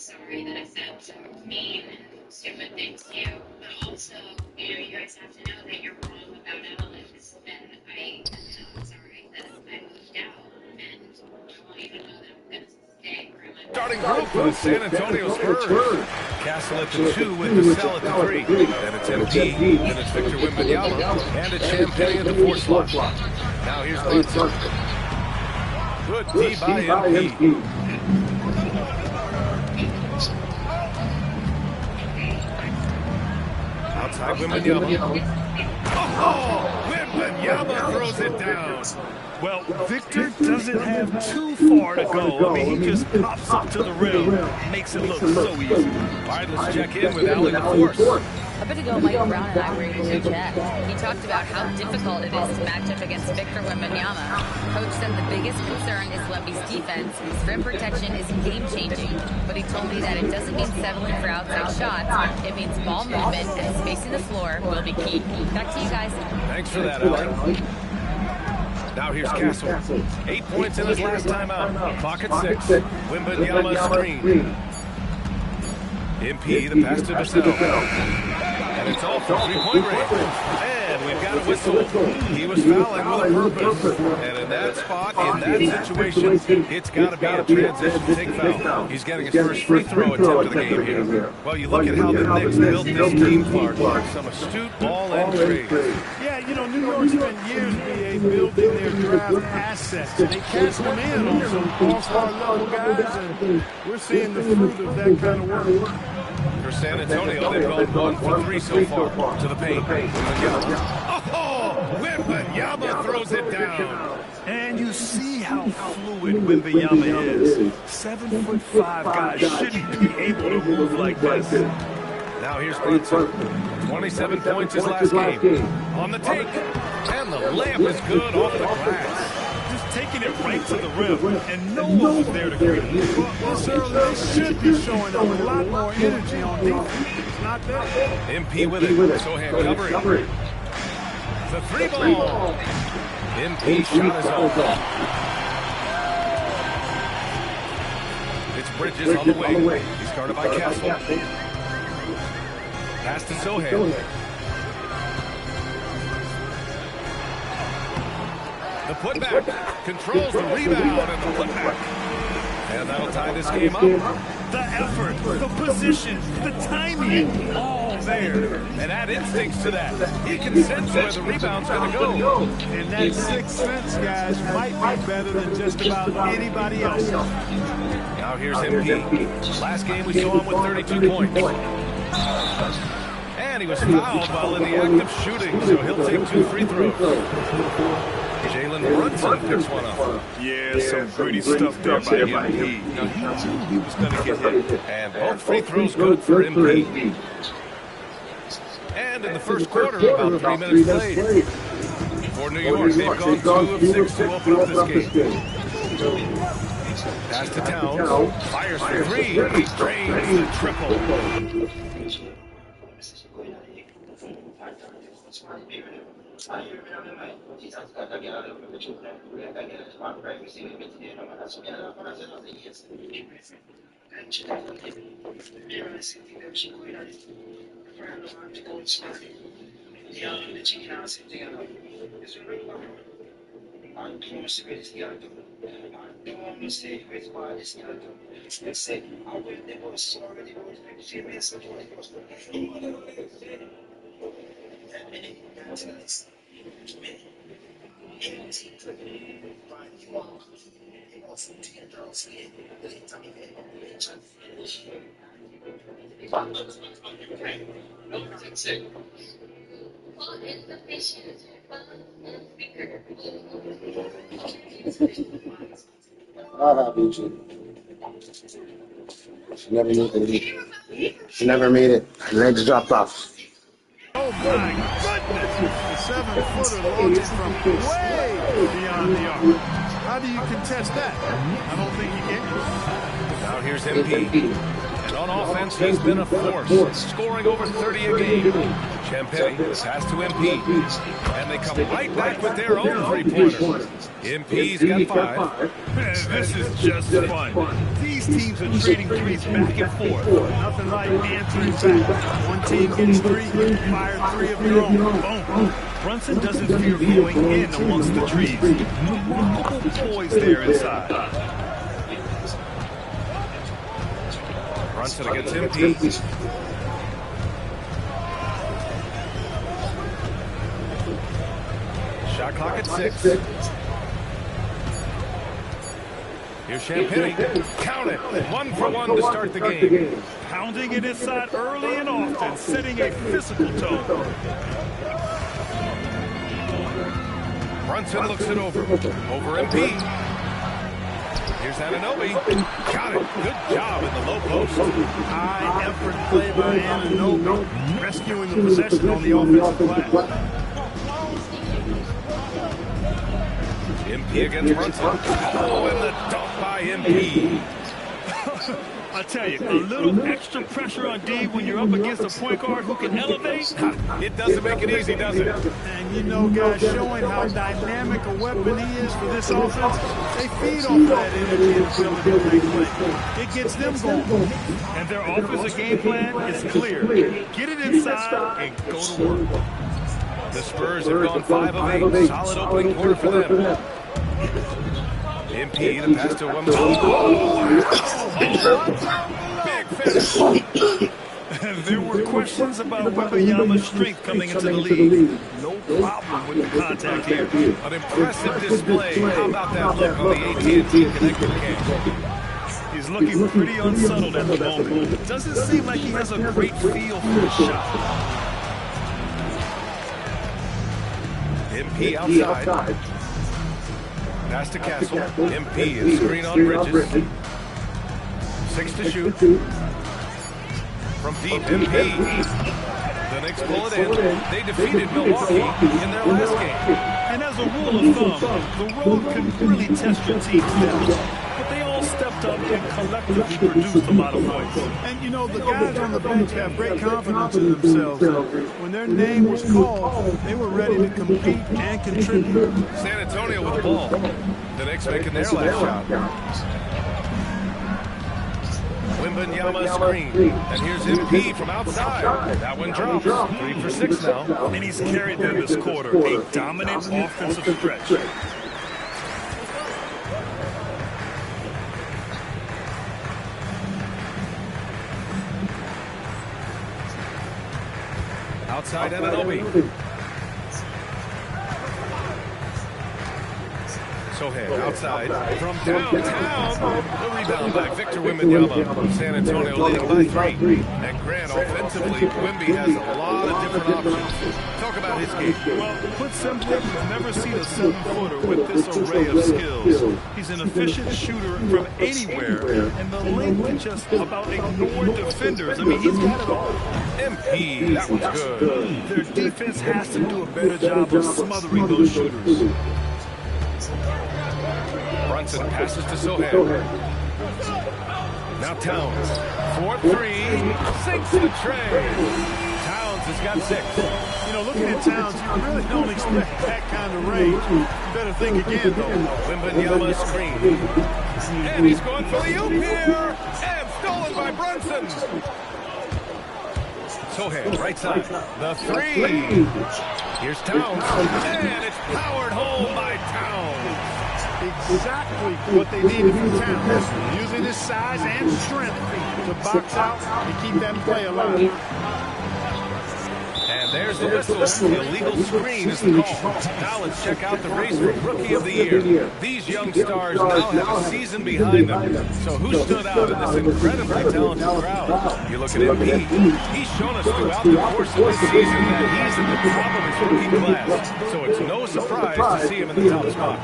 sorry that I said some mean and stupid things to you, but also, you guys have to know that you're wrong about Alex, and I'm sorry that I moved out, and I want you to know that I'm going to stay where I'm at. Starting group for the San Antonio Spurs. Castle at the 2 with Vassell at the 3. Then it's MP, then it's Victor Wembanyama, and it's Champagnie at the 4 slot. Now here's Brunson. Good D by MP. Outside Wembanyama. Oh, Wembanyama throws it down. Well, Victor doesn't have too far to go. I mean, he just pops up to the rim, makes it look so easy. All right, let's check in with Allie LaForce. A bit ago, Mike Brown and I were able to chat. He talked about how difficult it is to match up against Victor Wembanyama. Coach said the biggest concern is Wemby's defense. His rim protection is game-changing, but he told me that it doesn't mean settling for outside shots. It means ball movement and spacing the floor will be key. Back to you guys. Thanks for that, Allie. Now here's Castle. 8 points in his last time out. Clock at 6. Wembanyama screen. MP, the pass to Vassell. And it's all for three-point range. And we've got a whistle. He was fouling with a purpose. And in that spot, in that situation, it's got to be a transition take foul. He's getting his first free throw attempt of the game here. Well, you look at how the Knicks built this team, Clark. Some astute ball and trade. Yeah, New York spent years building their draft assets. They cast them in on some all-star level guys, and we're seeing the fruit of that kind of work. For San Antonio, they've gone 1 for 3 so far. To the paint. Oh, Wembanyama throws it down. And you see how fluid Wembanyama is. 7'5" guys shouldn't be able to move like this. Now here's Brunson. 27 points his last game. On the take. And the layup is good off the glass. Just taking it right to the rim, and no one was there to greet him. This early, they should be showing a lot more energy on defense. It's not there. MP with it. Sohan covering. The 3 ball. MP shot is off. It's Bridges on the wing. He's guarded by Castle. Pass to Sohan. The putback controls the rebound and the putback. And that'll tie this game up. The effort, the position, the timing, all there. And add instincts to that. He can sense where the rebound's going to go. And that sixth sense, guys, might be better than just about anybody else. Now here's MP. Last game we saw him with 32 points. And he was fouled while in the act of shooting, so he'll take 2 free throws. Jalen Brunson picks one up. Yeah, some pretty stuff there by MP. Now, he knew he was going to get hit. And both free throws good for MP. And in the first quarter, about 3 minutes played. For New York, they've gone 2 of 6 to open up this game. Pass to Towns. Fires for 3. He drains the triple. She never made it. Legs dropped off. Oh my goodness! The 7-footer launches from way beyond the arc. How do you contest that? I don't think he can. Now here's MP. And on offense, he's been a force, scoring over 30 a game. Champagnie pass to MP. And they come right back with their own three-pointer. MP's got 5. This is just fun. These teams are trading threes back and forth. Nothing like answering back. One team gets three, fire three of their own. Boom. Brunson doesn't fear going in amongst the trees. Multiple poise there inside. Brunson against MP. Shot clock at 6. Here's Champagnie. Count it. 1 for 1 to start the game. Pounding it inside early and often, setting a physical tone. Brunson looks it over. Over MP. Here's Anunoby. Got it. Good job in the low post. High effort play by Anunoby, rescuing the possession on the offensive glass. MP against Brunson. Oh, and the dunk by MP. I tell you, a little extra pressure on D when you're up against a point guard who can elevate. It doesn't make it easy, does it? And you know, guys, showing how dynamic a weapon he is for this offense, they feed off that energy and ability to make plays. It gets them going. And their offensive game plan is clear. Get it inside and go to work. The Spurs have gone 5 of 8. Solid opening quarter for them. MP, the pass to Wemby. Big finish. There were questions about Wembanyama's strength coming into the league. No problem with the contact here. An impressive display. How about that look on the AT&T connected cam? He's looking pretty unsettled at the moment. It doesn't seem like he has a great feel for the shot. MP outside. Pass to Castle. MP is screen on Bridges. 6 to shoot. From deep, MP. The Knicks pull it in. They defeated Milwaukee in their last game. And as a rule of thumb, the road can really test your team's depth. But they all stepped up and collectively produced a lot of points. And you know, the guys on the bench have great confidence in themselves. When their name was called, they were ready to compete and contribute. San Antonio with the ball. The Knicks making their last shot. Wembanyama screen. And here's MP from outside. That one drops. 3 for 6 now. And he's carried them this quarter. A dominant offensive stretch. Outside Anunoby. Sohan outside from downtown. The rebound by Victor Wembanyama. San Antonio leading by 3. And Grant, offensively, Wemby has a lot of different options. Talk about his game. Well, put simply, you've never seen a 7-footer with this array of skills. He's an efficient shooter from anywhere, and the length can just about ignore defenders. I mean, he's got it all. MP, that was good. Their defense has to do a better job of smothering those shooters. Brunson passes to Sohan. Now Towns. 4-3. Sinks the tray. Towns has got 6. You know, looking at Towns, you really don't expect that kind of range. You better think again, though. Wembanyama screen. And he's going for the oop here. And stolen by Brunson. Sohan, right side. The 3. Here's Towns. And it's powered home by Towns. Exactly what they needed from Towns. Using his size and strength to box out and keep that play alive. And there's the whistle. The illegal screen is called. Now let's check out the race for Rookie of the Year. These young stars now have a season behind them. So who stood out in this incredibly talented crowd? You look at MP. He's shown us throughout the course of this season that he's at the top of his rookie class. So it's no surprise to see him in the top spot.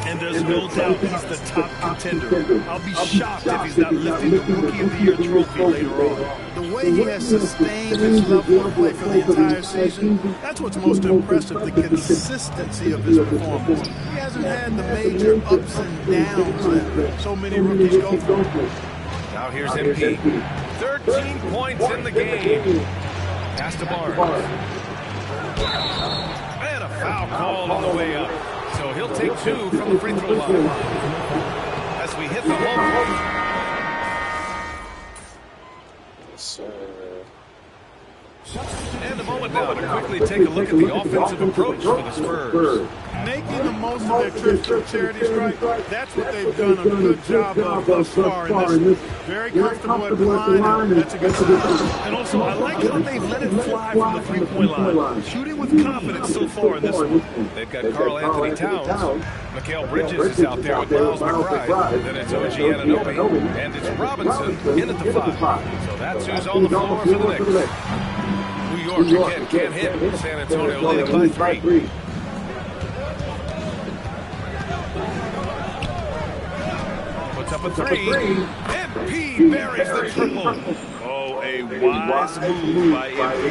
And there's no doubt he's the top contender. I'll be shocked if he's not lifting the Rookie of the Year trophy later on. The way he has sustained his level of play for the entire season, that's what's most impressive, the consistency of his performance. He hasn't had the major ups and downs that so many rookies go through. Now here's MP. 13 points in the game. Pass to Barnes. And a foul call on the way up. So he'll take 2 from the free throw line. As we hit the low point. And a moment now to quickly take a look at the offensive approach for the Spurs. Making the most of their trips to charity strike, that's what they've done a good job of thus far in this. Very comfortable at the line, and that's a good sign. And also, I like how they've let it fly from the three-point line. Shooting with confidence so far in this one. They've got Karl Anthony Towns. Mikal Bridges is out there with Miles McBride. Then it's OG Anunoby. And it's Robinson in at the 5. So that's who's on the floor for the Knicks. New York again can't hit. San Antonio leading by 3. Puts up a 3. MP buries the triple. Oh, a wise move by MP.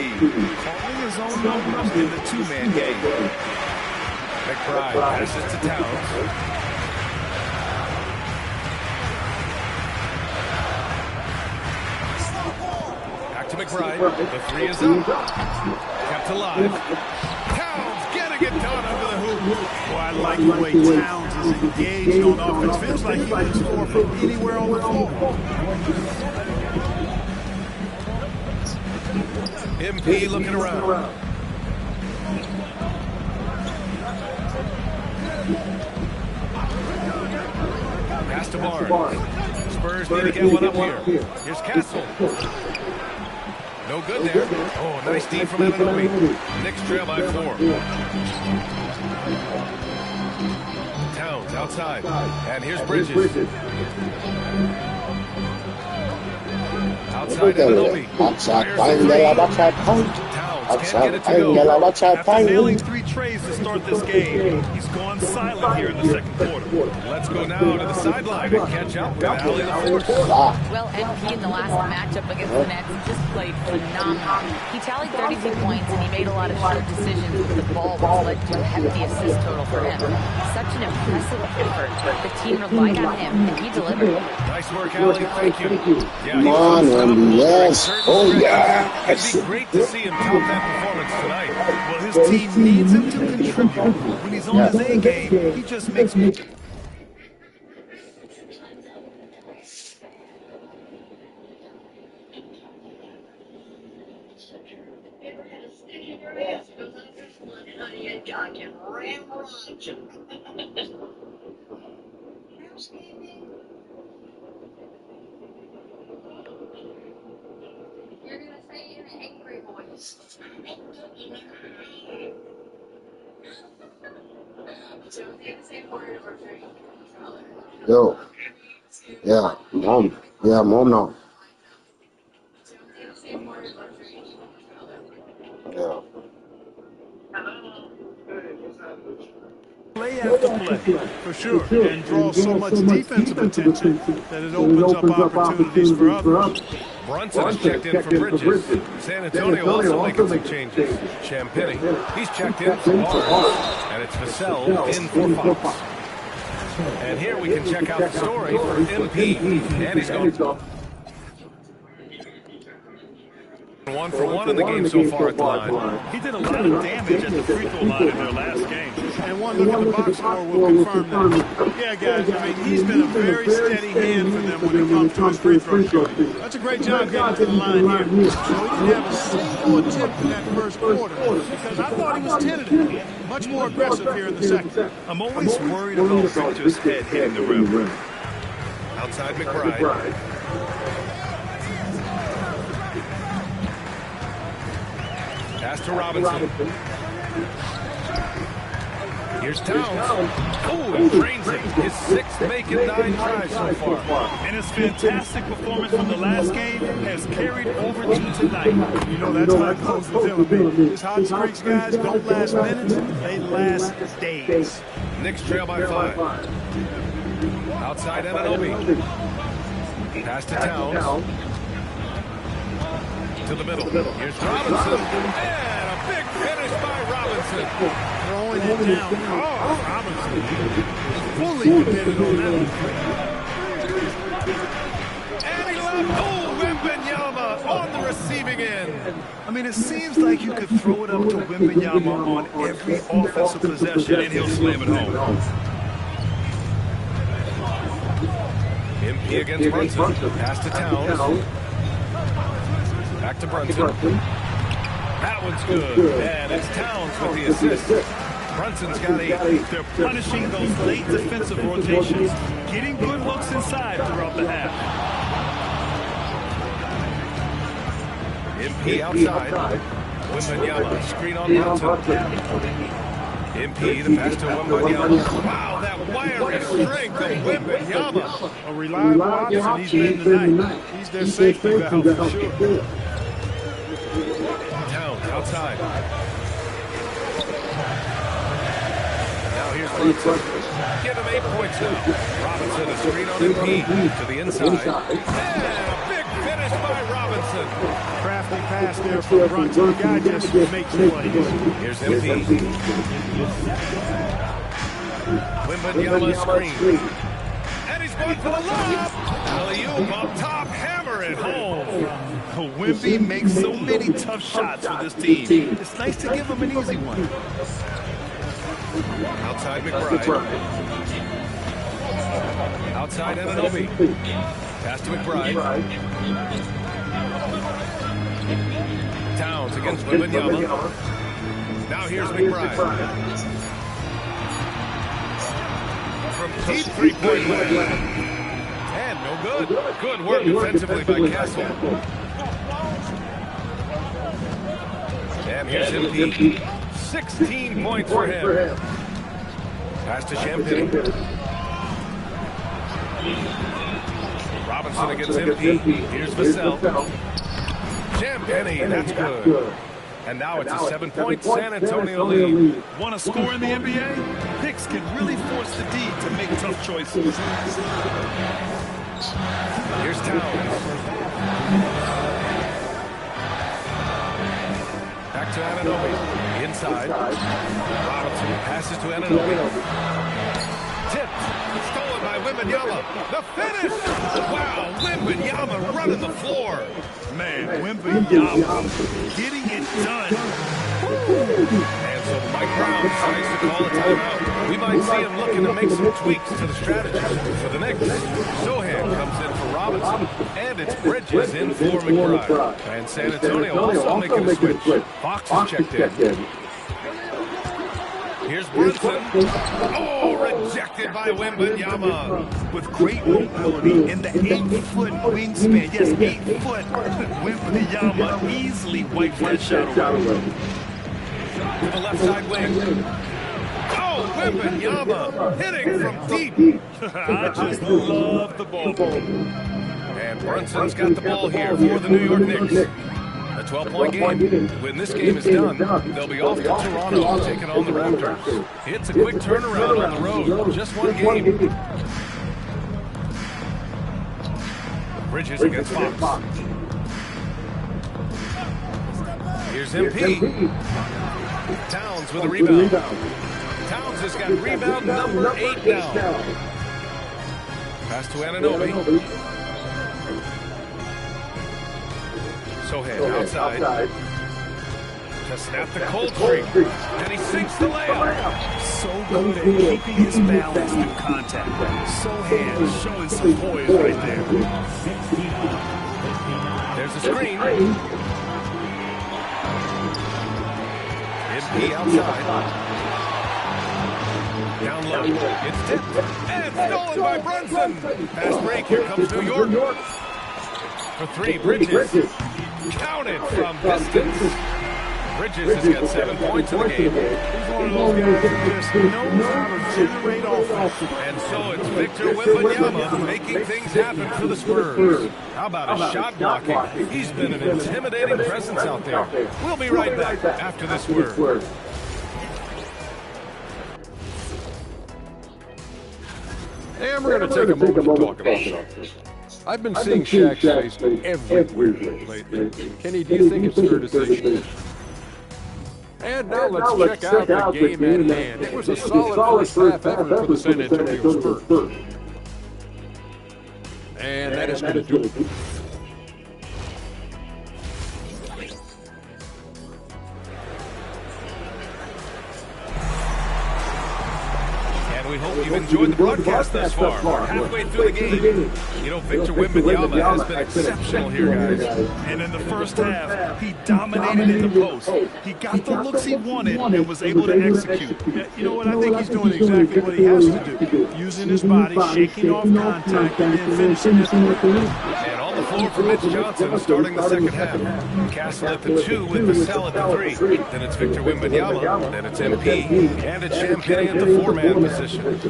Calling his own numbers in the two-man game. McBride passes to Towns. Back to McBride. The 3 is up. Kept alive. Towns getting it done under the hoop. Boy, I like the way Towns is engaged on offense. Feels like he can score from anywhere on the floor. MP looking around. Pass to Barnes. Spurs need to get one up here. Here's Castle. No good there. Oh, nice D from Anunoby. Knicks trail by 4. Towns outside. And here's Bridges. Outside Anunoby. Towns can't get it to go. After nailing 3 trays to start this game, he's gone silent here in the second quarter. Let's go now to the sideline and catch up with Allie LaForce. Well, MP in the last matchup against the Nets just played phenomenal. He tallied 32 points and he made a lot of sharp decisions with the ball, which led to a hefty assist total for him. Such an impressive effort. The team relied on him and he delivered. Nice work, Allie. Thank you. Yeah, Come on, Wemby, yes. Oh, yeah. It'd be great to see him top that performance tonight. Well, his team needs him to contribute. When he's on his A game, he just makes me. You're gonna say it in an angry voice. Don't say the same word or drink. Yo. Yeah, mom. Yeah, mom now. Don't say the same word or drink. Yeah. Play after play, for sure, and draw so much defensive attention that it opens up opportunities for others. Brunson is checked in for Bridges. San Antonio also making some changes. Champagny, he's checked in for Barnes. And it's Vassell in for Fox. And here we can check out the story for MP. And he's gone 1 for 1 in the game so far at the line. He did a lot of damage at the free throw line in their last game. And one look at the box score will confirm that. Yeah, guys, I mean, he's been a very steady hand for them when it comes to his free throw shot. That's a great job getting to the line here. So he didn't have a single attempt in that first quarter because I thought he was tentative. Much more aggressive here in the second. I'm always worried about Victor's head hitting the rim. Outside McBride. Pass to Robinson. Here's Towns. Oh, drains it. His 6th make it 9 tries so far. And his fantastic performance from the last game has carried over to tonight. You know that's how it goes with him. His hot streaks, guys, don't last minutes. They last days. Knicks trail by 5. Outside Anunoby. Pass to Towns. To the middle. Here's Robinson. And a big finish by Robinson. Throwing it down. Oh, Robinson. Fully committed on that. And he left. Oh, Wembanyama on the receiving end. I mean, it seems like you could throw it up to Wembanyama on every offensive possession and he'll slam it home. MP against Brunson. Pass to Towns. Back to Brunson. That one's good. And it's Towns with the assist. Brunson's got 8. They're punishing those late defensive rotations, getting good looks inside throughout the half. MP outside. Wembanyama, screen on Brunson. MP, the pass to Wembanyama. Wow, that wiry strength of Wembanyama. A reliable option. He's been tonight. He's their safety valve for sure. Towns outside. Now here's Brunson. Give him 8 points now. Robinson, a screen on MP to the inside. And a big finish by Robinson. Crafty pass there from Brunson. The guy just makes plays. Here's MP. Wembanyama screen. And he's going for the lob. Alley-oop up top, hammer it home. Wemby makes so many tough shots for this team. It's nice to give him an easy one. Outside McBride. Outside Anunoby. Pass to McBride. Towns against Wembanyama. Now here's McBride. From deep three-point line. And no good. Good work defensively by Castle. And here's MP. 16 points for him. Pass to Champagne. Robinson against MP. Here's Vassell. Champagne, that's good. And now it's a 7-point San Antonio lead. Want to score in the NBA? Picks can really force the D to make tough choices. Here's Towns. Back to Anunoby. Inside. Robinson passes to Anunoby. Tipped. Stolen by Wembanyama. The finish! Wow, Wembanyama running the floor. Man, Wembanyama getting it done. And so Mike Brown decides to call a timeout. We might see him looking to make some tweaks to the strategy for the Knicks. Sohan comes in for Robinson, and it's Bridges in for McBride. And San Antonio also making a switch. Fox is checked in. Here's Brunson. Oh, rejected by Wembanyama. With great mobility and the 8-foot wingspan. Yes, 8 foot. Wembanyama easily wipes that shot away. To the left side wing. Oh, Wembanyama hitting from deep. I just love the ball. And Brunson's got the ball here for the New York Knicks. A 12-point game. When this game is done, they'll be off to Toronto, taking on the Raptors. It's a quick turnaround on the road. Just one game. Bridges against Fox. Here's MP. Towns with a rebound. Towns has got rebound number 8 now. Pass to Anunoby. Sohan outside. To snap the cold streak. And he sinks the layup. So good at keeping his balance through contact. Sohan showing some poise right there. There's a screen. MP outside. Down low. It's tipped. And stolen by Brunson. Fast break. Here comes New York. For 3, Bridges. Counted from distance. Bridges has got 7 points in the game. He's one of those guys who just knows how to generate offense. And so it's Victor Wembanyama making things happen for the Spurs. How about his shot blocking? He's been an intimidating presence out there. We'll be right back after this word. And we're going to take a moment to talk about something. I've been seeing Shaq's face everywhere lately. Kenny, do you think it's fair to say Shaq? And now let's check out the game at hand. It was a solid first half effort for the San Antonio Spurs. And that is going to do it. And we hope you've enjoyed the broadcast thus far. We're halfway through the game. You know, Victor Wembanyama has been exceptional here, guys. And in the first half, he dominated in the post. He got the looks he wanted and was able to execute. You know what? I think he's doing exactly what he has to do. Using his body, shaking off contact, and then finishing at the rim. And on the floor for Mitch Johnson starting the second half. Castle at the 2 with Vassell at the 3. Then it's Victor Wembanyama. Then it's MP. And it's Champagnie at the 4-man position.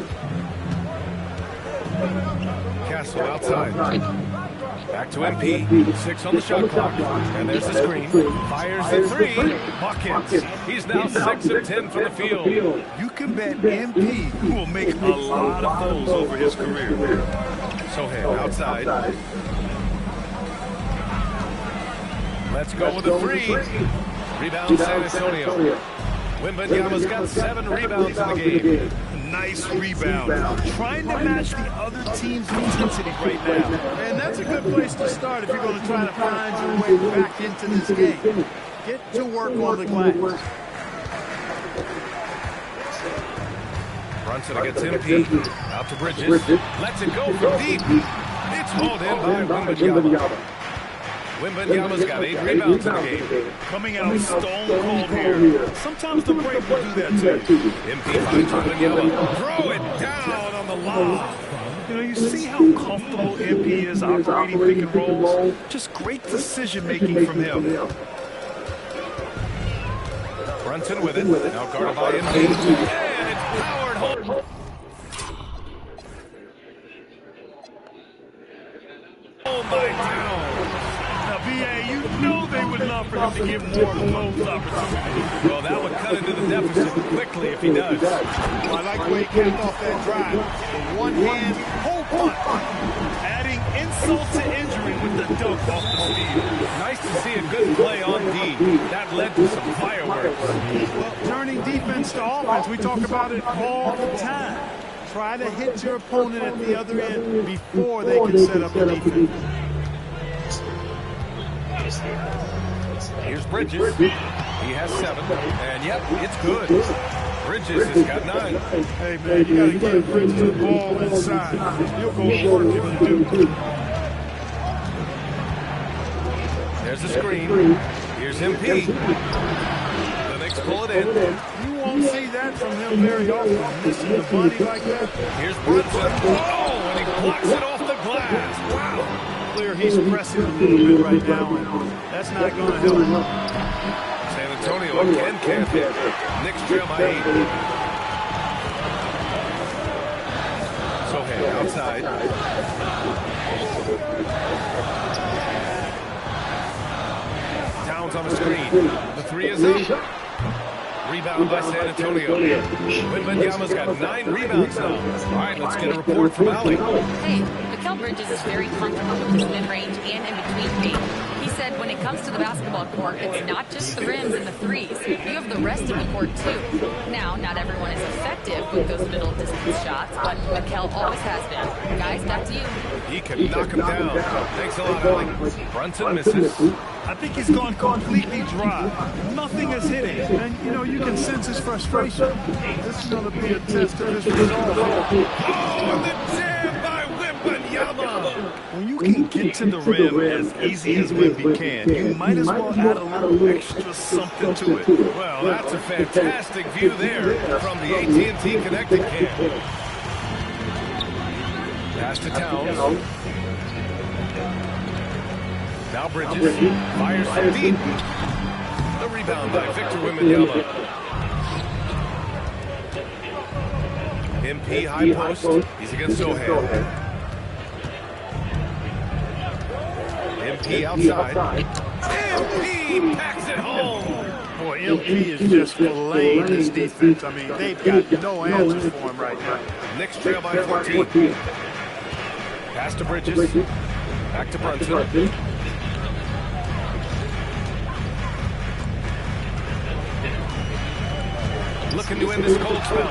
Castle outside. Back to MP. 6 on the shot clock. And there's the screen. Fires the 3. Buckets. He's now 6 of 10 from the field. You can bet MP will make a lot of those over his career. Sochan outside. Let's go with the 3. Rebound San Antonio. Wembanyama's got 7 rebounds in the game. Nice rebound. Trying to match the other team's intensity right now. And that's a good place to start if you're going to try to find your way back into this game. Get to work on the glass. Brunson against MP. Out to Bridges. Lets it go from deep. It's hauled in by Wembanyama. Wembanyama's got 8 rebounds in the game. Coming out stone cold here. Sometimes the break will do that too. MP finds Wembanyama. Throw it down on the lob. You know, you see how comfortable MP is operating pick and rolls. Just great decision making from him. Brunson with it. Now guarded by MP. And it's powered home. Oh my God. BA, you know they would love for him to get more of those opportunities. Well, that would cut into the deficit quickly if he does. I like the way he capped off that drive. The one-hand whole punt. Adding insult to injury with the dunk off the steal. Nice to see a good play on D. That led to some fireworks. Well, turning defense to offense, we talk about it all the time. Try to hit your opponent at the other end before they can set up the defense. Here's Bridges. He has 7. And yep, it's good. Bridges has got 9. Hey man, you gotta give Bridges the ball inside. He'll go to work if you do. There's the screen. Here's MP. The Knicks pull it in. You won't see that from him very often. Missing the bunny like that. Here's Brunson. Oh, and he blocks it off the glass. Wow. Clear he's pressing a little bit right now, and that's not going to help. San Antonio again can't hit. Knicks trail by 8. Sochan outside. Towns on the screen. The 3 is up. Rebound by San Antonio. Wembanyama's got 9 rebounds now. All right, let's get a report from Ali. Hey, Mikal Bridges is very comfortable with his mid-range and in-between game. He said when it comes to the basketball court, it's not just the rims and the threes. You have the rest of the court, too. Now, not everyone is effective with those middle-distance shots, but Mikal always has been. Guys, back to you. He can knock him down. Thanks a lot, Ali. Brunson misses. I think he's gone completely dry. Nothing is hitting. And, you know, you can sense his frustration. This is going to be a test of his resolve. Oh, and the jam by Wembanyama. When you can get to the rim as easy as Wemby can, you might as well add a little extra something to it. Well, that's a fantastic view there from the AT&T Connected Cam. Pass to Towns. Now Bridges fires from deep. The rebound by Victor Wembanyama. MP high post. He's against Sochan. MP outside. MP packs it home. Boy, MP is just filleting this defense. I mean, they've got no answers for him right now. Knicks trail by 14. Pass to Bridges. Back to Brunson. Looking to end this cold spell.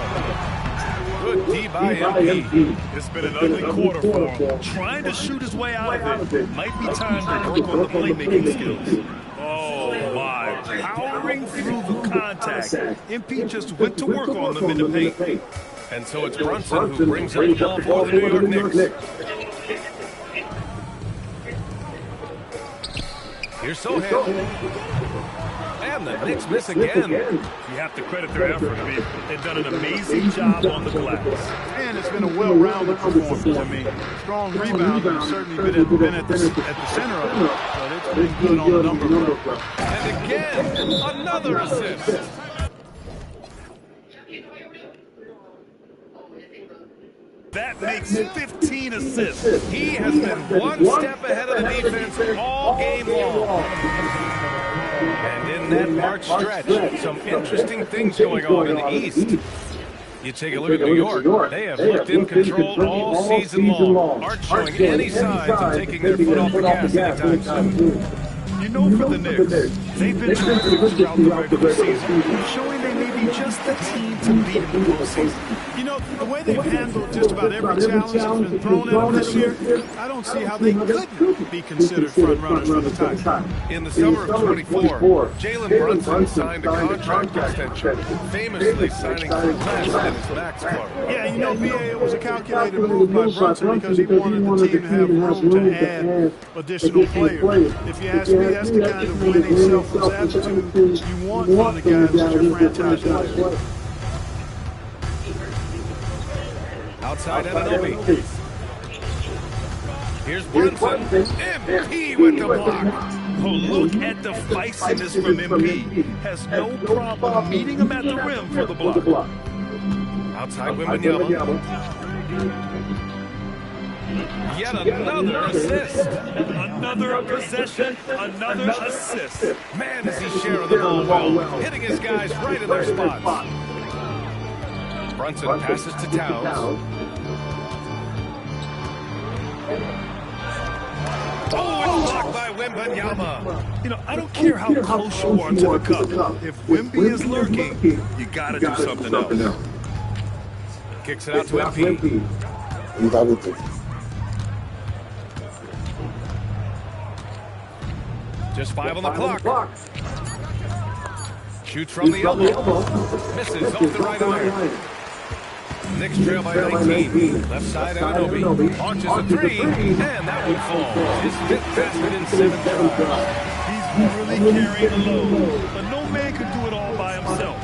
Good D by MP. It's been an ugly quarter for him. Trying to shoot his way out of it. Might be time to work on the playmaking skills. Oh my, powering through the contact. MP just went to work on them in the paint. And so it's Brunson who brings up the ball for the New York Knicks. Here's Sohan. And the Knicks miss again. You have to credit their effort. I mean, they've done an amazing job on the glass. And it's been a well-rounded performance. I mean, strong rebound has certainly been at the center of it, but it's been good on a number of levels. And again, another assist. That makes 15 assists. He has been one step ahead of the defense all game long. And in that March stretch, some interesting things going on in the East. You take a look at New York. They have looked in control all season long. Aren't showing any signs of taking their foot off the gas anytime soon. You know, for the Knicks, they've been terrific throughout the regular season, showing they may be just the team to beat in the postseason. You know, the way they've handled just about every challenge that's been thrown at them this year, I don't see how they couldn't be considered front runners for the title. In the summer of 24, Jalen Brunson signed a contract extension, famously signing for less than his max quota. Yeah, you know, BA, it was a calculated move by Brunson because he wanted the team to have room to add additional players. If you ask me, that's the kind of winning selfless attitude you want from the guys as your franchise player. Outside Anunoby. Here's Brunson. MP with the block. Oh, look at the feistiness from MP. Has no problem meeting him at the rim for the block. Outside Wembanyama. Yet another assist. Another possession, another assist. Man, is he sharing the ball well, hitting his guys right in their spots. Brunson passes to Towns. Oh, it's blocked by Wembanyama. You know, I don't care how close you are to the cup. If Wemby is lurking, you gotta do something else. Kicks it out to MP. Just 5 on the clock. Shoots from the elbow. Misses off the right iron. Knicks trail by 19. Left side, Anunoby. Launches a three, and that one falls. His fifth basket in 7 tries. He's really carrying the load, but no man can do it all by himself.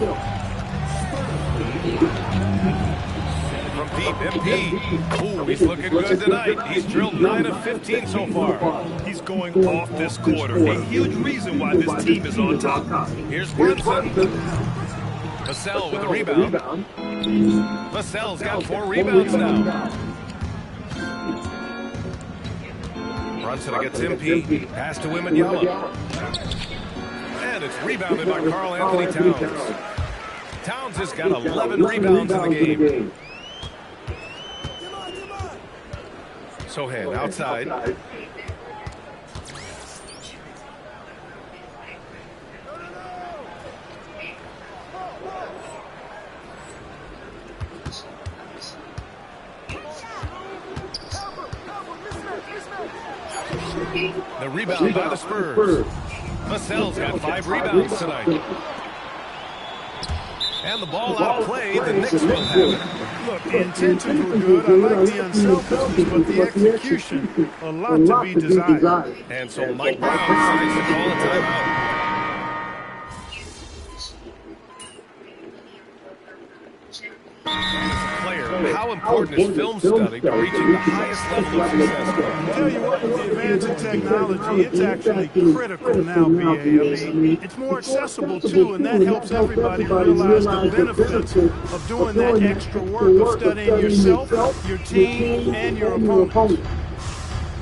From deep, MP. Ooh, he's looking good tonight. He's drilled 9 of 15 so far. He's going off this quarter. A huge reason why this team is on top. Here's Brunson. Vassell with the rebound. Vassell's got 4 rebounds now. Brunson against MP. Pass to Wembanyama. And it's rebounded by Karl Anthony Towns. Towns has got 11 rebounds in the game. Sohan outside. The rebound by the Spurs. Vassell's got 5 rebounds tonight. And the ball out of play, the Knicks will have it. Look, the intentions were good. I like the unselfishness, but the execution, a lot to be desired. And so Mike Brown decides to call a timeout. Player, how important is film study to reaching the highest level of success? I tell you what, with the advance in technology, it's actually critical now, BA. I mean, it's more accessible, too, and that helps everybody realize the benefits of doing that extra work of studying yourself, your team, and your opponents.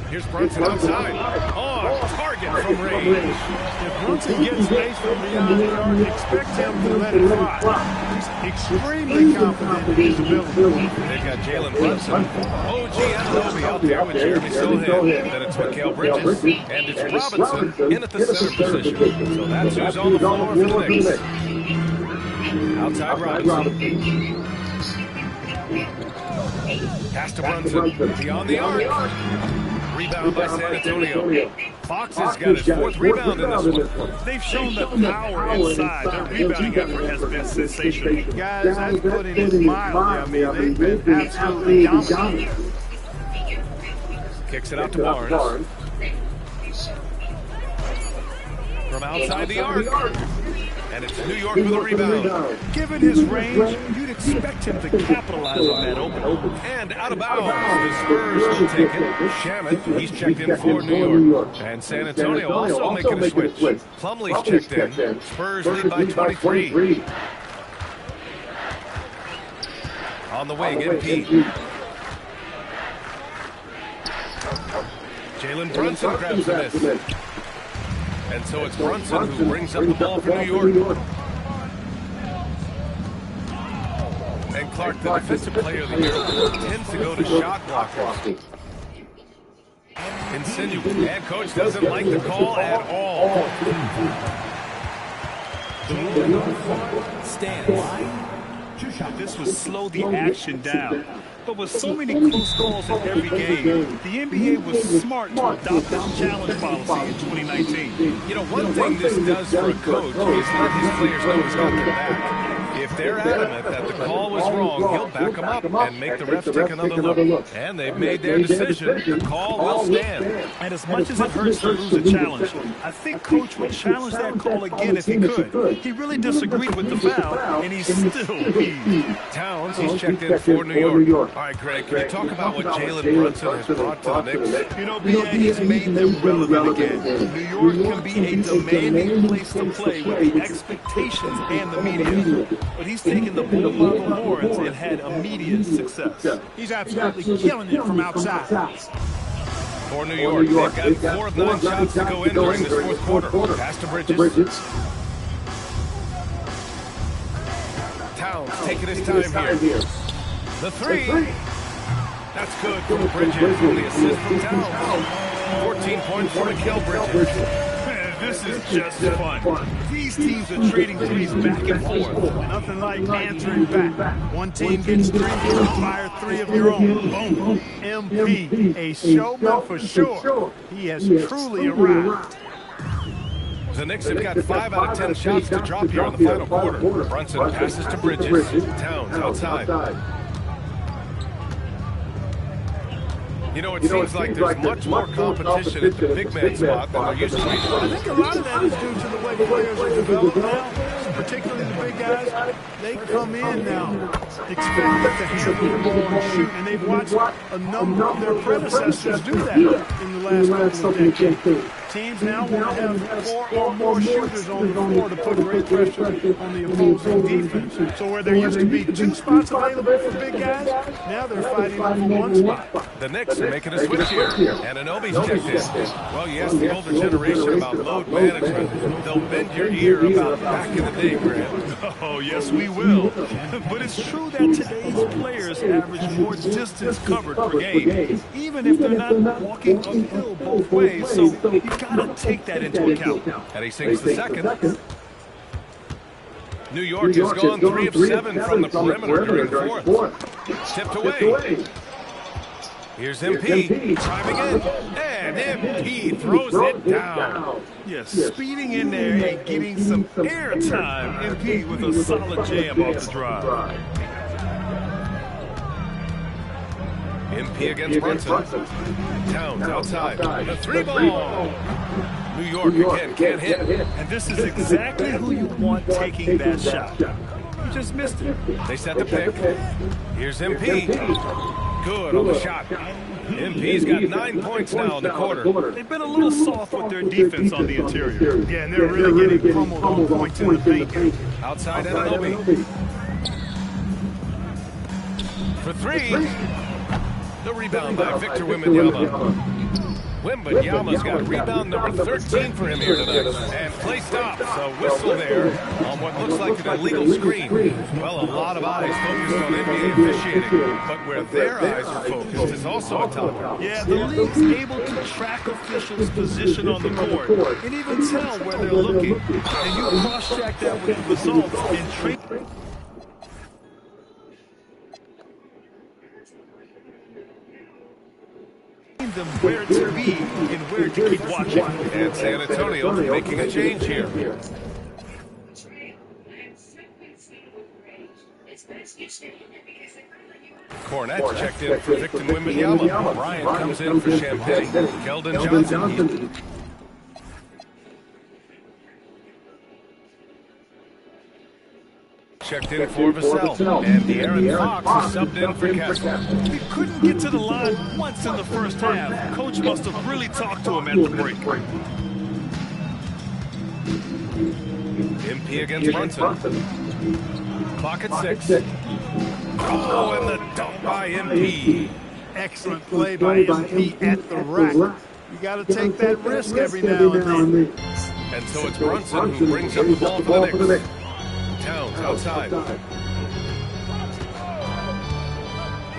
Here's Brunson outside. Oh, target from range. If Brunson gets space from beyond the arc, expect him to let it fly. He's extremely confident in his ability. They've got Jalen Brunson, OG Anunoby out there with Jeremy Sohan. Then it's Mikal Bridges, and it's Robinson in at the center position. So that's who's on the floor for the Knicks. Outside Robinson. Pass to Brunson, beyond the arc. Rebound by San Antonio. Fox has got his fourth rebound in this one. They've shown the power inside. Their rebounding effort has been sensational. Guys, that's putting it mildly. I mean, they've been absolutely dominant. Kicks it out to Barnes. From outside the arc. And it's New York with a rebound. Given his range, you'd expect him to capitalize on that open. And out of bounds. The Spurs will take it. Shamet, he's checked in for New York. And San Antonio also making a switch. Plumlee's checked in. Spurs lead by 23. On the wing, MP. Jalen Brunson grabs the miss. And so it's Brunson who brings up the ball for New York. And Clark, the defensive player of the year, tends to go to shot blockers. Insinuating. And coach doesn't like the call at all. This would slow the action down. But with so many close calls in every game, the NBA was smart to adopt this challenge policy in 2019. You know, one thing this does for a coach is let his players know he's got their back. If they're adamant that the call was wrong, he'll back them up and make the refs take another look. And they've made their decision. The call will stand. And as much as it hurts to lose a challenge, I think Coach would challenge that call again if he could. He really disagreed with the foul, and he's still peeved. Towns, he's checked in for New York. All right, Greg, can you talk about what Jalen Brunson has brought to the Knicks? You know, B.A. he's made them relevant again. New York can be a demanding place to play with the expectations and the media. But he's taken the bull by the horns and had immediate success. He's absolutely killing it from outside. For New York, they've got 4 of 9 shots to go in during this fourth quarter. Pass to Bridges. Towns taking his time here. The three. That's good from Bridges on the assist from Towns. 14 points for Mikal Bridges. This is just fun. These teams are trading threes back and forth. Nothing like answering back. One team gets 3, you fire 3 of your own. Boom. MP, a showman for sure. He has truly arrived. The Knicks have got 5 out of 10 shots to drop here in the final quarter. Brunson passes to Bridges. Towns outside. You know, it seems like there's much more competition at the big man spot than there used to be. I think a lot of that is due to the way players are developed now, particularly the big guys. They come in now expected to handle the ball and shoot, and they've watched a number of their predecessors do that in the last couple of decades. Teams now want to have 4 or more shooters on the floor to put great pressure on the opposing defense. So where there used to be 2 spots available for big guys, now they're fighting over 1 spot. The Knicks are making a switch here. And Anunoby's checked in. Well, yes, the older generation about load management. They'll bend your ear about back in the day, Grant. Oh, yes, we will. But it's true that today's players average more distance covered per game, even if they're not walking uphill both ways. So you've got to take that into account. And he sinks the second. New York has gone 3 of 7 from the perimeter during the fourth. Tipped away. Here's MP, driving in, and MP throws it down. Yes, speeding in there and getting some airtime. MP with a solid jam off the drive. MP against Brunson. Towns outside. The 3-ball. New York again, can't hit. And this is exactly who you want taking that shot. You just missed it. They set the pick. Here's MP. Good on the shot. MP's got 9 points now in the quarter. They've been a little soft with their defense on the interior. Yeah, and they're really getting pummeled on points in the paint. Outside Anunoby. For 3. The rebound by Victor Wembanyama. Wembanyama's got rebound number 13 for him here tonight. And play stops. A whistle there on what looks like an illegal screen. Well, a lot of eyes focused on NBA officiating, but where their eyes are focused is also a top. Yeah, the league's able to track officials' position on the court and even tell where they're looking. And you cross-check that with the results and treat. them where to be and where to keep watching. And San Antonio making a change here. Cornette checked in for Victor Wembanyama. Bryant comes in for Champagne. Keldon Johnson. Checked in for Vassell. And De'Aaron Fox is subbed in for Kessler. He couldn't get to the line once in the first half. Coach must have really talked to him at the break. MP against Brunson. Clock at 6. Oh, and the dunk by MP. Excellent play by MP at the rack. You got to take that risk every now and then. And so it's Brunson who brings up the ball for the Knicks. Towns outside.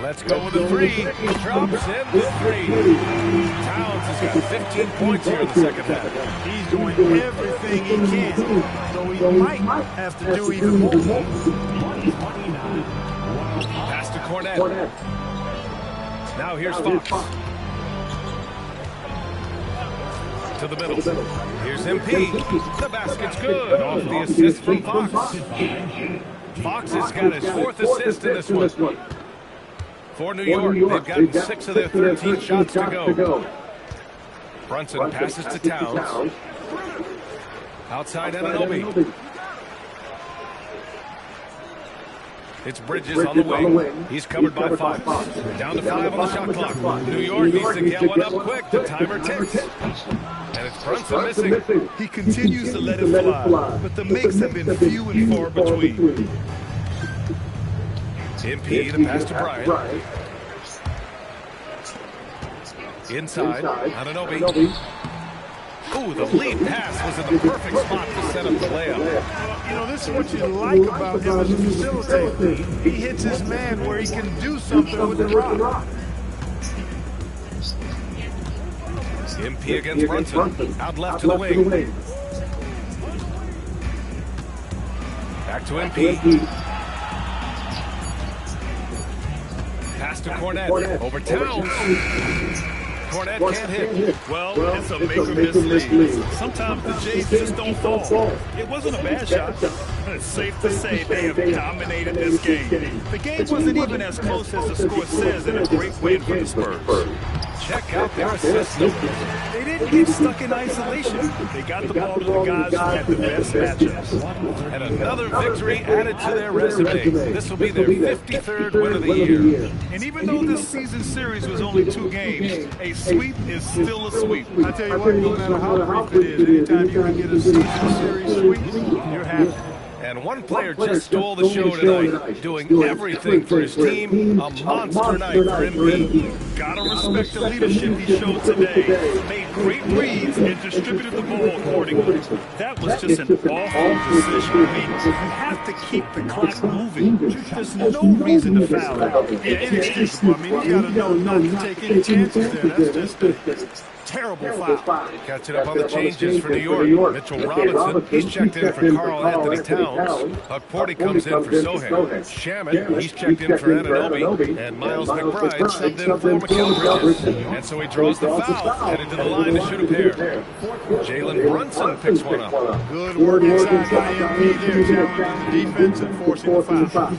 Let's go with the 3. He drops in the 3. Towns has got 15 points here in the second half. He's doing everything he can, though he might have to do even more. Pass to Cornette. Now here's Fox. To the middle. Here's MP. The basket's good. Off the assist from Fox. Fox has got his 4th assist in this one. For New York, they've gotten 6 of their 13 shots to go. Brunson passes to Towns. Outside Anunoby. It's Bridges on the wing. He's covered by Fox. Down to 5 on the shot clock. New York needs to get one up quick. The timer ticks. And it's Brunson missing. He continues to let it fly, but the makes have been few and far between. MP, the pass to Bryant. Inside, Anunoby. Ooh, the lead pass was in the perfect spot to set up the layup. You know, this is what you like about him as a facilitator. He hits his man where he can do something with the rock. MP against Brunson. Out left to the wing. Back to MP. Pass to Cornette. Over Towns. Cornette can't hit. Well, it's a make or miss league. Sometimes the Jays just don't fall. It wasn't a bad shot. It's safe to say they have dominated this game. The game wasn't even as close as the score says, and a great win for the Spurs. Check out their assist numbers. They didn't get stuck in isolation. They got the ball to the guys who had the best matchups. And another victory added to their resume. This will be their 53rd win of the year. And even though this season series was only 2 games, a sweep is still a sweep. I tell you what, no matter how brief it is, anytime you can get a season series sweep, you're happy. And one player just stole the show tonight, doing everything for his team. A monster night for MP. Gotta respect the leadership he showed today. Made great reads and distributed the ball accordingly. That was just an awful decision. I mean, you have to keep the clock moving. There's no reason to foul. Yeah, inexcusable. I mean, you gotta know not to take any chances there. That's just terrible foul. Catching up on the changes for New York. Mitchell Robinson, he's checked in for Karl Anthony Towns. Porty comes in for Sohan. Shaman, he's checked in for Anunoby. And Miles McBride subbed in for Mikal Bridges. And so he draws the foul, headed to the line to shoot a pair. Jalen Brunson picks one up. Good work inside by MP there, challenging the defense and forcing the foul.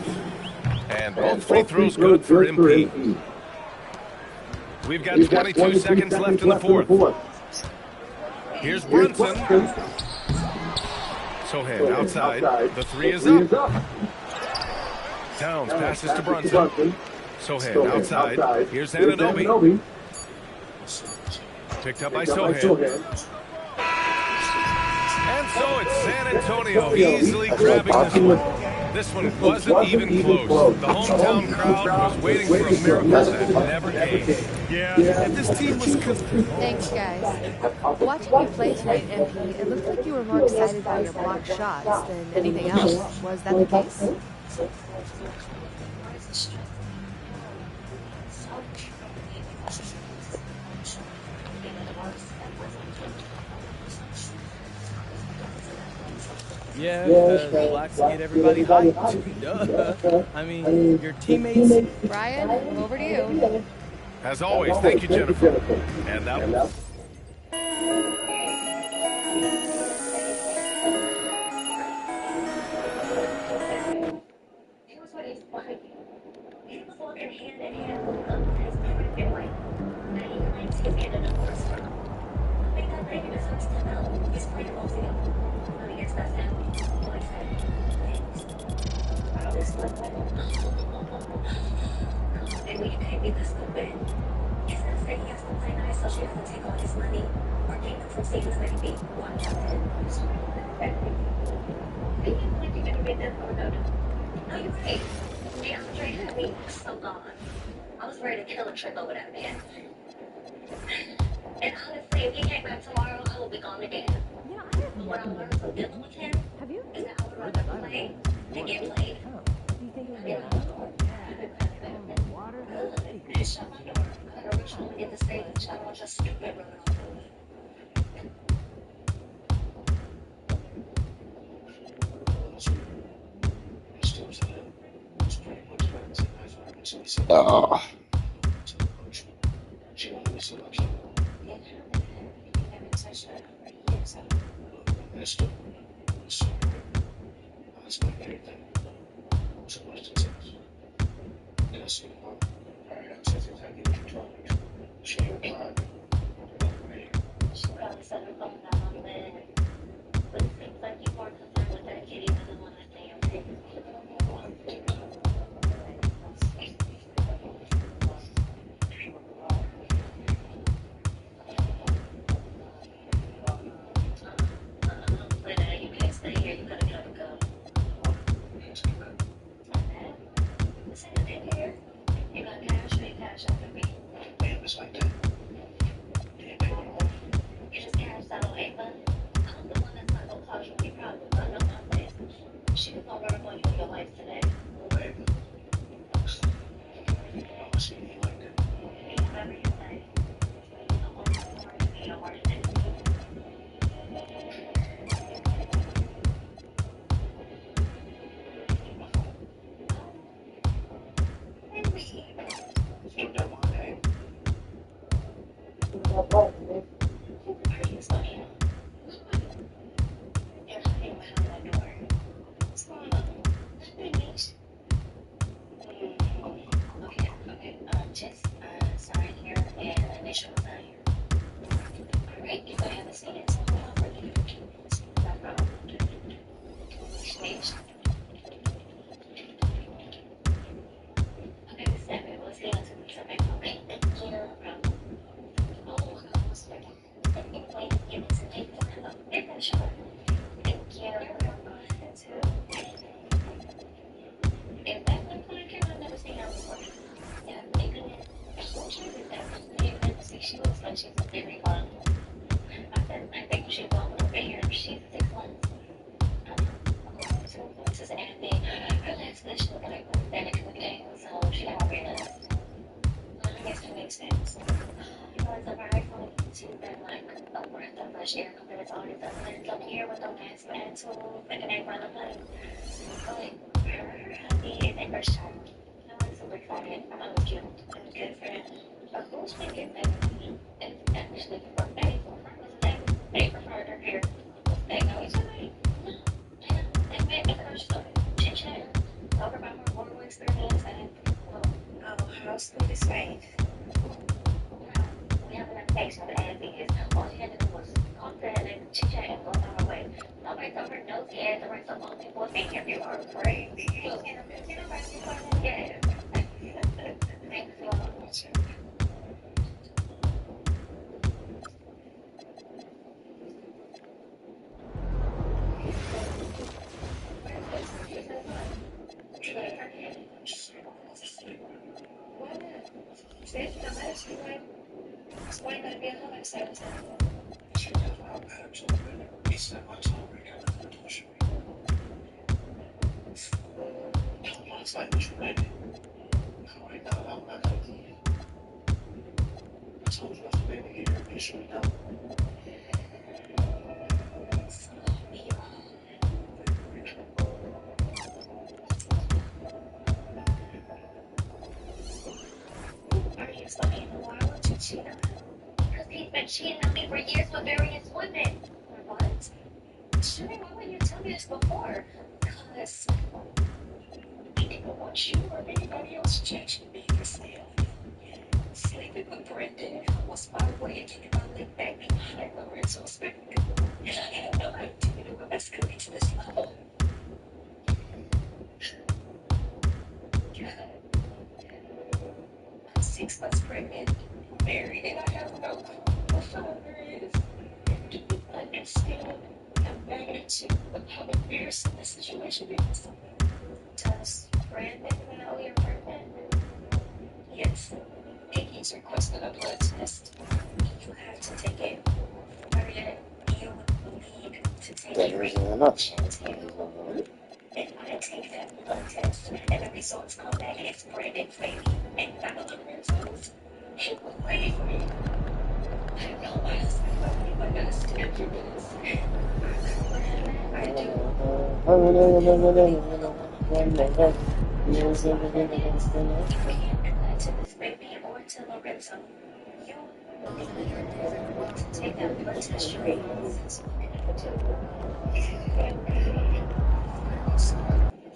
And both free throws good for MP. We've got 22 seconds left in the 4th. Here's Brunson. Sohan outside. The 3 is up. Towns passes to Brunson. Sohan outside. Here's Anunoby. Picked up by Sohan. And so it's San Antonio easily grabbing this one. This one wasn't even close. The hometown crowd was waiting for a miracle that never came. Yeah, and this team was... Thanks, guys. Watching you play tonight, MP, it looked like you were more excited by your blocked shots than anything else. Was that the case? Yeah, because blocks get everybody hyped. Duh. I mean, your teammates... Brian, over to you. As always, thank you, Jennifer. And now... And we can't be this stupid. He says that he has to play nice so she doesn't take all his money or take them from Stephen's baby. Watch out. You can't believe you're gonna read that photo. No, you're right. DeAndre had me so gone. I was ready to kill a trip over that man. And honestly, if he came back tomorrow, I would be gone again. But what I learned from dealing with him is that I would rather play than get played. Shut my door. I gotta reach home and get the stage. I don't want your stupid running all over me. Oh. Are you studying? cheated on me for years with various women. What? Shouldn't why wouldn't you tell me this before? Because I didn't want you or anybody else judging me for still. Sleeping with Brendan was my way of getting my leg back behind Lorenzo's back. And I had no idea it would escalate to this level. God. I'm 6 months pregnant, married, and I have no clue who my father is. Do you understand the magnitude of how embarrassing this situation is? Does Brandon know you're pregnant? Yes. And he's requested a blood test. You have to take it. Marianne, you need to take it. And I take that blood test, and the results come back, and it's Brandon's baby, and not Lorenzo's. He was waiting for me. I know my husband loved me, but I gotta stand through this. I do. You can't lie to this baby or to Lorenzo. You need to take that blood test straight. That's what I need to do.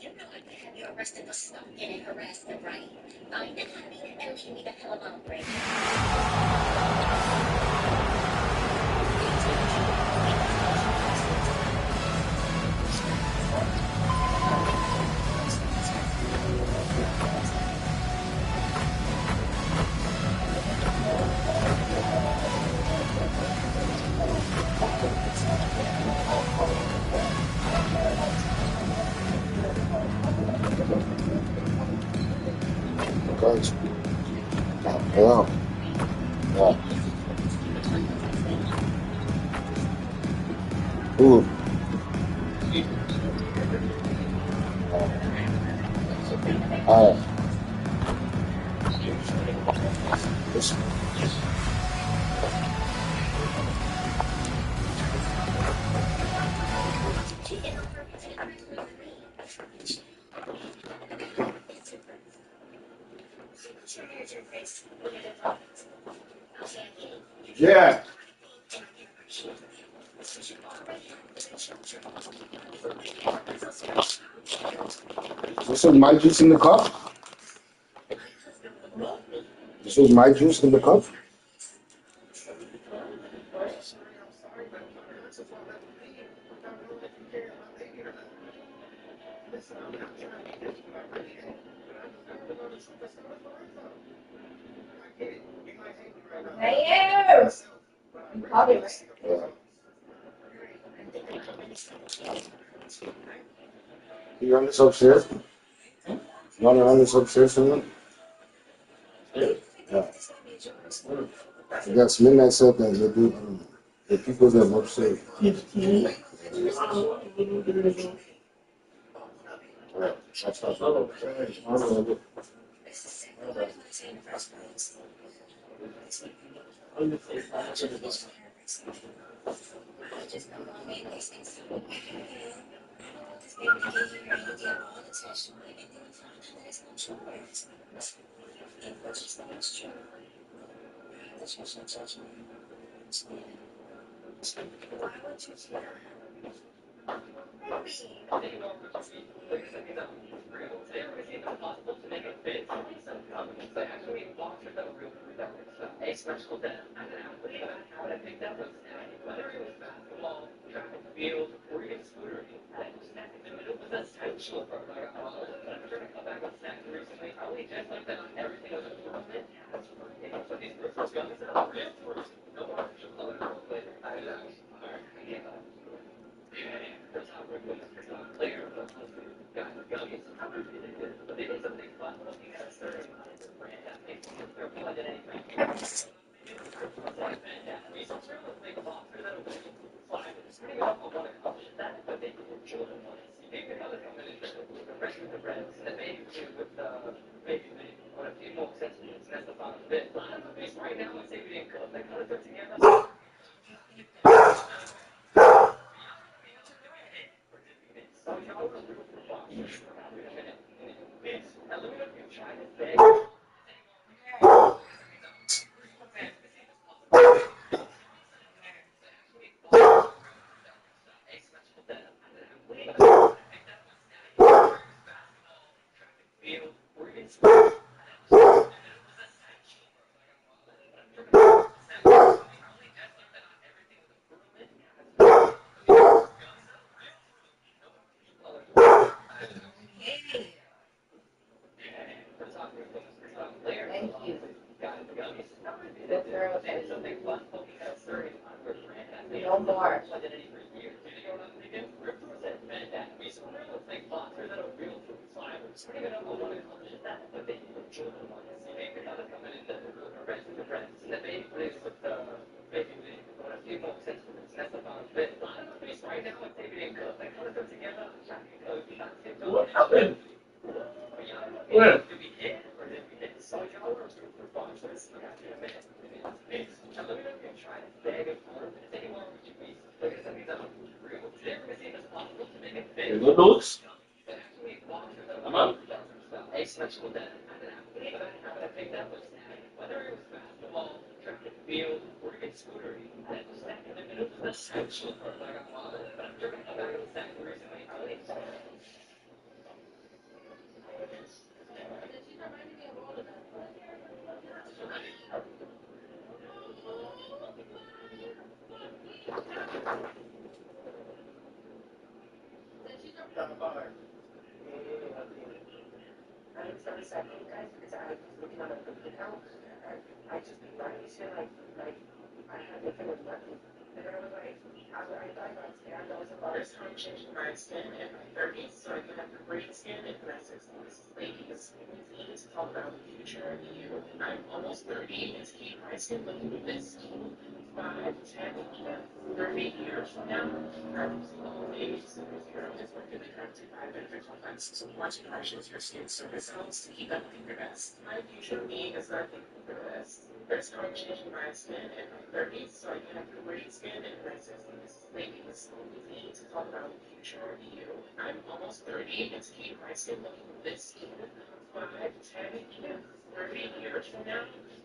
You know I can have you arrested for stalking and harassment, right? Find it, honey, and leave me the hell alone, Brady. Guys. Hello. Yeah. Ooh. Yeah. This is my juice in the cup? This is my juice in the cup? Hey, You run this upstairs? You want to run this upstairs for me? Yeah. I got midnight said that they do the people that live upstairs. Right. That's not No more. What happened? When? Good looks. Come on. First time changing my skin in my 30s, so I can have a great skin in my 60s. Ladies, we need to talk about the future of you. I'm almost 30 and to keep my skin looking this cool. 5, 10, even 30 years from now, I'm losing old age superhero is working the current to buy benefits from plans to support and nourishes your skin service cells to keep them looking your best. My future me is not thinking for the best. First time changing my skin in my 30s, so I can have a great skin in my 60s. Ladies, we need to talk about the future of you. I'm almost 30 and to keep my skin looking this cool. 5, 10, even 30 years from now,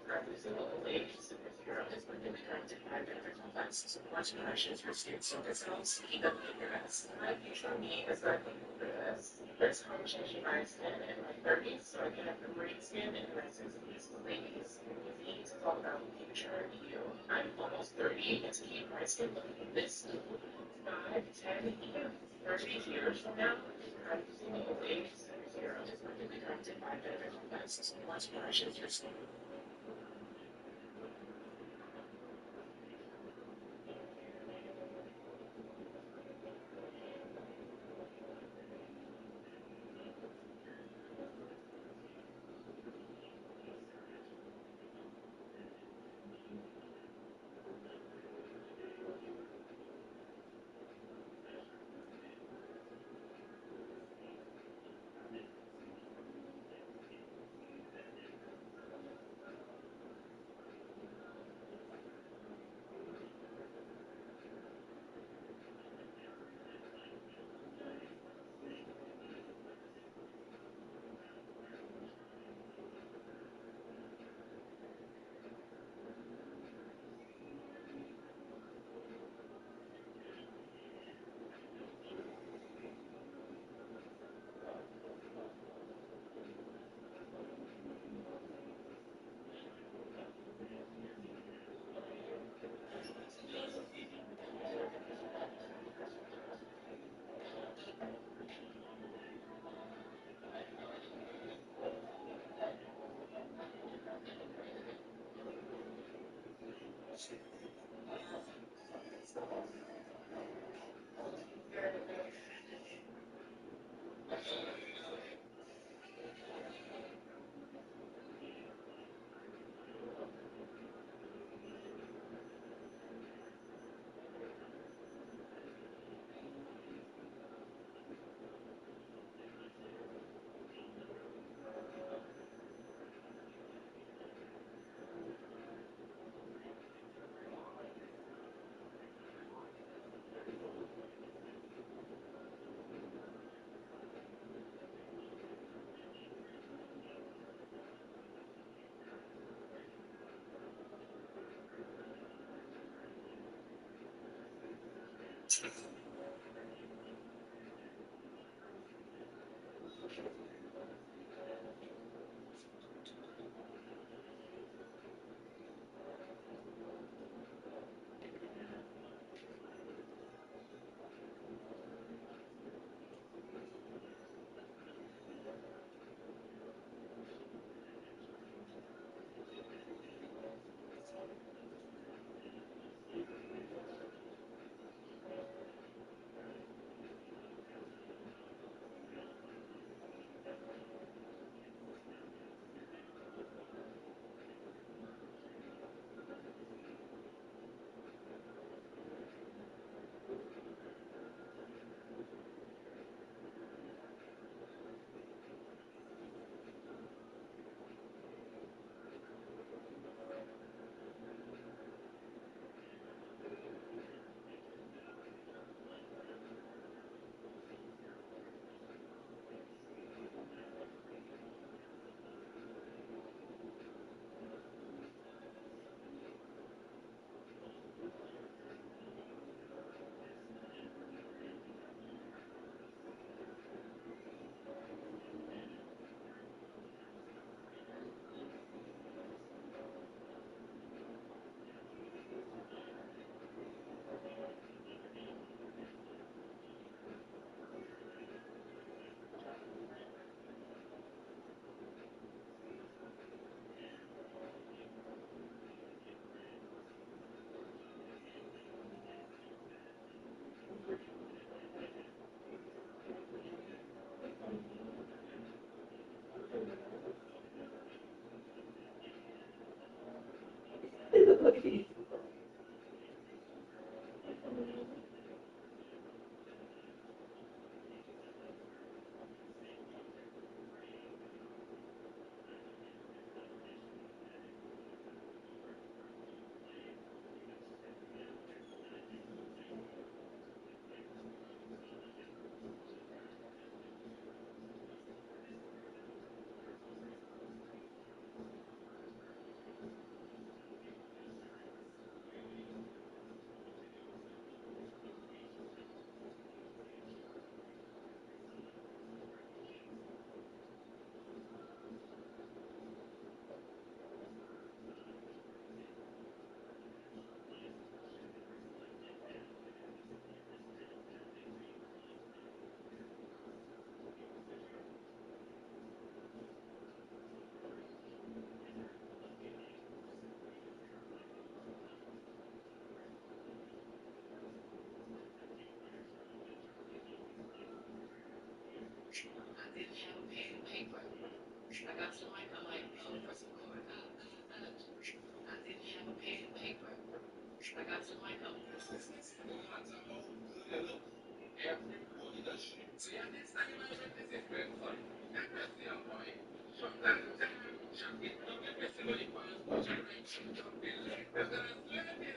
I'm losing old age superhero is working the current to buy benefits from plans to support and nourishes your skin service cells to keep them looking your best. My future me is not thinking for the best. First time changing my skin in my 30s, so I can have a great skin in my 60s. Ladies, we need to talk about the future of you. I'm almost 30 and to keep my skin looking this cool. 5, 10, even 30 years from now, I'm losing old age superhero is working the current to buy benefits from plans to support and nourishes your skin.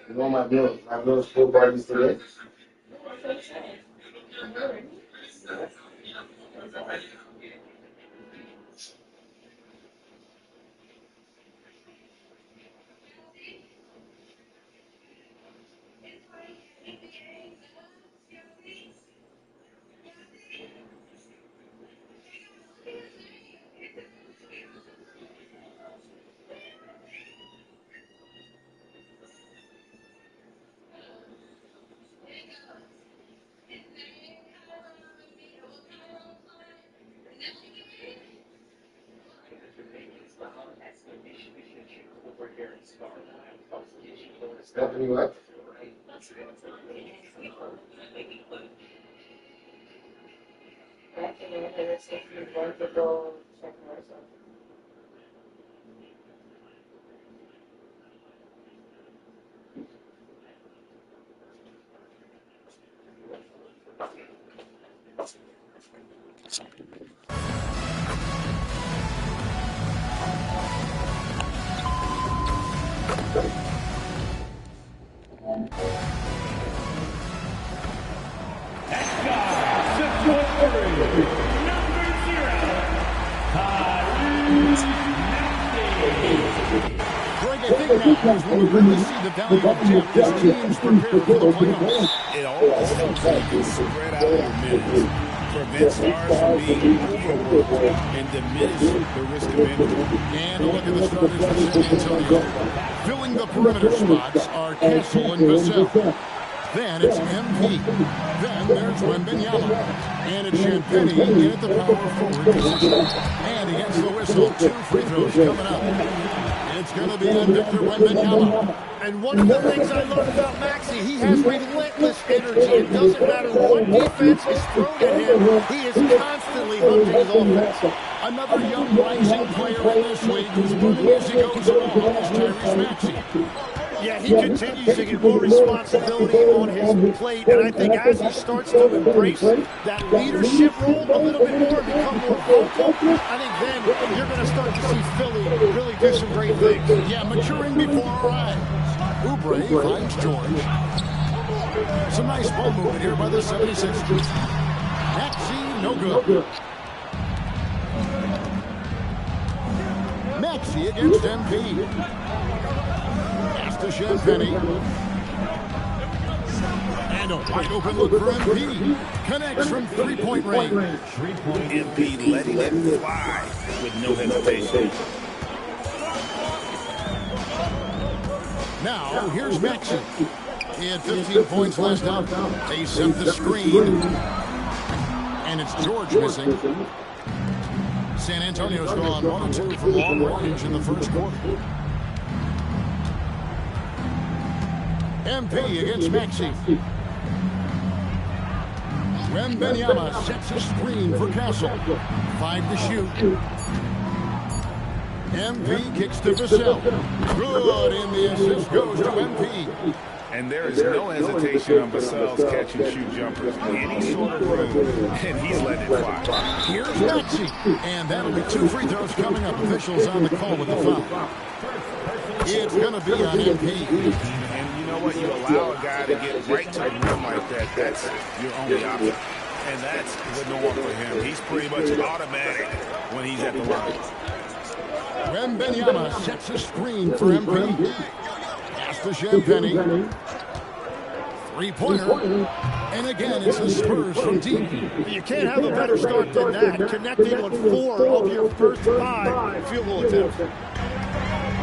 You know my girl's pool parties today? Stephanie, what? It all seems like it's spread out over minutes. Prevent stars from being overworked and diminish the risk of injury. And look at the starters for San Antonio. Filling the perimeter spots are Castle and Vassell. Then it's MP. Then there's Wembanyama. And it's Champagnie in at the power forward position. And he gets the whistle. 2 free throws coming up. It's going to be on Victor Wembanyama. And one of the things I love about Maxey, he has relentless energy. It doesn't matter what defense is thrown at him, he is constantly hunting his offense. Another young rising player in this league who's learning as he goes along is Tyrese Maxey. Yeah, he continues to get more responsibility on his plate, and I think as he starts to embrace that leadership role a little bit more, become more vocal, I think then you're going to start to see Philly really do some great things. Yeah, maturing before our eyes. Oubre finds George. Some nice ball movement here by the 76ers. Maxey, no good. Maxey against MP. Pass to Champagnie. And a wide open look for MP. Connects from three-point range. MP letting it fly with no hesitation. Now, here's Maxey. He had 15 points last out. They set the screen. And it's George missing. San Antonio's gone 1-2 from long range in the first quarter. MP against Maxey. Wembanyama sets a screen for Castle. 5 to shoot. MP kicks to Vassell. Good, and the assist goes to MP. And there is no hesitation on Vassell's catch-and-shoot jumpers. Any sort of room, and he's letting it fly. Here's Maxey. And that'll be 2 free throws coming up. Officials on the call with the foul. It's going to be on MP. And you know what? You allow a guy to get right to the rim like that. That's your only option. And that's the norm for him. He's pretty much automatic when he's at the line. Wembanyama sets a screen for MP. Pass to Champagnie. Three-pointer. And again, it's the Spurs from deep. You can't have a better start than that. Connecting on 4 of your first 5 field goal attempts.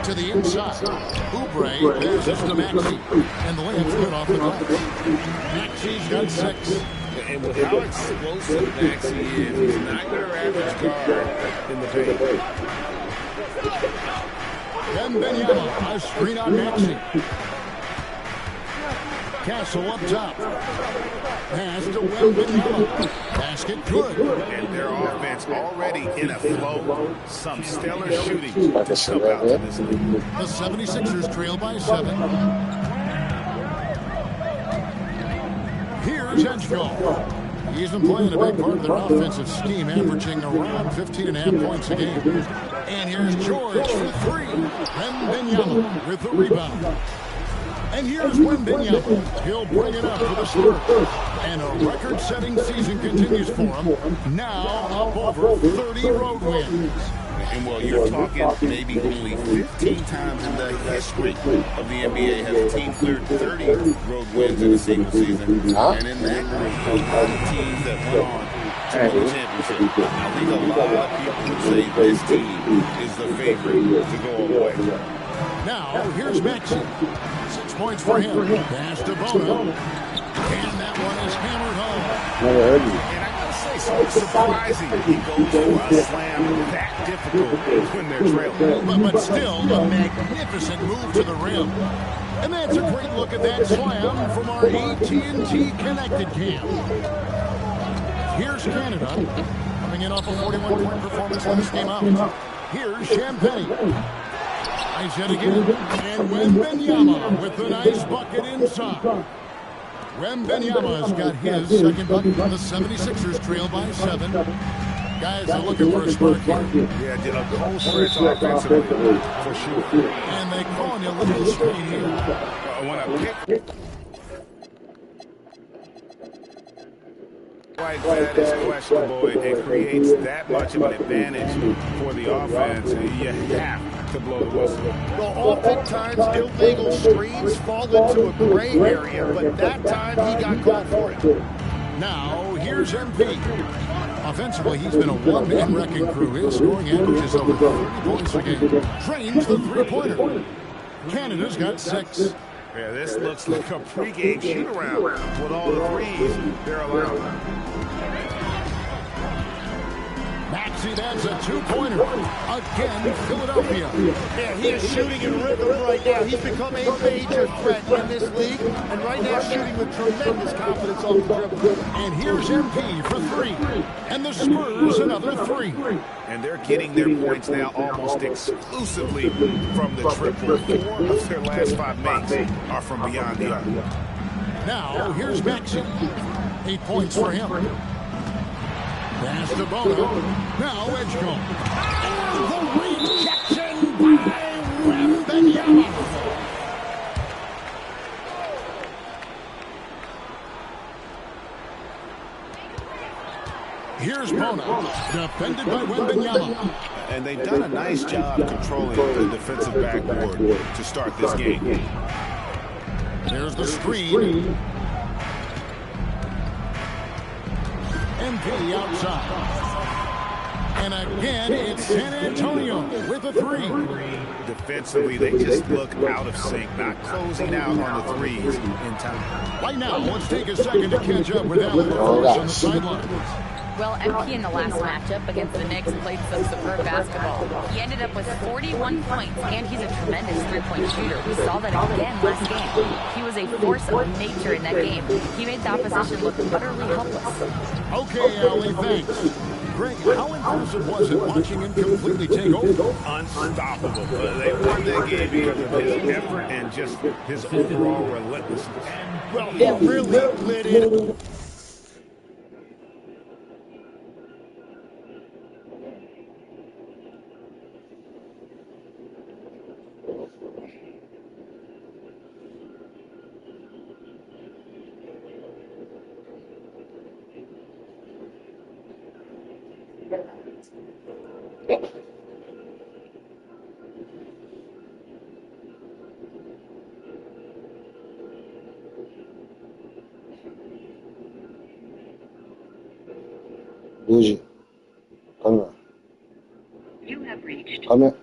To the inside. Oubre passes to Maxey. And the layup's good off the glass. Maxey's got 6. And with how explosive Maxey is, he's not your average guard in the paint. Wembanyama, a screen on Maxey. Castle up top. Pass to Wembanyama. Basket good. And their offense already in a flow. Some stellar shooting to jump out to this league. The 76ers trail by 7. here's Edgecombe. He's been playing a big part of their offensive scheme, averaging around 15.5 points a game. And here's George for three. Wembanyama with the rebound. And here's Wembanyama. He'll bring it up for the Spurs. And a record-setting season continues for him. Now up over 30 road wins. And well, you're talking maybe only 15 times in the history of the NBA has a team cleared 30 road wins in a single season. And in that, a lot of teams that went on to win the championship. I think a lot of people would say this team is the favorite to go all the way. Now, here's Maxey. 6 points for him. Pass to Bono. And that one is hammered home. Never heard you. And I gotta say, so it's surprising he goes for a slam that difficult when they're trailing. But still, a magnificent move to the rim. And that's a great look at that slam from our AT&T Connected Cam. Here's Canada, coming in off a 41-point performance last game out. Here's Champagne. Nice hit again. And Wembanyama with the nice bucket inside. Wembanyama's got his second bucket. The 76ers trail by 7. Guys are looking for a spark here. Yeah, did a cold stretch offensively, for sure. And they call him a little straight here. When I pick like that is questionable, it creates that much of an advantage for the offense. You have to blow the whistle. Well, oftentimes illegal screens fall into a gray area, but that time he got called for it. Now, here's MP. Offensively, he's been a one-man wrecking crew. His scoring average is over 30 points a game. Trains the three-pointer. Canada's got 6. Yeah, this looks like a pregame shoot-around with all the threes they're allowing. Maxey, that's a 2-pointer. Again, Philadelphia. Yeah, he is shooting in rhythm right now. He's become a major threat in this league, and right now shooting with tremendous confidence off the dribble. And here's MP for 3. And the Spurs another 3. And they're getting their points now almost exclusively from the triple. 4 of their last 5 makes are from beyond the arc. Now, here's Maxey. 8 points for him. Pass to Bono. Now Edgecombe. And the rejection by Wembanyama. Here's Bono, defended by Wembanyama. And they've done a nice job controlling the defensive backboard to start this game. There's the screen. MP outside. And again, it's San Antonio with a 3. Defensively, they just look out of sync, not closing out on the threes in time. Right now, let's take a second to catch up with Alan on the sideline. Well, MP in the last matchup against the Knicks played some superb basketball. He ended up with 41 points, and he's a tremendous three-point shooter. We saw that again last game. He was a force of nature in that game. He made the opposition look utterly helpless. Okay, Allie, thanks. Greg, how impressive was it watching him completely take over? Unstoppable. They won that game because of his effort and just his overall relentlessness. Well, he really lit in. Bougie. Come here. You have reached. Come here.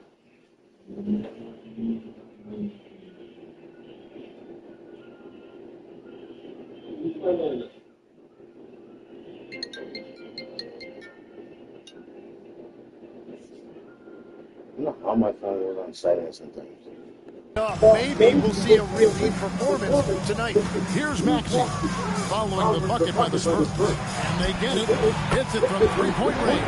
You know how my phone was on silent sometimes. Maybe we'll see a repeat performance tonight. Here's Maxey following the bucket by the Spurs. And they get it. Hits it from three-point range.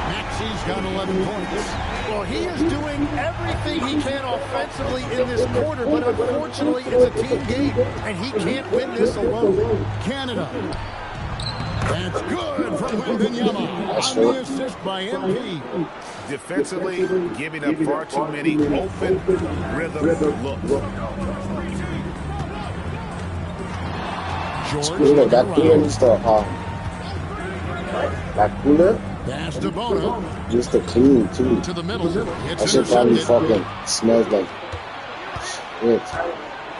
Maxey's got 11 points. Well, he is doing everything he can offensively in this quarter, but unfortunately it's a team game, and he can't win this alone. Canada. That's good from Wembanyama on the assist by MP. Defensively, giving up far too many open rhythm looks. George that cooler stuff, that cooler. Pass to Bono. Just the clean too. To the middle. It's that shit probably fucking smells like shit.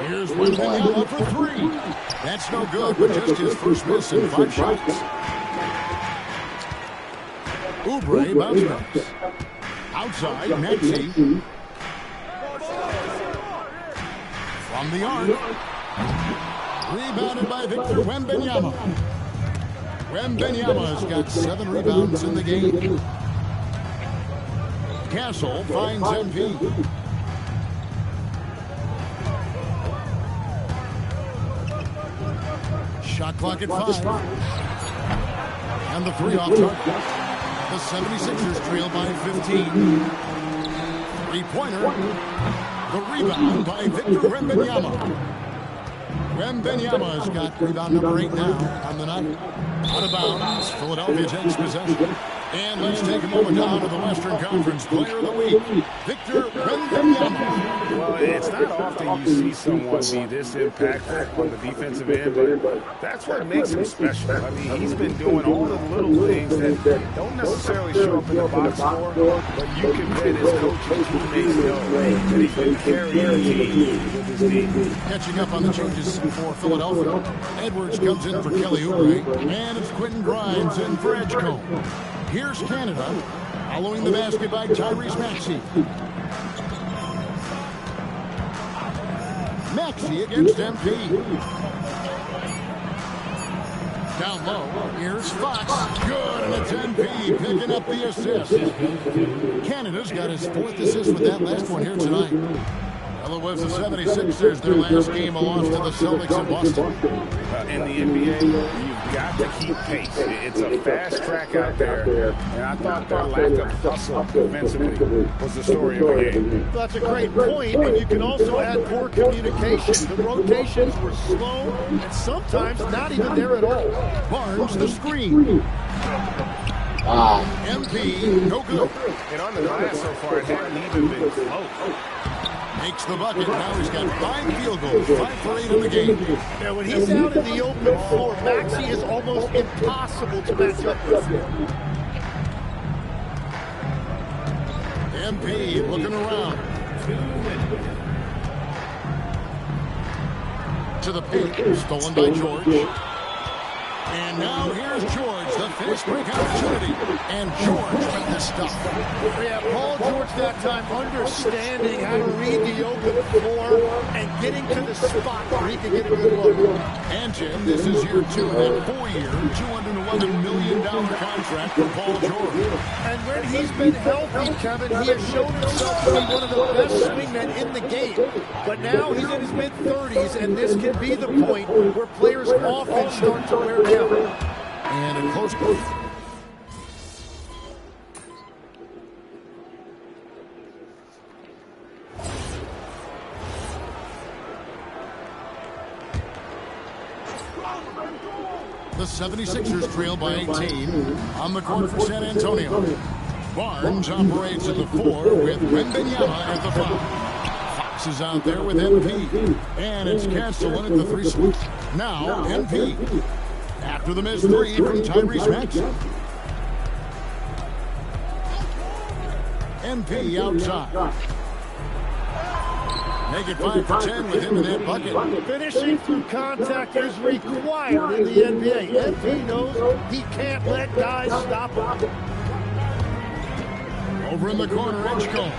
Here's Wembanyama for three. That's no good, but just his first miss in 5 shots. Oubre bounce backs. Outside, Maxey. From the arc. Rebounded by Victor Wembanyama. Wembanyama's got 7 rebounds in the game. Castle finds MP. Shot clock at 5. And the 3 off target. The 76ers trail by 15. Three-pointer. The rebound by Victor Wembanyama. Wembanyama's got rebound number 8 now on the night. Out of bounds. Philadelphia takes possession. And let's take a moment down to the Western Conference Player of the Week, Victor Wembanyama. Well, it's not often you see someone be this impactful on the defensive end, but that's what makes him special. I mean, he's been doing all the little things that don't necessarily show up in the box score, but you can bet his coach and teammates know that he's been carrying the team with his knee. Catching up on the changes for Philadelphia. Edwards comes in for Kelly Oubre, and it's Quentin Grimes in for Edgecombe. Here's Canada, following the basket by Tyrese Maxey. Maxey against MP. Down low, here's Fox. Good, and it's MP picking up the assist. Canada's got his 4th assist with that last one here tonight. Well, it was the 76ers, their last game, a loss to the Celtics in Boston. In the NBA, you've got to keep pace. It's a fast track out there, and I thought their lack of hustle defensively was the story of the game. That's a great point, and you can also add poor communication. The rotations were slow, and sometimes not even there at all. Barnes, the screen. MP, no good. And on the glass so far, it hadn't even been close. Makes the bucket. Now he's got 5 field goals, 5 for 8 in the game. Now, when he's out in the open floor, Maxey is almost impossible to match up with. MP looking around. To the paint, stolen by George. And now here's George, the fast break opportunity. And George with the stop. Yeah, Paul George that time understanding how to read the open floor and getting to the spot where he can get a good look. And Jim, this is year 2 of that 4-year, $211 million contract for Paul George. And when he's been healthy, Kevin, he has shown himself to be one of the best swingmen in the game. But now he's in his mid-30s, and this can be the point where players often start to wear down. And a close play. The 76ers trail by 18 on the court for San Antonio. Barnes operates at the 4 with Wembanyama at the 5. Fox is out there with MP. And it's Castle in at the 3 switch. Now MP. After the missed 3 from Tyrese Maxey. MP outside. Make it 5 for 10 with him in that bucket. Finishing through contact is required in the NBA. MP knows he can't let guys stop him. Over in the corner, Edgecombe.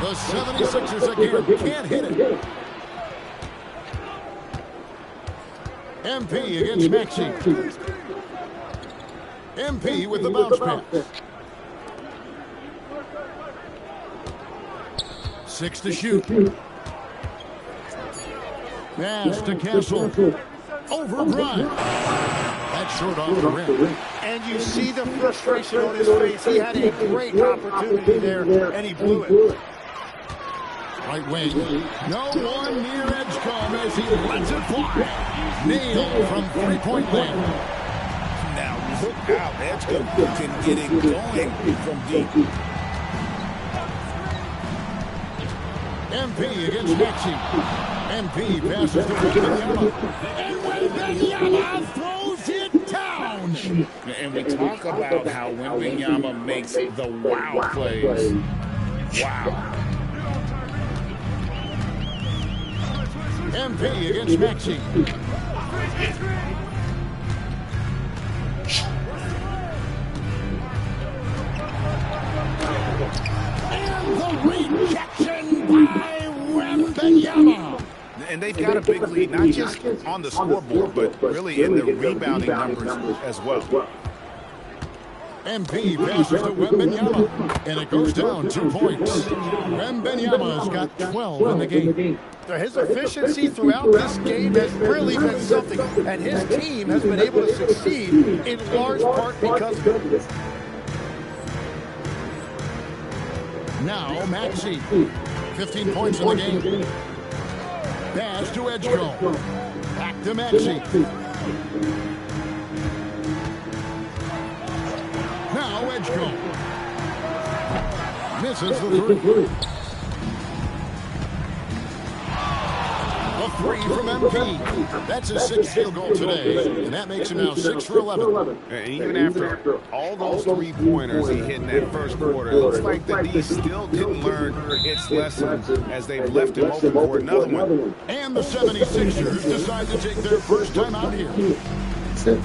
The 76ers again can't hit it. MP against Maxey. MP with the bounce pass. 6 to shoot. Pass to Castle. Over Bryant. That's short off the rim. And you see the frustration on his face. He had a great opportunity there, and he blew it. Right wing. No one near Edgecombe as he lets it fly. Nailed from three-point land. Now look out. Edgecombe can get it going from deep. MP against Maxey. MP passes to Wembanyama. And Wembanyama throws it down. And we talk about how Wembanyama makes the wow plays. Wow. MP against Maxey. And the rejection by Wembanyama. And they've got a big lead, not just on the scoreboard, but really in the rebounding numbers as well. MP passes to Wembanyama, and it goes down 2 points. Wembanyama's got 12 in the game. His efficiency throughout this game has really been something, and his team has been able to succeed in large part because of it. Now Maxey, 15 points in the game. Pass to Edgecombe. Back to Maxey. Now Edgecombe. Misses the three. A three from MP. That's his 6th field goal today, and that makes him now 6 for 11. And even after all those three-pointers he hit in that first quarter, it looks like the D still didn't learn its lesson as they've left him open for another one. And the 76ers decide to take their first time out here. Sit.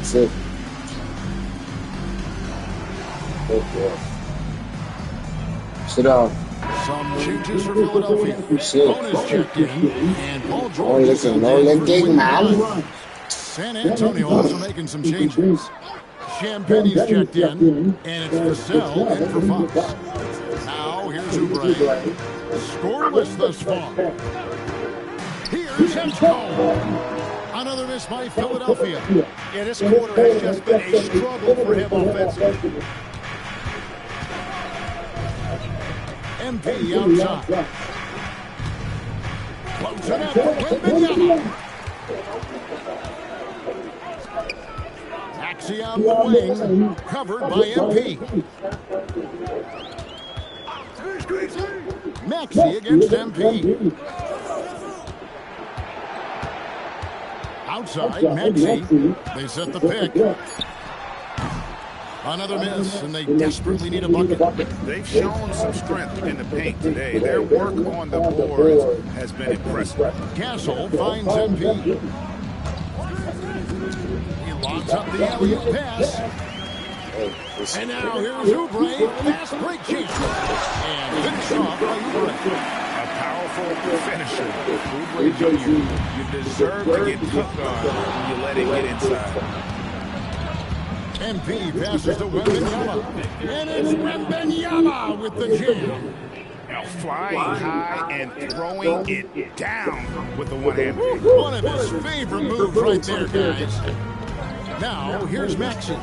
Sit. Sit down. Some changes for Philadelphia. Shit. Bonus checked in, and Paul George. Oh, listen, no linking, man. San Antonio also making some changes. Champagne's checked in, and it's Vassell in for Fox. Now here's Oubre. Scoreless thus far. Here's Edgecombe. Another miss by Philadelphia. Yeah, this quarter has just been a struggle for him offensively. MP outside. Close enough for Wembanyama. Maxey on the wing, covered by MP. Maxey against MP. Outside, Maxey. They set the pick. Another miss, and they desperately need a bucket. They've shown some strength in the paint today. Their work on the boards has been impressive. Castle finds MP. He locks up the alley-oop pass. And now here's Oubre. Fast break chance. And finished off by Oubre. A powerful finisher. Oubre Jr., you deserve to get hooked on when you let it get inside. MP passes to Wembanyama. And it's Wembanyama with the jam. Now flying high and throwing it down with the one hand. One of his favorite moves right there, guys. Now, here's Maxey.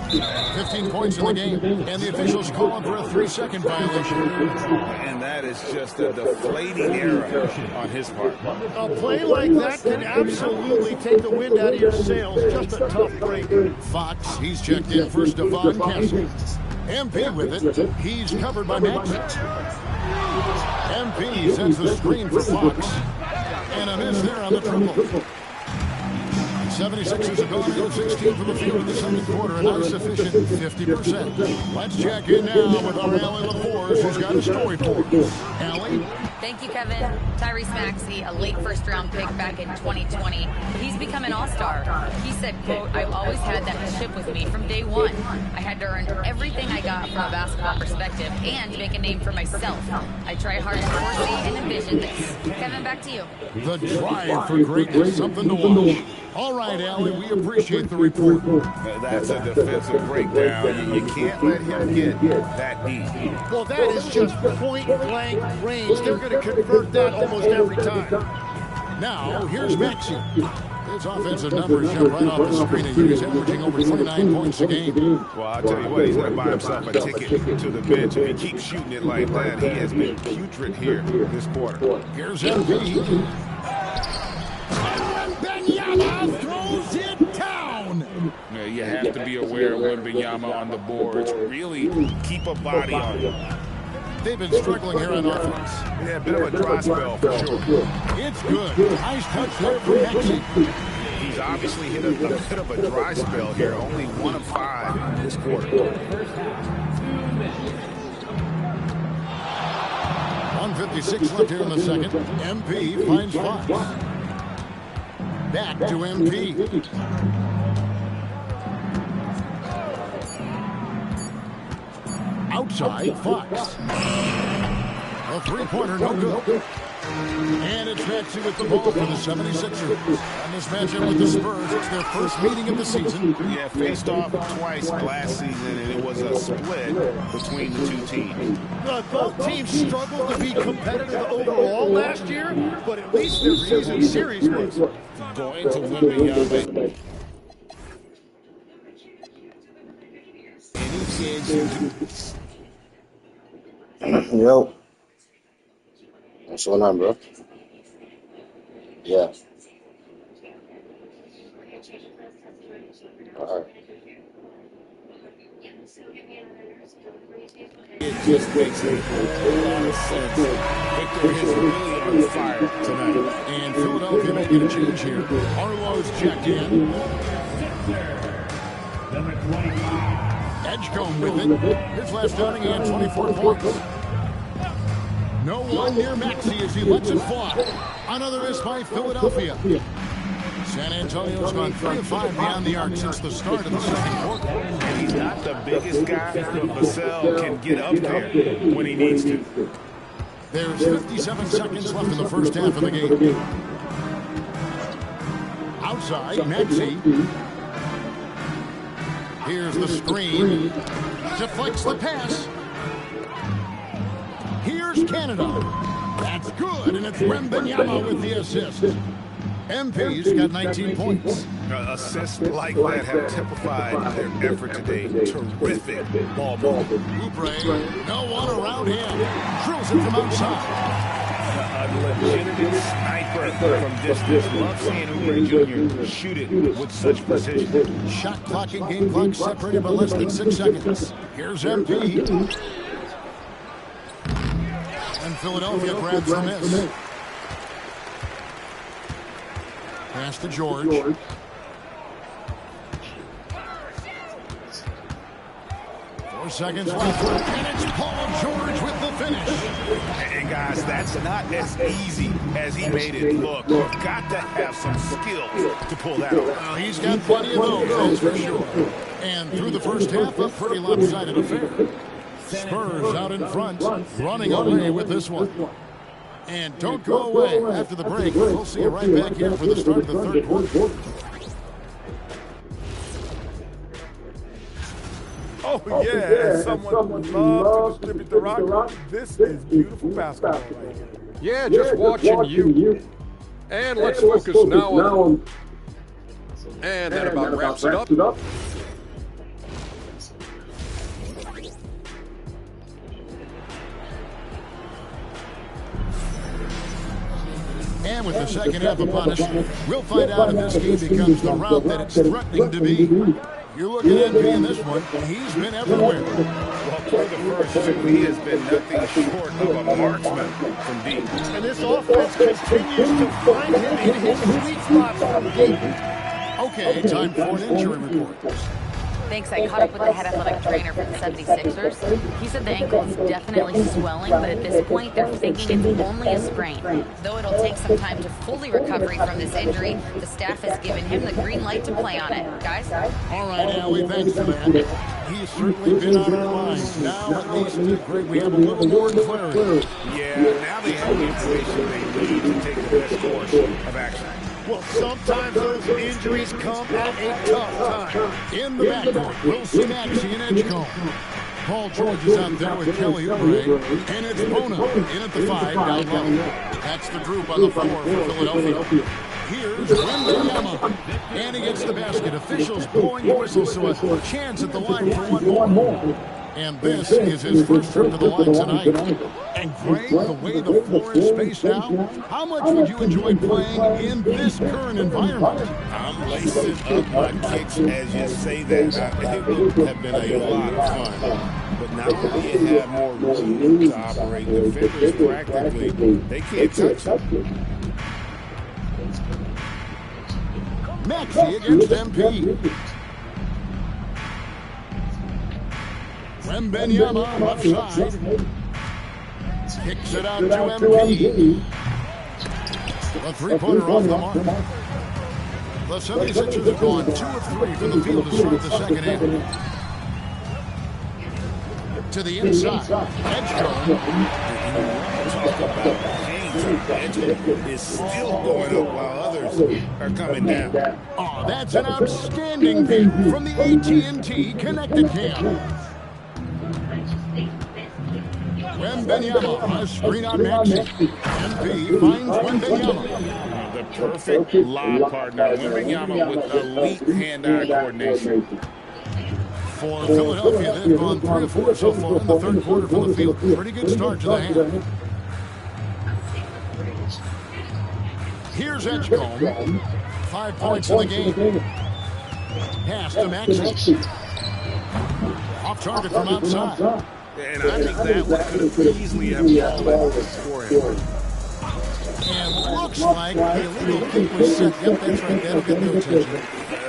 15 points in the game, and the officials calling for a 3-second violation. And that is just a deflating error on his part. A play like that can absolutely take the wind out of your sails. Just a tough break. Fox, he's checked in for Stephon Castle. MP with it. He's covered by Maxey. MP sends the screen for Fox. And a miss there on the triple. 76ers have gone in 16 from the field in the second quarter, a nice efficient 50%. Let's check in now with our Allie LaForce, who's got a story for us. Allie? They Thank you, Kevin. Tyrese Maxey, a late first-round pick back in 2020. He's become an all-star. He said, quote, "I've always had that chip with me from day one. I had to earn everything I got from a basketball perspective and make a name for myself. I try hard to foresee and envision this." Kevin, back to you. The drive for greatness, something to watch. All right, Allie, we appreciate the report. That's a defensive breakdown. You can't let him get that deep. Well, that is just point-blank range. They're going to convert that almost every time. Now, here's Maxey. His offensive numbers jump right off the screen, and he's averaging over 29 points a game. Well, I'll tell you what, he's going to buy himself a ticket to the bench. If he keeps shooting it like that, he has been putrid here this quarter. Here's MP. Wembanyama throws it down. Yeah, you have to be aware of Wembanyama on the boards. Really keep a body on him. They've been struggling here on offense. Yeah, a bit of a dry spell for sure. It's good. Nice touch there for Maxey. He's obviously hit a bit of a dry spell here. Only 1 of 5 this quarter. 1:56 left here in the second. MP finds Fox. Back to MP. Outside, Fox. A three-pointer, no good. And it's Maxey with the ball for the 76ers. And this matchup with the Spurs, it's their first meeting of the season. Yeah, faced off twice last season, and it was a split between the two teams. Both teams struggled to be competitive overall last year, but at least their series was. Going to Wembanyama. Any chance you Yo. What's going on, bro? Yeah. All right. It just makes a lot of sense. Victor is really on fire tonight. And Philadelphia making a change here. Arlo's checked in. Edgecombe with it. His last outing, he had 24 points. No one near Maxey as he lets it fly. Another miss by Philadelphia. San Antonio's gone 3 of 5 beyond the arc since the start of the second quarter. And he's not the biggest guy, but Vassell can get up there when he needs to. There's 57 seconds left in the first half of the game. Outside, Maxey. Here's the screen. Deflects the pass. Here's Canada. That's good, and it's Wembanyama with the assist. MP's got 19 points. Assists like that have typified their effort today. Terrific ball movement. Oubre, no one around him. Drills it from outside. A legitimate sniper from distance. Love seeing Oubre Jr. shoot it with such precision. Shot clock and game clock separated by less than 6 seconds. Here's MP. And Philadelphia grabs the miss. Pass to George. 4 seconds left. And it's Paul George with the finish. And guys, that's not as easy as he made it look. You've got to have some skills to pull that off. Well, he's got plenty of those, that's for sure. And through the first half, a pretty lopsided affair. Spurs out in front, running away with this one. And don't go away after the break. We'll see you right back here for the start of the third quarter. Oh, yeah, someone would love to distribute the rock. This is beautiful basketball right here. Yeah, just watching you. And let's focus now on... And that about wraps it up. And with the second half upon us, we'll find out if this game becomes the route that it's threatening to be. You're looking at MP in this one. He's been everywhere. Well, for the first two, he has been nothing short of a marksman from deep. And this offense continues to find him in his sweet spots from deep. Okay, time for an injury report. Thanks. I caught up with the head athletic trainer for the 76ers. He said the ankle is definitely swelling, but at this point, they're thinking it's only a sprain. Though it'll take some time to fully recover from this injury, the staff has given him the green light to play on it. Guys? All right, Allie, thanks for that. He's certainly been on our minds. Now, at least, Greg, we have a little more clarity. Yeah, now they have the information they need to take the best course of action. Well, sometimes those injuries come at a tough time. In the backcourt, we'll see Maxey and Edgecombe. Paul George is out there with Kelly Oubre, and it's Bono in at the 5 down low. That's the group on the floor for Philadelphia. Here's Wembanyama, and he gets the basket. Officials blowing the whistle, so a chance at the line for one more. And this is his first trip to the line tonight. And Greg, the way the floor is spaced out, how much would you enjoy playing in this current environment? I'm lacing up my kicks as you say that. It would have been a lot of fun. But now you have more room to operate. The figures practically, they can't touch it. Maxey against MP. Wembanyama left side. Kicks it out to MP. A three-pointer off the mark. The 76ers have gone 2 of 3 from the field to start the second half. To the inside. Edgecombe. Edgecombe is still going up while others are coming down. Oh, that's an outstanding view from the AT&T Connected Cam. Wembanyama, a screen on Maxey. MP finds Wembanyama. The perfect lob partner. Wembanyama with elite hand-eye coordination. For Philadelphia, they've gone 3 of 4 so far in the third quarter from the field. Pretty good start to the half. Here's Edgecombe. 5 points in the game. Pass to Maxey. Off target from outside. And I think that one could have easily have fallen for him. And looks like the illegal kick was set. Yep, that's right. That'll get no attention.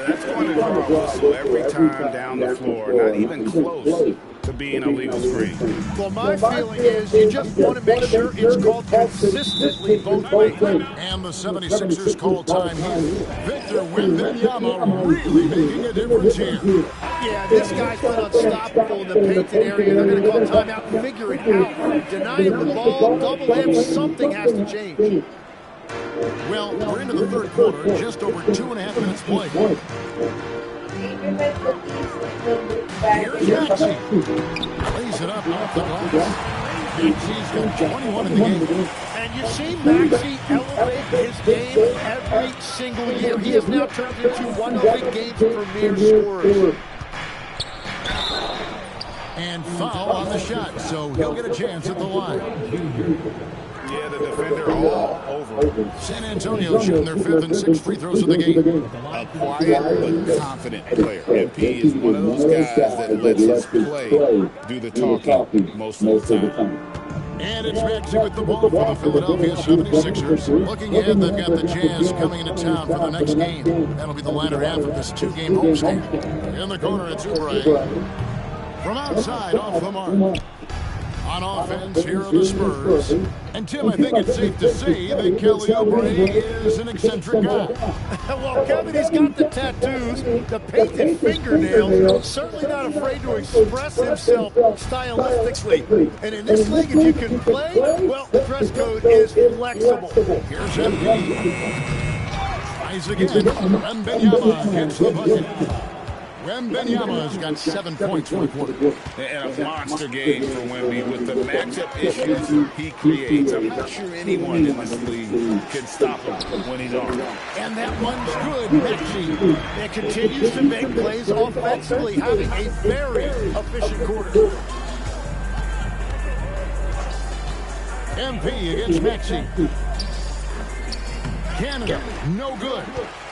That's going to draw a whistle every time down the floor. Not even close to being a legal screen. Well, my feeling is you just want to make sure it's called consistently both ways. And the 76ers call time here. Victor Wembanyama really making a difference here. Yeah, this guy's been unstoppable in the painted area. They're going to call timeout and figure it out. Deny him the ball, double him, something has to change. Well, we're into the third quarter, just over 2.5 minutes played. Here's Maxey. Plays it up off the glass. Maxey's got 21 in the game. And you've seen Maxey elevate his game every single year. He has now turned into one of the game's premier scorers. And foul on the shot, so he'll get a chance at the line. Yeah, the defender all over. San Antonio shooting their 5th and 6th free throws of the game. A quiet but confident player. MP is one of those guys that lets his play do the talking most of the time. And it's Maxey with the ball for the Philadelphia 76ers. Looking ahead, they've got the Jazz coming into town for the next game. That'll be the latter half of this 2-game homestand. In the corner, it's Oubre. From outside, off the mark. On offense, here are the Spurs. And Tim, I think it's safe to say that Kelly Oubre is an eccentric guy. Well, Kevin, he's got the tattoos, the painted fingernails, certainly not afraid to express himself stylistically. And in this league, if you can play, well, the dress code is flexible. Here's MP. Tries again. Wembanyama gets the bucket. Wembanyama's got 7 points for the quarter. And a monster game for Wemby with the matchup issues he creates. I'm not sure anyone in this league can stop him when he's on. And that one's good, Maxey. It continues to make plays offensively, having a very efficient quarter. MP against Maxey. Canada, no good.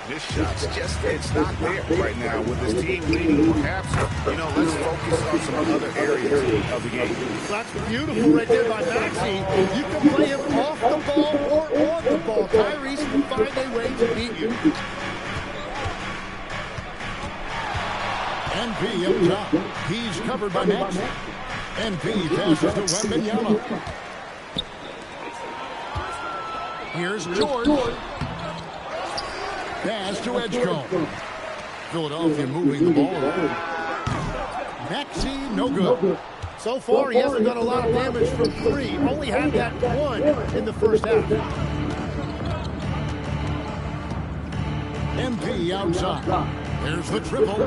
This shot's just, it's not there right now with this team leading. Perhaps, let's focus on some other areas of the game. That's beautiful right there by Maxey. You can play him off the ball or on the ball. Tyrese can find a way to beat you. NP up top. He's covered by Maxey. NP passes to Wembanyama. Here's George. Pass to Edgecombe. Philadelphia moving the ball around. Maxey, no good. So far, he hasn't done a lot of damage from three. Only had that one in the first half. MP outside. There's the triple.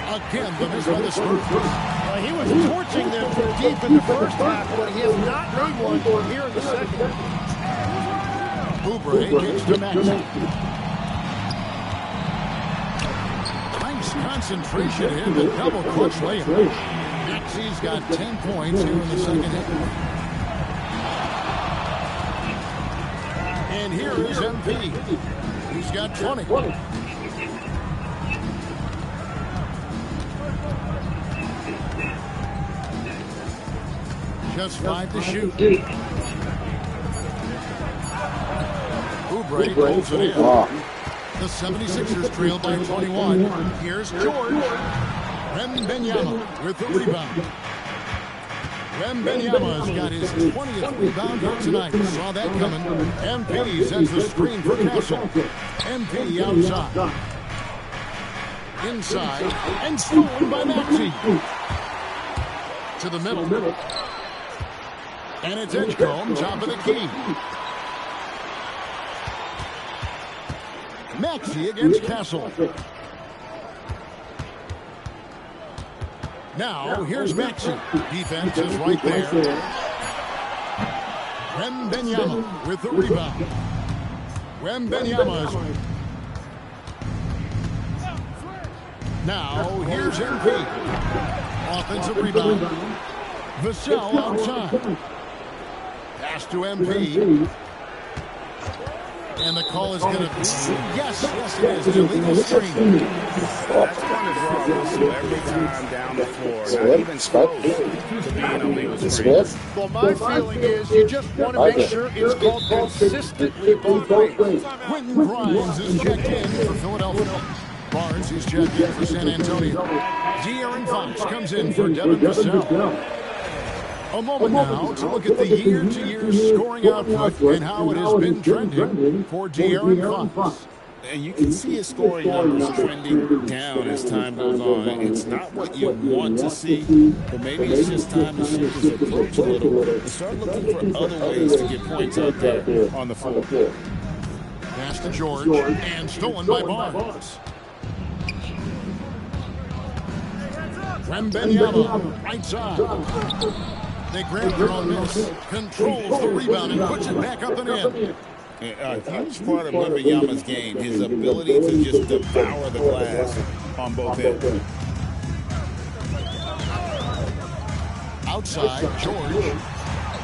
Again, the miss by the Spurs. He was torching them from deep in the first half, but he has not made one here in the second. Oubre gets to Maxey. Nice concentration in the double clutch layup. Maxey's got 10 points here in the second half. And here is MP. He's got 20. Just 5 to shoot. Oubre pulls it in. The 76ers trail by 21. Here's George. Wembanyama with the rebound. Wembanyama's got his 20th rebound here tonight. Saw that coming. MP sends the screen for Castle. MP outside. Inside. And stolen by Maxey. To the middle. And it's Edgecombe, top of the key. Maxey against Castle. Now, here's Maxey. Defense is right there. Wembanyama with the rebound. Wembanyama's. Now, here's MP. Offensive rebound. Vassell outside. Pass to MP. And the call is going to be, yes, it is, an illegal screen. That's going to draw a whistle every time down the floor. Not even close to being a legal screen. Well, my feeling is you just want to make sure it's called consistently both ways. Quentin Grimes is checked in for Philadelphia. Barnes is checked in for San Antonio. De'Aaron Fox comes in for Devin Vassell. A moment now to look at the year-to-year scoring output and how it has been trending for De'Aaron Fox. And you can see his scoring numbers trending down as time goes on. It's not what you want to see, but maybe it's just time to shift his approach a little and start looking for other ways to get points out there on the floor. Pass to George, and stolen by Barnes. Wembanyama, right side. They grab their own miss, controls the rebound, and puts it back up and in. A huge part of Wembanyama's game, his ability to just devour the glass on both ends. Outside, George.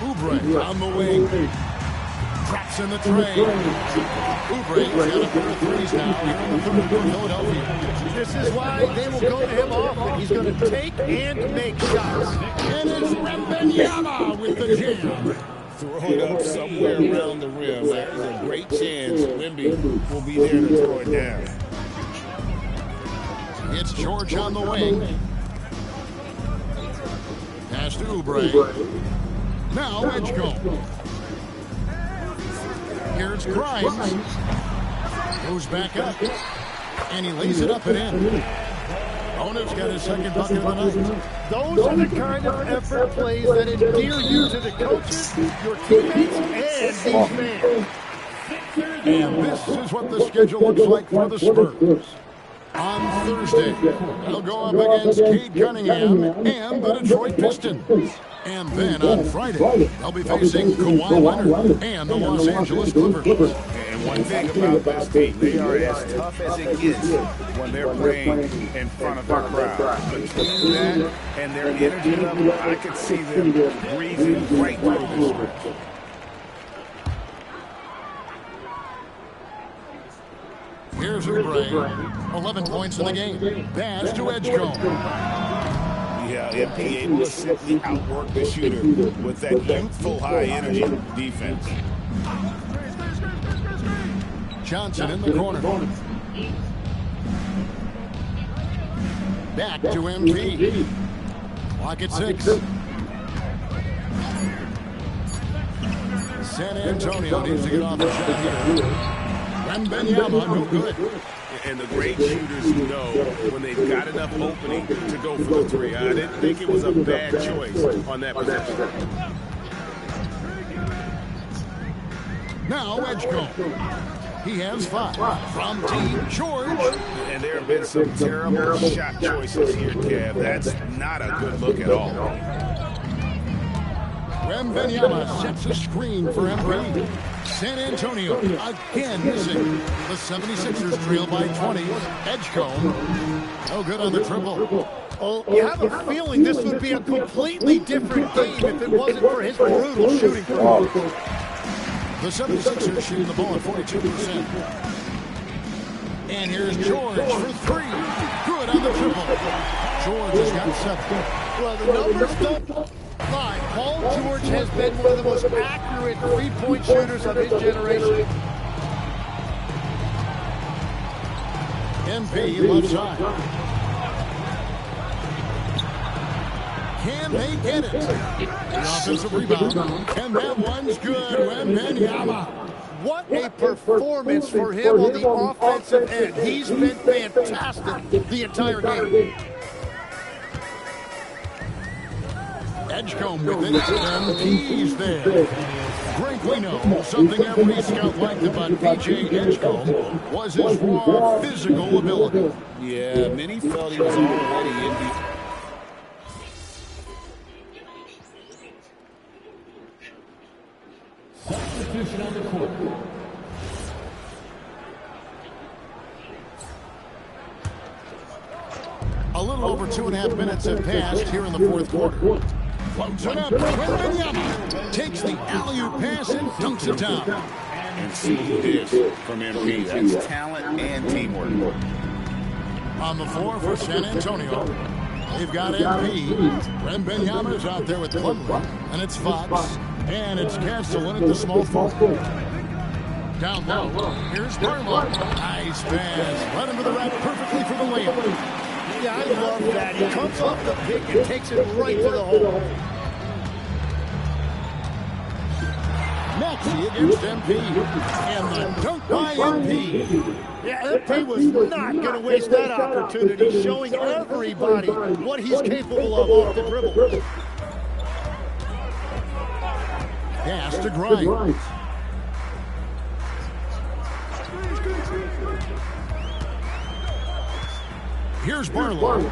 Oubre on the wing. Drops in the tray. Oubre's got a pair of threes now here in the third for Philadelphia. This is why they will go to him often. He's going to take and make shots. And it's Wembanyama with the jam. Throw it up somewhere around the rim. There's a great chance Wemby will be there to throw it down. It's George on the wing. Pass to Oubre. Now Edgecombe. Here's Grimes. Goes back up. And he lays it up and in. Ono's got his second bucket of the night. Those are the kind of effort plays that endear you to the coaches, your teammates, and these fans. And this is what the schedule looks like for the Spurs. On Thursday, they'll go up against Cade Cunningham and the Detroit Pistons. And then on Friday, they'll be facing Kawhi Leonard and the Los Angeles Clippers. And one thing about this team, they are as tough as it gets when they're playing in front of their crowd. Between that and their energy level, I could see them breezing right through this stretch. Here's Oubre, 11 points in the game. Pass to Edgecombe. Yeah, and be able to simply outwork the shooter with that youthful high-energy defense. Johnson in the corner. Back to MP. Clock at 6. San Antonio needs to get off a shot here. Wembanyama, no good. And the great shooters know when they've got enough opening to go for the three. I didn't think it was a bad choice on that possession. Now Edgecombe. He has 5 from Team George. And there have been some terrible shot choices here, Kev. That's not a good look at all. Wembanyama sets a screen for MP. San Antonio again missing. The 76ers trail by 20. Edgecombe, no good on the triple. Oh, you have a feeling this would be a completely different game if it wasn't for his brutal shooting. The 76ers shooting the ball at 42%. And here's George for 3. Good on the triple. George has got 7. Well, the numbers don't lie. Paul George has been one of the most accurate three-point shooters of his generation. MP left side. Can they get it? The offensive rebound. And that one's good. Wembanyama. What a performance for him on the offensive end. He's been fantastic the entire game. Edgecombe with it, and he's there. Greg, we know something every scout liked about P.J. Edgecombe was his raw physical ability. Yeah, many felt he was already in the... Substitution on the court. A little over 2.5 minutes have passed here in the fourth quarter. Floats it up. Wembanyama takes the alley-oop pass and dunks it down. And smooth dish from MP. That's talent and teamwork. On the floor for San Antonio, they've got MP. Wembanyama's out there with Plumlee, and it's Fox, and it's Castellan at the small forward. Down low, here's Barlow. Nice pass. Led him to the rack perfectly for the layup. Yeah, I love that. He comes off the pick and takes it right to the hole. Maxey against MP. And the dunk by MP. Yeah, MP was not going to waste that opportunity, showing everybody what he's capable of off the dribble. Pass to Grimes. Here's Barlow.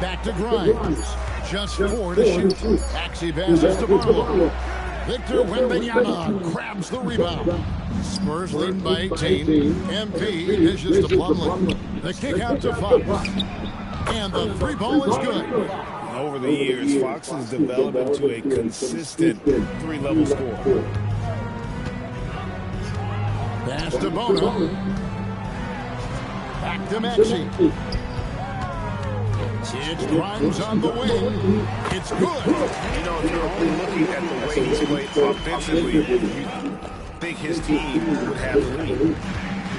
Back to Grimes. Just 4 to shoot. Maxey passes to Barlow. Victor Wembanyama grabs the rebound. Spurs leading by 18. MP dishes to Plumlee. The kick out to Fox. And the 3 ball is good. Over the years, Fox has developed into a consistent 3-level scorer. Pass to Bono. Back to Maxey. It's Grimes on the wing. It's good. You know, if you're only looking at the way he's played offensively, you think his team would have the lead.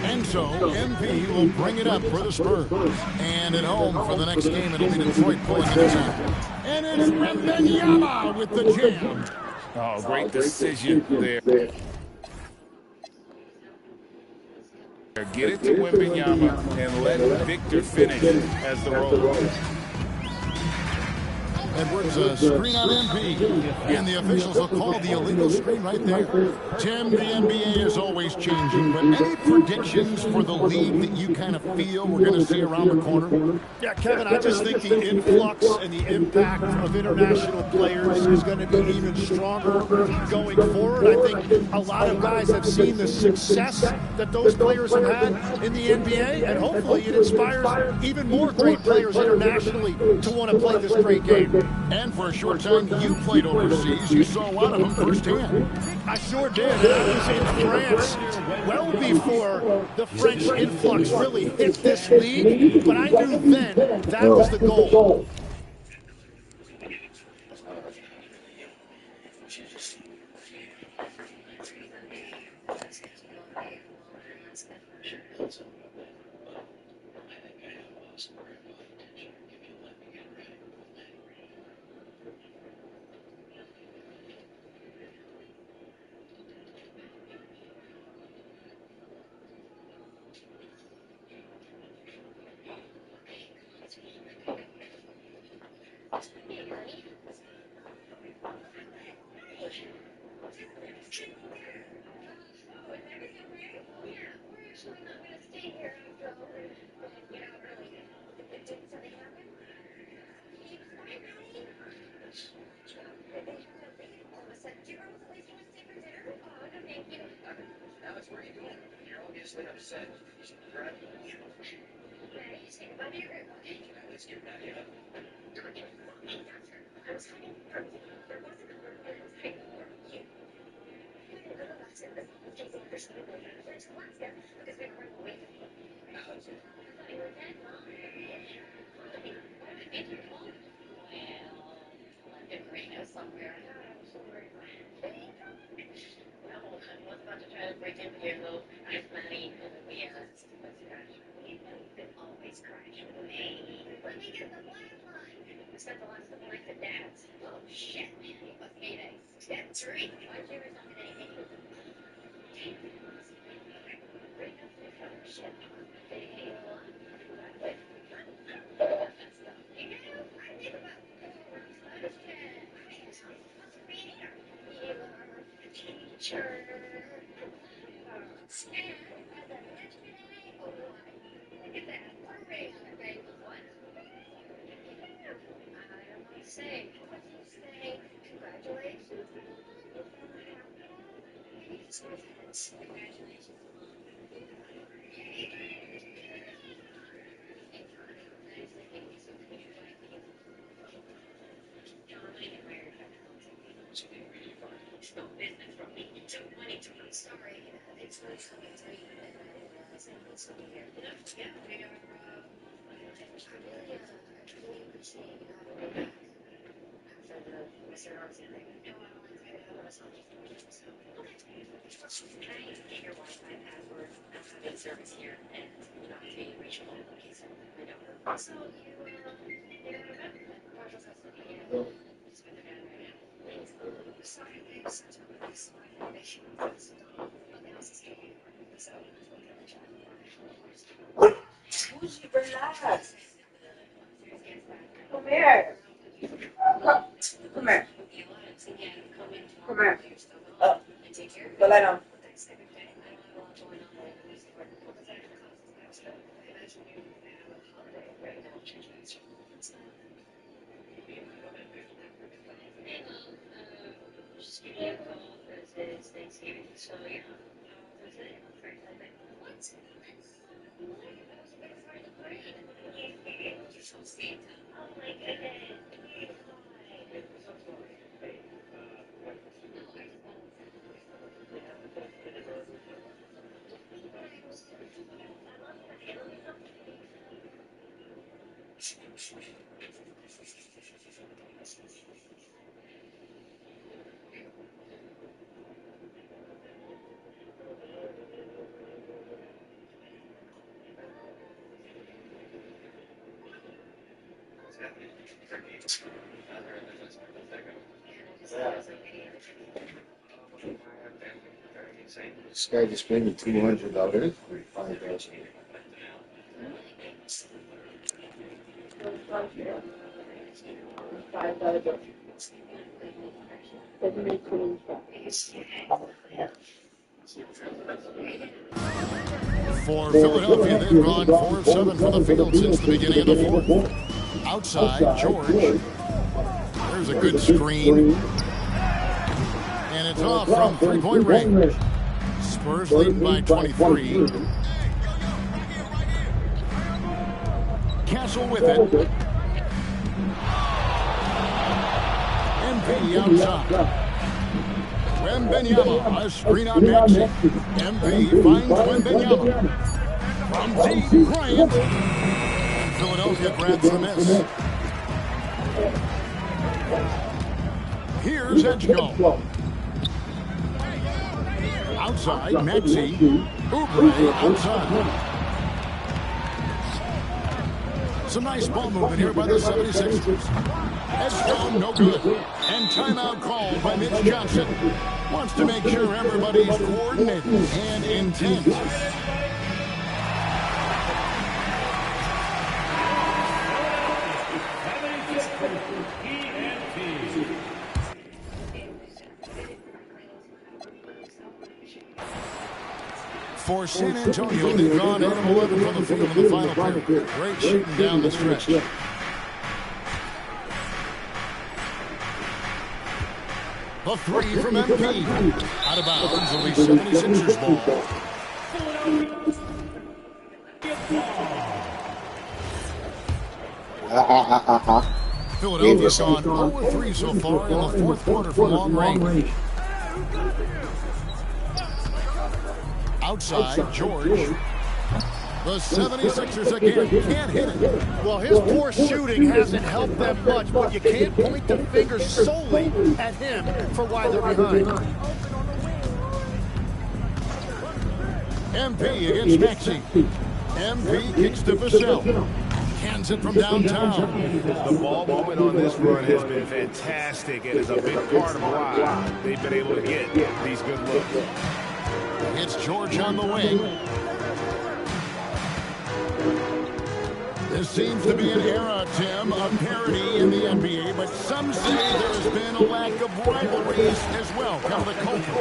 And so MP will bring it up for the Spurs. And at home for the next game, it'll be Detroit pulling it down. And it's Wembanyama with the jam. Oh, great decision there. Get it to Wembanyama and let Victor finish as the roller. Edwards, a screen on MP, and the officials will call the illegal screen right there. Tim, the NBA is always changing, but any predictions for the league that you kind of feel we're going to see around the corner? Yeah, Kevin, I just think the influx and the impact of international players is going to be even stronger going forward. I think a lot of guys have seen the success that those players have had in the NBA, and hopefully it inspires even more great players internationally to want to play this great game. And for a short time, you played overseas. You saw a lot of them firsthand. I sure did. And I was in France well before the French influx really hit this league. But I knew then that was the goal. Relax. Come here. Come here. Come here. Go lie down. This guy just paid me $200 for 5,000. For Philadelphia, they've gone 4 of 7 from the field since the beginning of the fourth. Outside, George. There's a good screen. And it's off from three-point range. Spurs leading by 23. Castle with it. MP outside. Wembanyama, a screen on Maxey. MP finds Wembanyama. From deep, Bryant. And Philadelphia grabs the miss. Here's Edgecombe. Outside, Maxey. Oubre outside. Some nice ball movement here by the 76ers. Headstone, no good. And timeout called by Mitch Johnson. Wants to make sure everybody's coordinated and intent. For San Antonio, they've gone 8 of 11 from the field in the final period. Great shooting down the stretch. The three from MP. Out of bounds, it'll be 76ers ball. Philadelphia's gone 0-3 so far in the fourth quarter from long range. Outside, George. The 76ers again can't hit it. Well, his poor shooting hasn't helped them much, but you can't point the finger solely at him for why they're behind. MP against Maxey. MP kicks to Vassell. Cans it from downtown. The ball movement on this run has been fantastic and is a big part of why they've been able to get these good looks. It's George on the wing. This seems to be an era, Tim, of parity in the NBA, but some say there's been a lack of rivalries as well. Come to culture.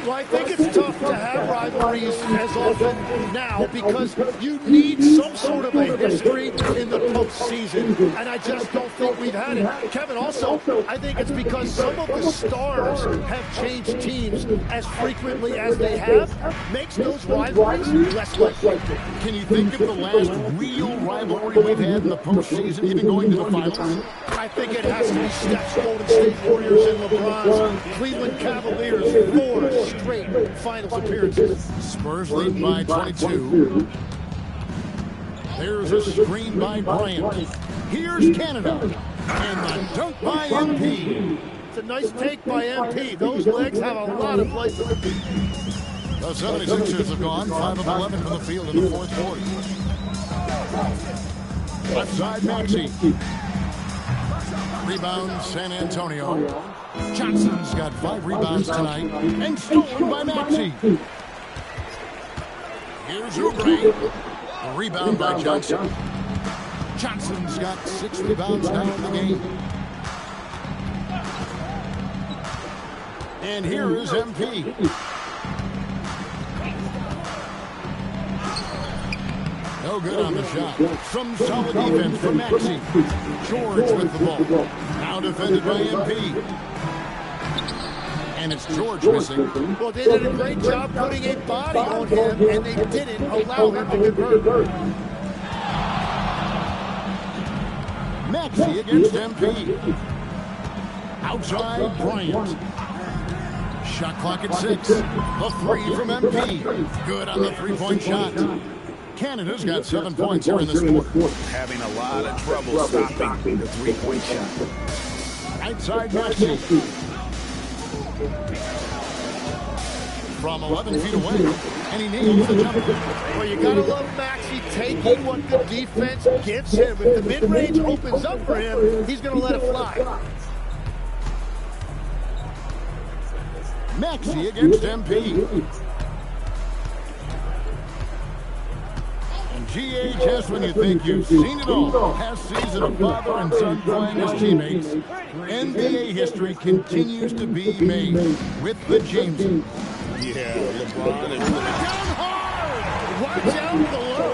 Well, I think it's tough to have rivalries as often now because you need some sort of a history in the postseason, and I just don't think we've had it. Kevin, also, I think it's because some of the stars have changed teams as frequently as they have, makes those rivalries less likely. Can you think of the last real rivalry we've had in the postseason, even going to the finals? I think it has to be Steph's Golden State Warriors and LeBron's Cleveland Cavaliers, 4 straight finals appearances. Spurs lead by 22. There's a screen by Bryant. Here's Canada. And the dunk by MP. It's a nice take by MP. Those legs have a lot of life. The 76ers have gone 5 of 11 from the field in the fourth quarter. Left side, Maxey. Rebound, San Antonio. Johnson's got 5 rebounds tonight. And stolen by Maxey. Here's Oubre. A rebound by Johnson. Johnson's got 6 rebounds now in the game. And here is MP. No good on the shot. Some solid defense from Maxey. George with the ball. Now defended by MP. And it's George missing. Well, they did a great job putting a body on him, and they didn't allow him to convert. Maxey against MP. Outside, Bryant. Shot clock at 6. The 3 from MP. Good on the three-point shot. Canada's got 7 points here in this quarter. Having a lot of trouble stopping the three-point shot. Outside Maxey. From 11 feet away, and he nails the jumper. Well, you gotta love Maxey taking what the defense gives him. If the mid-range opens up for him, he's gonna let it fly. Maxey against MP. GHS, when you think you've seen it all. Past season of father and son playing as teammates. NBA history continues to be made with the Jameses. Yeah, LeBron and down hard! Watch out below!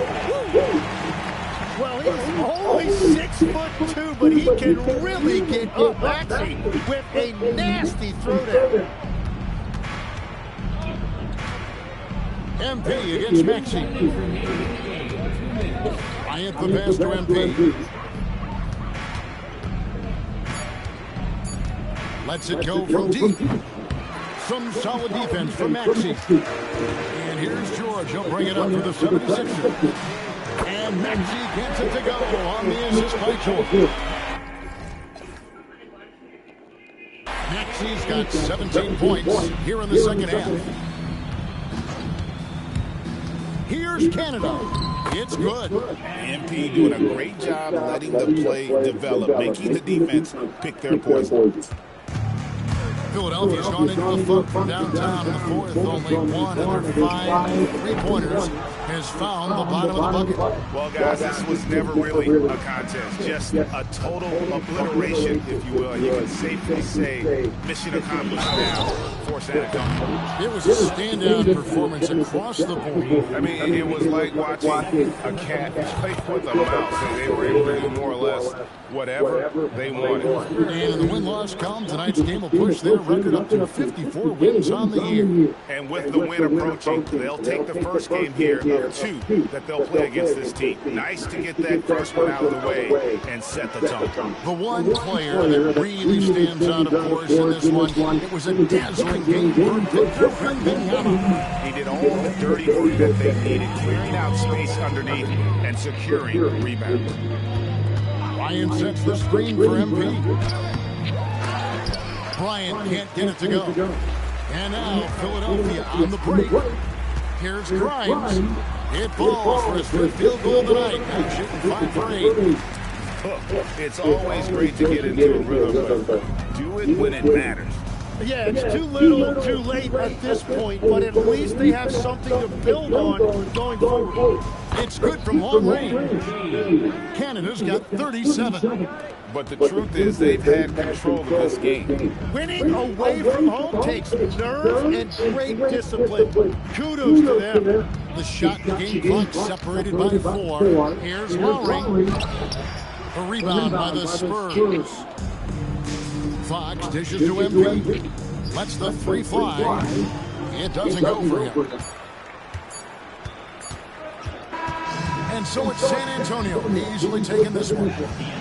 Well, he's only 6'2", but he can really get up Maxey with a nasty throwdown. MP against Maxey. Bryant the pass to MP. Lets it go from deep. Some solid defense from Maxey. And here's George. He'll bring it up for the 76ers. And Maxey gets it to go on the assist by George. Maxey's got 17 points here in the second half. Here's Canada. It's good. MP doing a great job letting the play develop, making the defense pick their poison. Philadelphia's gone into a funk from downtown in the fourth. Only one of their 5 three-pointers has found the bottom of the bucket. Well, guys, this was never really a contest. Just a total obliteration, if you will. You can safely say mission accomplished now for San Antonio. It was a standout performance across the board. I mean, it was like watching a cat play with a mouse, and they were able to do more or less whatever they wanted. And in the win-loss column, tonight's game will push their record up to 54 wins on the year. And with the win approaching, they'll take the first game here of 2 that they'll play against this team. Nice to get that first one out of the way and set the tone. The one player that really stands out, of course, in this one, it was a dazzling game for Victor Wembanyama. He did all the dirty work that they needed, clearing out space underneath and securing the rebound. Ryan sets the screen for MP. Bryant can't get it to go. And now Philadelphia on the break. Here's Grimes. It falls for his 5th field goal tonight. Now shooting 5 for 8. It's always great to get into a rhythm, but do it when it matters. Yeah, it's too little, too late at this point, but at least they have something to build on going forward. It's good from long range. Canada's got 37. But the truth is they've had control of this game. Winning away from home takes nerve and great discipline. Kudos to them. The shot and game clock separated by 4. Here's Lowry. A rebound by the Spurs. Fox dishes to MP. Lets the 3 fly. It doesn't go for him. And so it's San Antonio easily taking this one.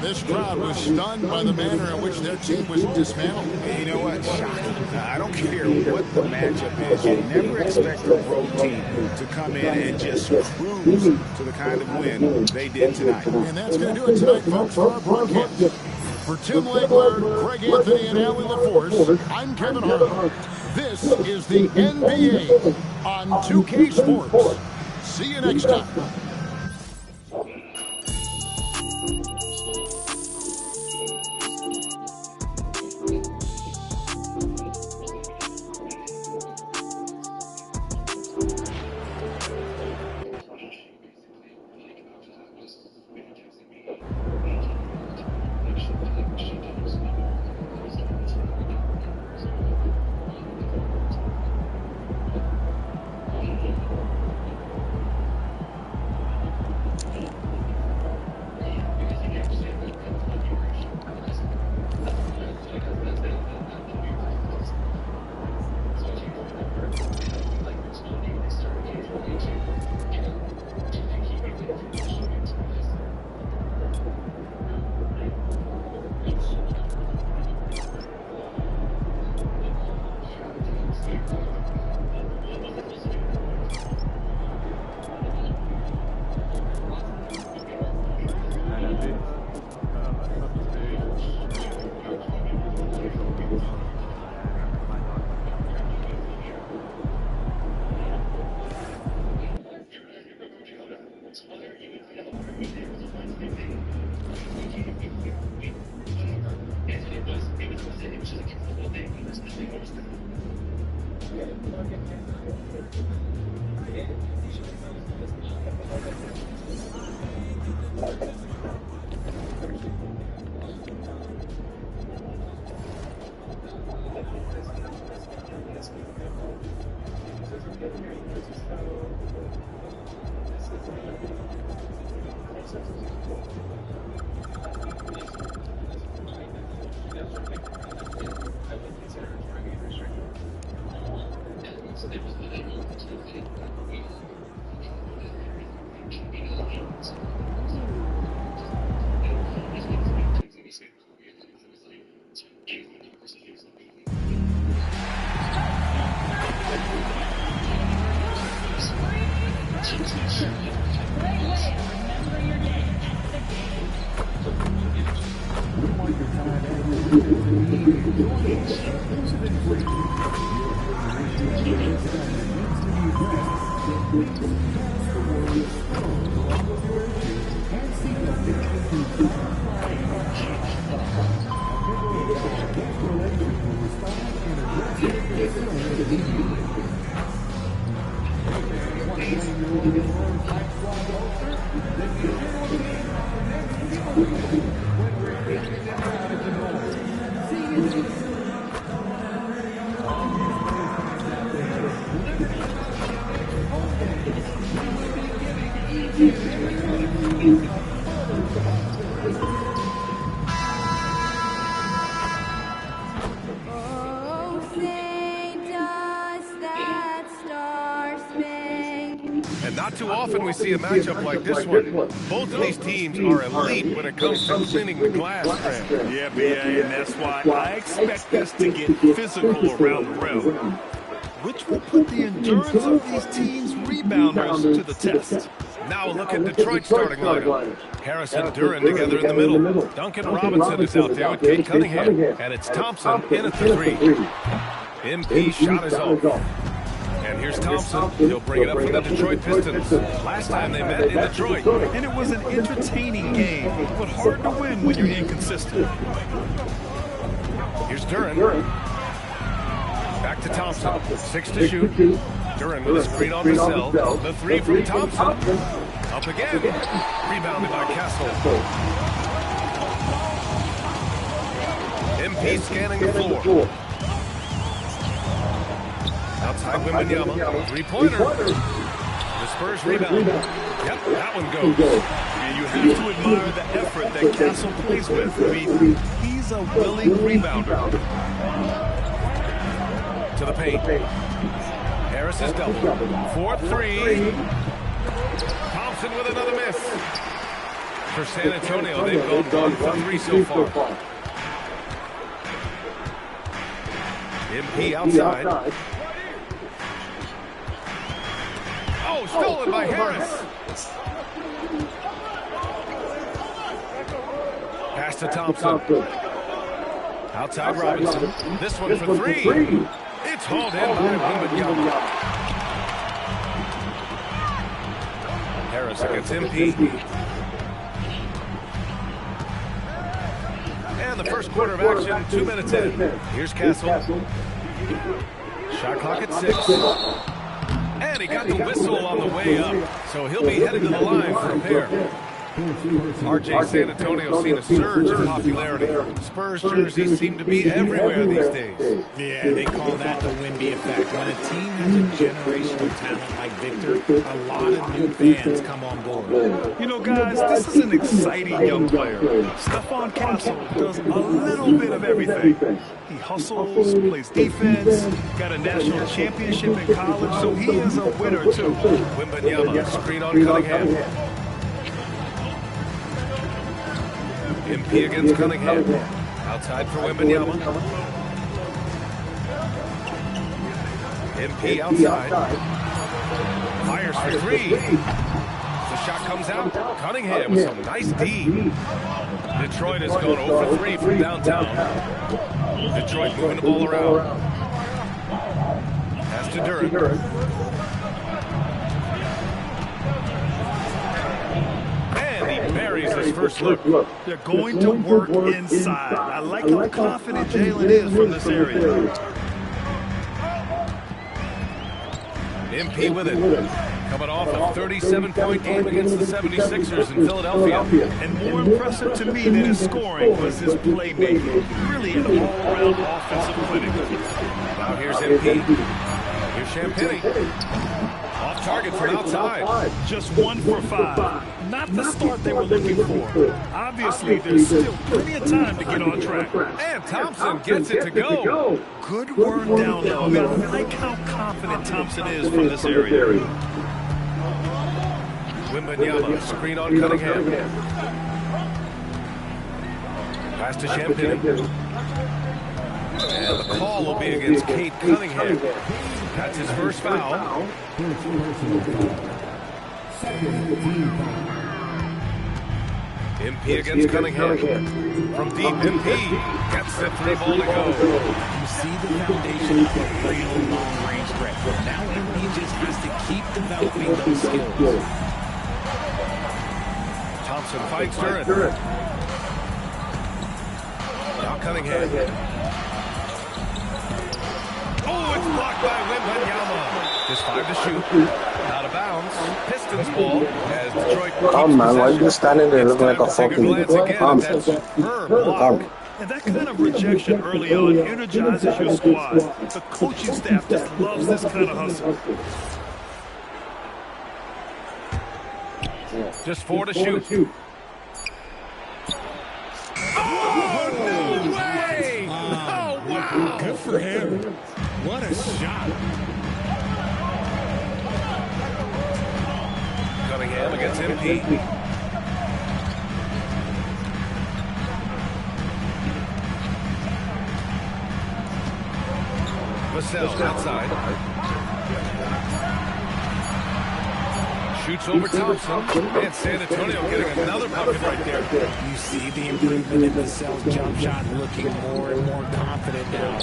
This crowd was stunned by the manner in which their team was dismantled. You know what? Shocking. I don't care what the matchup is. You never expect a road team to come in and just cruise to the kind of win they did tonight. And that's going to do it tonight, folks, for our broadcast. For Tim Legler, Craig Anthony, and Alan LaForce, I'm Kevin Harlan. This is the NBA on 2K Sports. See you next time. And not too often we see a matchup like this one. Both of these teams are elite when it comes to cleaning the glass, Graham. Yeah, B.A., and that's why I expect this to get physical around the rim, which will put the endurance of these teams' rebounders to the test. Now look at Detroit's starting lineup. Harris and Duren together in the middle. Duncan Robinson is out there with Kate Cunningham. And it's Thompson in at the three. MP shot is off. And here's Thompson. He'll bring it up for the Detroit Pistons. Last time they met in Detroit. And it was an entertaining game, but hard to win when you're inconsistent. Here's Duren. Back to Thompson. 6 to shoot. Duren with a screen on Vassell. The three from Thompson. Up again. Rebounded by Castle. MP scanning the floor. Outside Wembanyama. Three-pointer. The Spurs rebound. Yep, that one goes. And you have to admire the effort that Castle plays with. I mean, he's a willing rebounder. To the paint. Harris is double. 4-3. Thompson with another miss. For San Antonio, they've gone 1 for 3 so far. MP outside. Oh, stolen by Harris. Pass to Thompson. Outside Robinson. This one for 3. It's hauled in by Wembanyama. Harris against MP. And the first quarter of action, 2 minutes in. Here's Castle. Shot clock at 6. And he got the whistle on the way up, so he'll be headed to the line for a pair. RJ San Antonio seen a surge in popularity. Spurs jerseys seem to be everywhere these days. Yeah, they call that the Wemby effect. When a team has a generational talent like Victor, a lot of new fans come on board. You know, guys, this is an exciting young player. Stephon Castle does a little bit of everything. He hustles, plays defense, got a national championship in college, so he is a winner, too. Wembanyama, screen on Cunningham. MP against Cunningham. Outside for Wembanyama. MP outside. Fires for 3. The shot comes out. Cunningham with some nice D. Detroit has gone 0 for 3 from downtown. Detroit moving the ball around. Pass to Duren. Buries his first look. They're going to work inside. I like how confident Jalen is from this area. MP with it. Coming off a 37-point game against the 76ers in Philadelphia. And more impressive to me than his scoring was his playmaking. Really an all-around offensive clinic. Now here's MP. Here's Champagnie. Off target from outside. Just 1 for 5. Not the start they were looking for. Obviously, there's still plenty of time to get on track. And Thompson gets it to go. Good work down low. I mean, I like how confident Thompson is from this area. Wembanyama, screen on Cunningham. Pass to Champagnie. And the call will be against Kate Cunningham. That's his first foul. MP against Cunningham. From deep, MP gets the 3-ball to go. You see the foundation of a real long-range threat. Now MP just has to keep developing those skills. Thompson fights Duran. Now Cunningham. Oh, it's blocked by Wembanyama. Just 5 to shoot. Out of bounds. Pistons ball as Detroit keeps Come man, why are you possession. standing there looking like a Take a fucking glance again Tom? at that superb block. And that kind of rejection early on energizes your squad. The coaching staff just loves this kind of hustle. Just 4 to shoot. Oh, no way! Oh, wow! Good for him. What a shot. Cunningham against MP. Vassell outside. Shoots over Thompson. And San Antonio getting another bucket right there. You see the improvement in Vassell's jump shot, looking more and more confident now.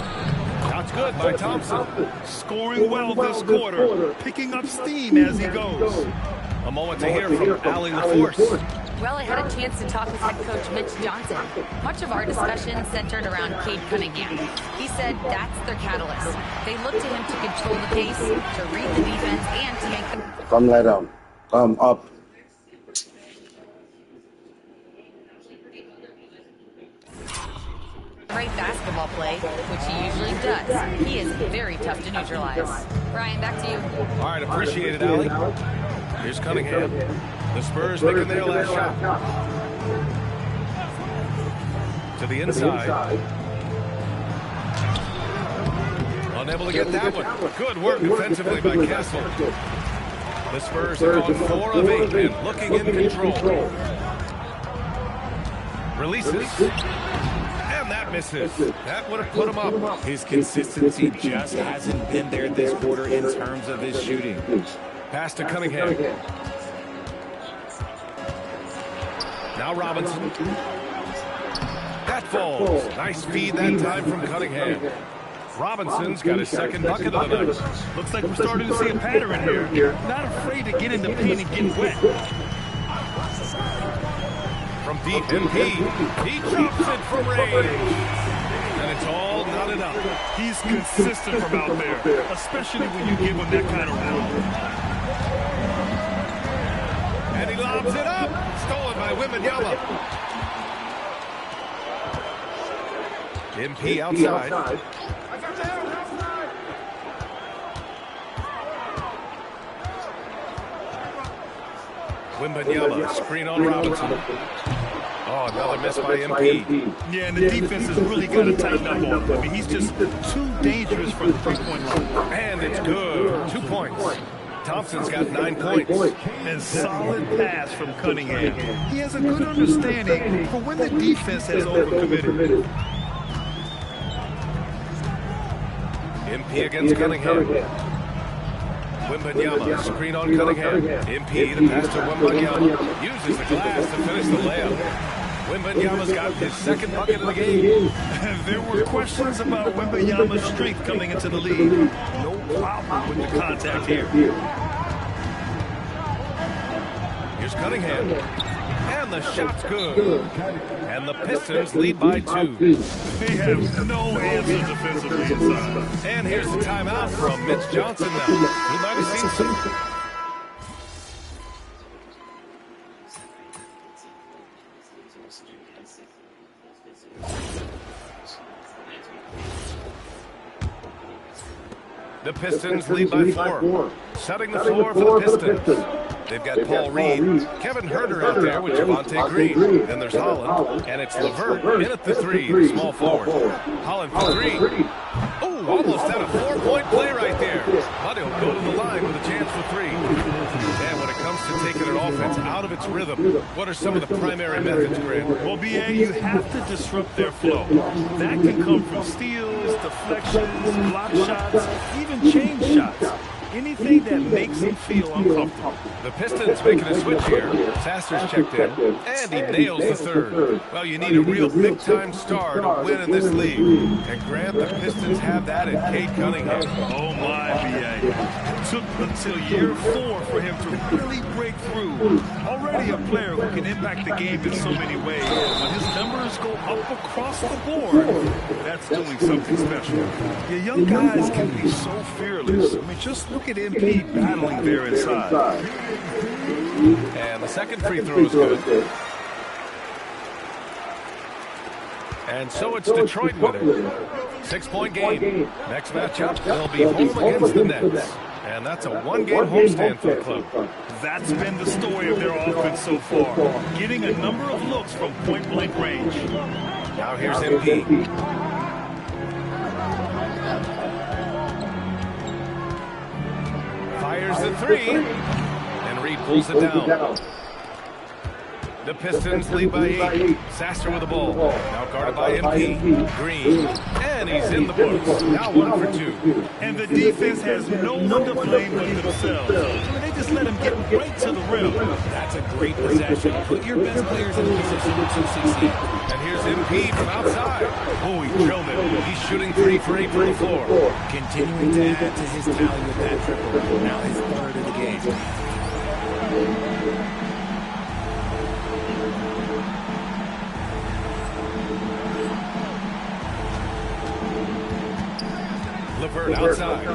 Shots good by Thompson. Scoring well this quarter, picking up steam as he goes. A moment to hear from Allie LaForce. Well, I had a chance to talk with head coach Mitch Johnson. Much of our discussion centered around Cade Cunningham. He said that's their catalyst. They look to him to control the pace, to read the defense, and to make them... Come lie down. Come up. Great basketball play, which he usually does. He is very tough to neutralize. Ryan, back to you. All right, appreciate it, Allie. Here's Cunningham. The Spurs making their last shot. To the inside. Unable to get that one. Good work defensively by Castle. The Spurs have gone 4 of 8 and looking in control. Releases. And that misses. That would have put him up. His consistency just hasn't been there this quarter in terms of his shooting. Pass to Cunningham. Now Robinson. That falls. Nice feed that time from Cunningham. Robinson's got his second bucket of the night. Looks like we're starting to see a pattern here. Not afraid to get in the paint and get wet. From deep, MP. He drops it from range. And it's all knotted up. He's consistent from out there, especially when you give him that kind of room. And he lobs it up. Stolen by Wembanyama. MP outside. Wembanyama, screen on Robinson. Oh, another miss by MP. Yeah, and the defense has really got to tighten up on him. I mean, he's just too dangerous from the three-point line. And it's good. 2 points. Thompson's got 9 points. And solid pass from Cunningham. He has a good understanding for when the defense has overcommitted. MP against Cunningham. Wembanyama, screen on Cunningham. MP, the pass to Wembanyama. Uses the glass to finish the layup. Wembanyama's got his second bucket of the game. There were questions about Wembanyama's strength coming into the league. No problem with the contact here. Here's Cunningham. And the shot's good. And the Pistons lead by 2. They have no answer defensively inside. And here's the timeout from Mitch Johnson now. He might have seen some. The Pistons lead by 4. Setting the floor for the Pistons. They've got Paul Reed, Kevin Huerter out there with Javonte Green. Then there's Holland, and it's LeVert in at the 3, the small forward. Holland for 3. Oh, almost had a 4-point play right there. But he'll go to the line with a chance for 3. And when it comes to taking an offense out of its rhythm, what are some of the primary methods, Grant? Well, B.A., you have to disrupt their flow. That can come from steals, deflections, block shots, even change shots. Anything that makes him feel uncomfortable. The Pistons making a switch here. Sasser's checked in, and he nails the third. Well, you need a real big-time star to win in this league. And Grant, the Pistons have that in Cade Cunningham. Oh, my, B.A. It took until year 4 for him to really break through. Already a player who can impact the game in so many ways. When his numbers go up across the board, that's doing something special. Your young guys can be so fearless. I mean, just look at MP battling there inside. And the second free throw is good. And so it's Detroit with it. 6-point game. Next matchup, they'll be home against the Nets. And that's a one-game homestand for the club. That's been the story of their offense so far. Getting a number of looks from point-blank range. Now here's MP. Fires the three. And Reed pulls it down. The Pistons lead by 8. Sasser with the ball. Now guarded by MP. Green. And he's in the books. Now 1 for 2. And the defense has no one to blame but themselves. I mean, they just let him get right to the rim. That's a great possession. Put your best players in a position to succeed. And here's MP from outside. Oh, he drilled it. He's shooting 3 for 8 from the floor. Continuing to add to his tally with that triple. Now his third of the game. LeVert outside.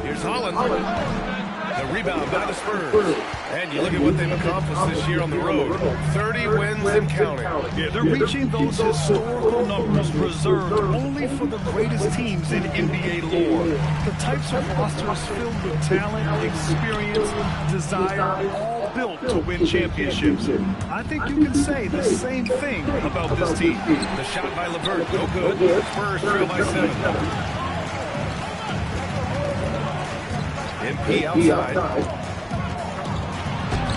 Here's Holland. The rebound by the Spurs. And you look at what they've accomplished this year on the road. 30 wins and counting. Yeah, they're reaching those historical numbers reserved only for the greatest teams in NBA lore. The types of rosters filled with talent, experience, desire, all built to win championships. I think you can say the same thing about this team. The shot by LeVert, no good. Spurs trail by 7. MP outside.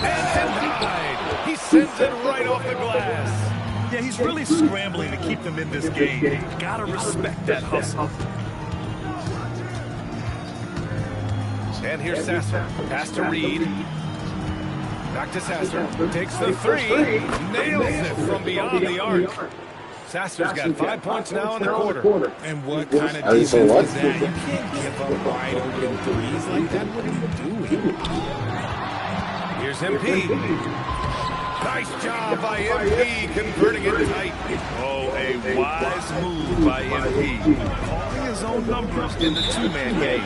And denied. He sends it right off the glass. Yeah, he's really scrambling to keep them in this game. You've got to respect that hustle. And here's Sasser. Pass to Reed. Back to Sasser. Takes the 3. Nails it from beyond the arc. Sasser's got 5 points now in the quarter. And what kind of defense is that? You can't give up wide open threes like that. What are you doing? Here's MP. Nice job by MP converting it tight. Oh, a wise move by MP. Calling his own numbers in the two-man game.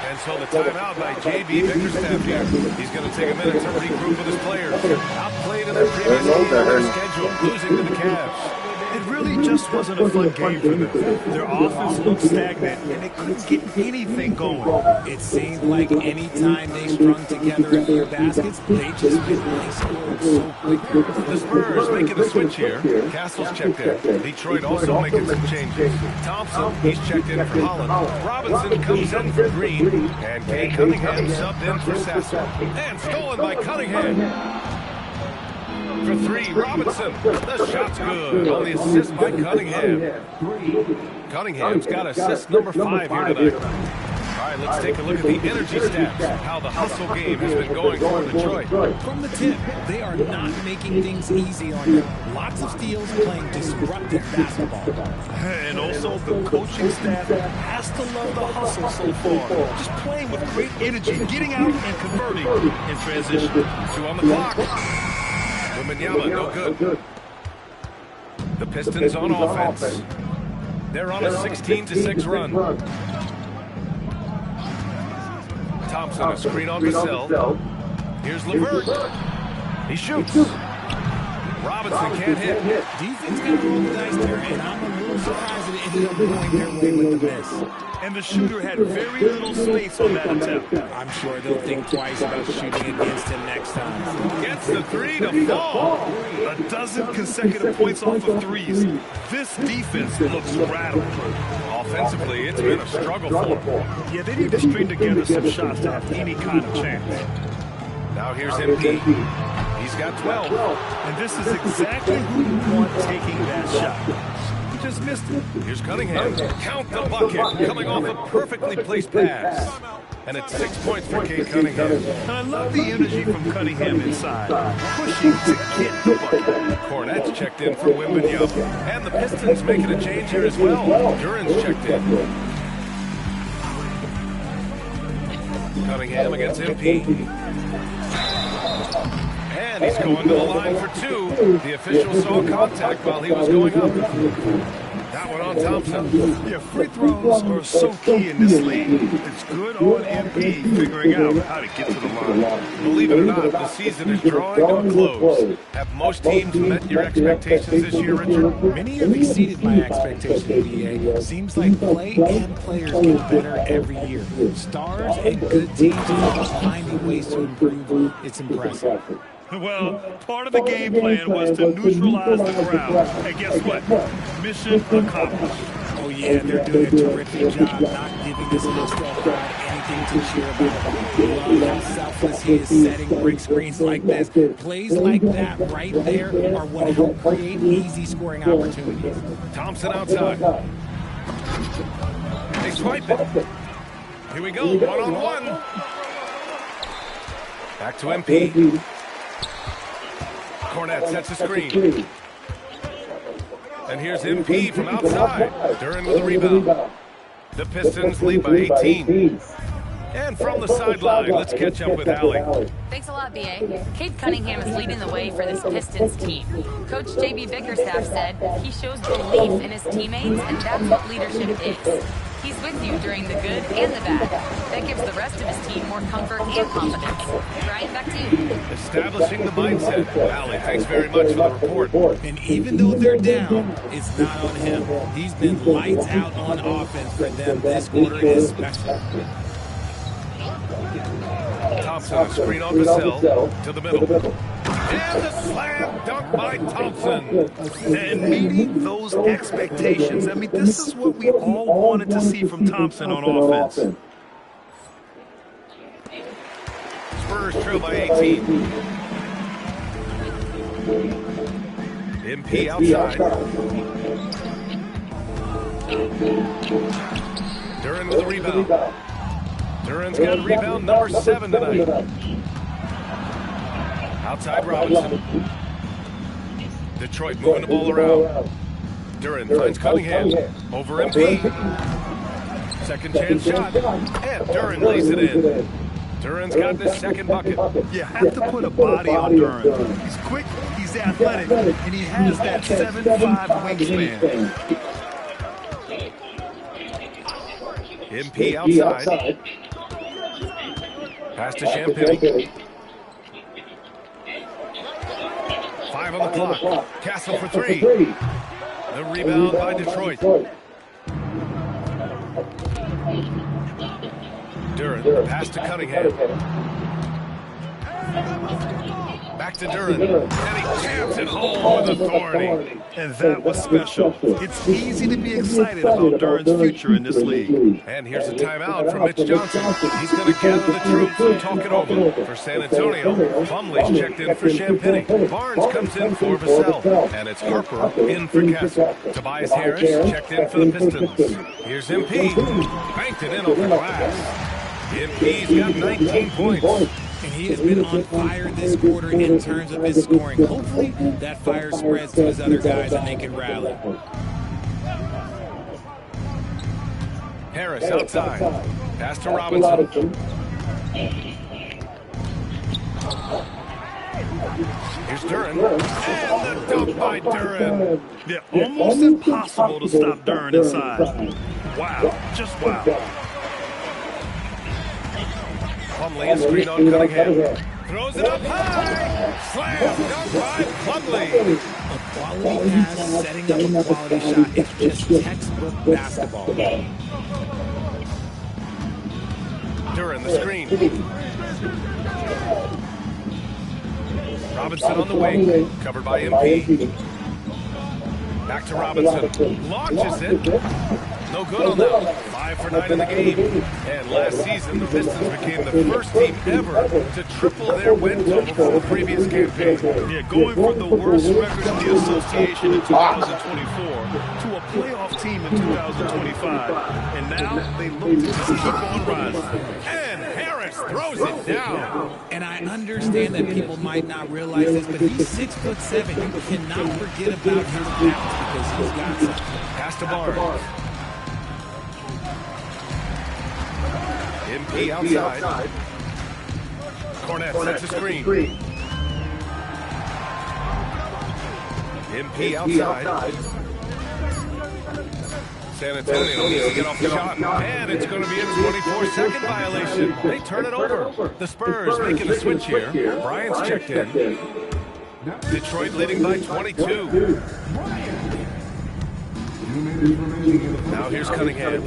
And so the timeout by J.B. Bickerstaff here. He's going to take a minute to regroup with his players. Outplayed in their previous game on their schedule, losing to the Cavs. It really just wasn't a fun game for them. Their offense looked stagnant, and they couldn't get anything going. It seemed like any time they strung together in their baskets, they just they scored so quickly. The Spurs making the switch here. Castle's checked in. Detroit also making some changes. Thompson, he's checked in for Holland. Robinson comes in for Green. And Cade Cunningham subbed in for Sasser. And stolen by Cunningham. For 3, Robinson. The shot's good on the assist by Cunningham. Cunningham's got assist number 5 here tonight. All right, let's take a look at the energy stats, how the hustle game has been going for Detroit. From the tip, they are not making things easy on you. Lots of steals, playing disruptive basketball. And also the coaching staff has to love the hustle so far. Just playing with great energy, getting out and converting in transition. 2 on the clock. Wembanyama, no good. The Pistons on offense. They're on a 16-6 run. Thompson, a screen on Vassell. Here's LeVert. He shoots. Robinson can't hit. Defense got to roll the dice there, and I'm a little surprised that it ended up going their way with the miss. And the shooter had very little space on that attempt. I'm sure they'll think twice about shooting against him next time. Gets the 3 to fall. A dozen consecutive points off of threes. This defense looks rattled. Offensively, it's been a struggle for them. Yeah, they need to string together some shots to have any kind of chance. Now here's MP. He's got 12. And this is exactly who you want taking that shot. just missed it. Here's Cunningham. Count the bucket. Coming off a perfectly placed pass. And it's 6 points for Cade Cunningham. I love the energy from Cunningham inside, pushing to get the bucket. Cornette's checked in for Wembanyama. And the Pistons making a change here as well. Duran's checked in. Cunningham against MP. And he's going to the line for two. The official saw contact while he was going up. That one on Thompson. Yeah, free throws are so key in this league. It's good on MP figuring out how to get to the line. Believe it or not, the season is drawing to a close. Have most teams met your expectations this year, Richard? Many have exceeded my expectations, BA. Seems like play and players get better every year. Stars and good teams are finding ways to improve. It's impressive. Well, part of the game plan was to neutralize the crowd. And guess what? Mission accomplished. Oh, yeah, they're doing a terrific job not giving this hostile crowd anything to cheer about. Love how selfless he is setting brick screens like this. Plays like that right there are what help create easy scoring opportunities. Thompson outside. They swipe it. Here we go, one-on-one. Back to MP. Cornette sets the screen. And here's MP from outside. Duran with a rebound. The Pistons lead by 18. And from the sideline, let's catch up with Allie. Thanks a lot, B.A. Cade Cunningham is leading the way for this Pistons team. Coach J.B. Bickerstaff said he shows belief in his teammates, and that's what leadership is. He's with you during the good and the bad. That gives the rest of his team more comfort and confidence. Brian, back to you. Establishing the mindset. Allie, thanks very much for the report. And even though they're down, it's not on him. He's been lights out on offense for them this quarter especially. Thompson, a screen on Vassell to the middle. And the slam dunk by Thompson. And meeting those expectations. I mean, this is what we all wanted to see from Thompson on offense. Spurs trail by 18. MP outside. Duran with the rebound. Duran's got rebound number 7 tonight. Outside Robinson. Detroit moving the ball around. Duran finds Cunningham. Over MP. Second chance shot. And Duran lays it in. Duran's got this second bucket. You have to put a body on Duran. He's quick, he's athletic, and he has that 7'5" wingspan. MP outside. Pass to Champagne. 5 on the clock. Castle for 3. The rebound by Detroit. Duran, pass to Cunningham. Back to Duran. And he jams it home with authority. And that was special. It's easy to be excited about Duran's future in this league. And here's a timeout from Mitch Johnson. He's going to gather the troops and talk it over. For San Antonio, Plumlee's checked in for Champagne. Barnes comes in for Vassell. And it's Harper in for Castle. Tobias Harris checked in for the Pistons. Here's MP. Banked it in off the glass. MP's got 19 points. And he has been on fire this quarter in terms of his scoring. Hopefully, that fire spreads to his other guys and they can rally. Harris outside. Pass to Robinson. Here's Duran. And the dunk by Duran. Yeah, almost impossible to stop Duran inside. Wow, just wow. Plumlee, a screen on Cunningham. Throws it up high. Slam dunk by Plumlee. A quality pass, setting up a quality shot. It's just textbook basketball. Duran, the screen. Robinson on the wing. Covered by MP. Back to Robinson. Launches it. No good on that. 5 for 9 in the game. And last season, the Pistons became the first team ever to triple their win total from the previous campaign. Yeah, going from the worst record in the association in 2024 to a team in 2025, and now they look to just keep on rising. And Harris throws it down. And I understand that people might not realize this, but he's 6'7". You cannot forget about his balance because he's got something. Pass to Barnes. MP outside. Cornette sets a screen. MP outside. San Antonio needs to get off the shot, and it's going to be a 24-second violation. They turn it over. The Spurs making a switch here. Bryant's checked in. Detroit leading by 22. Now here's Cunningham.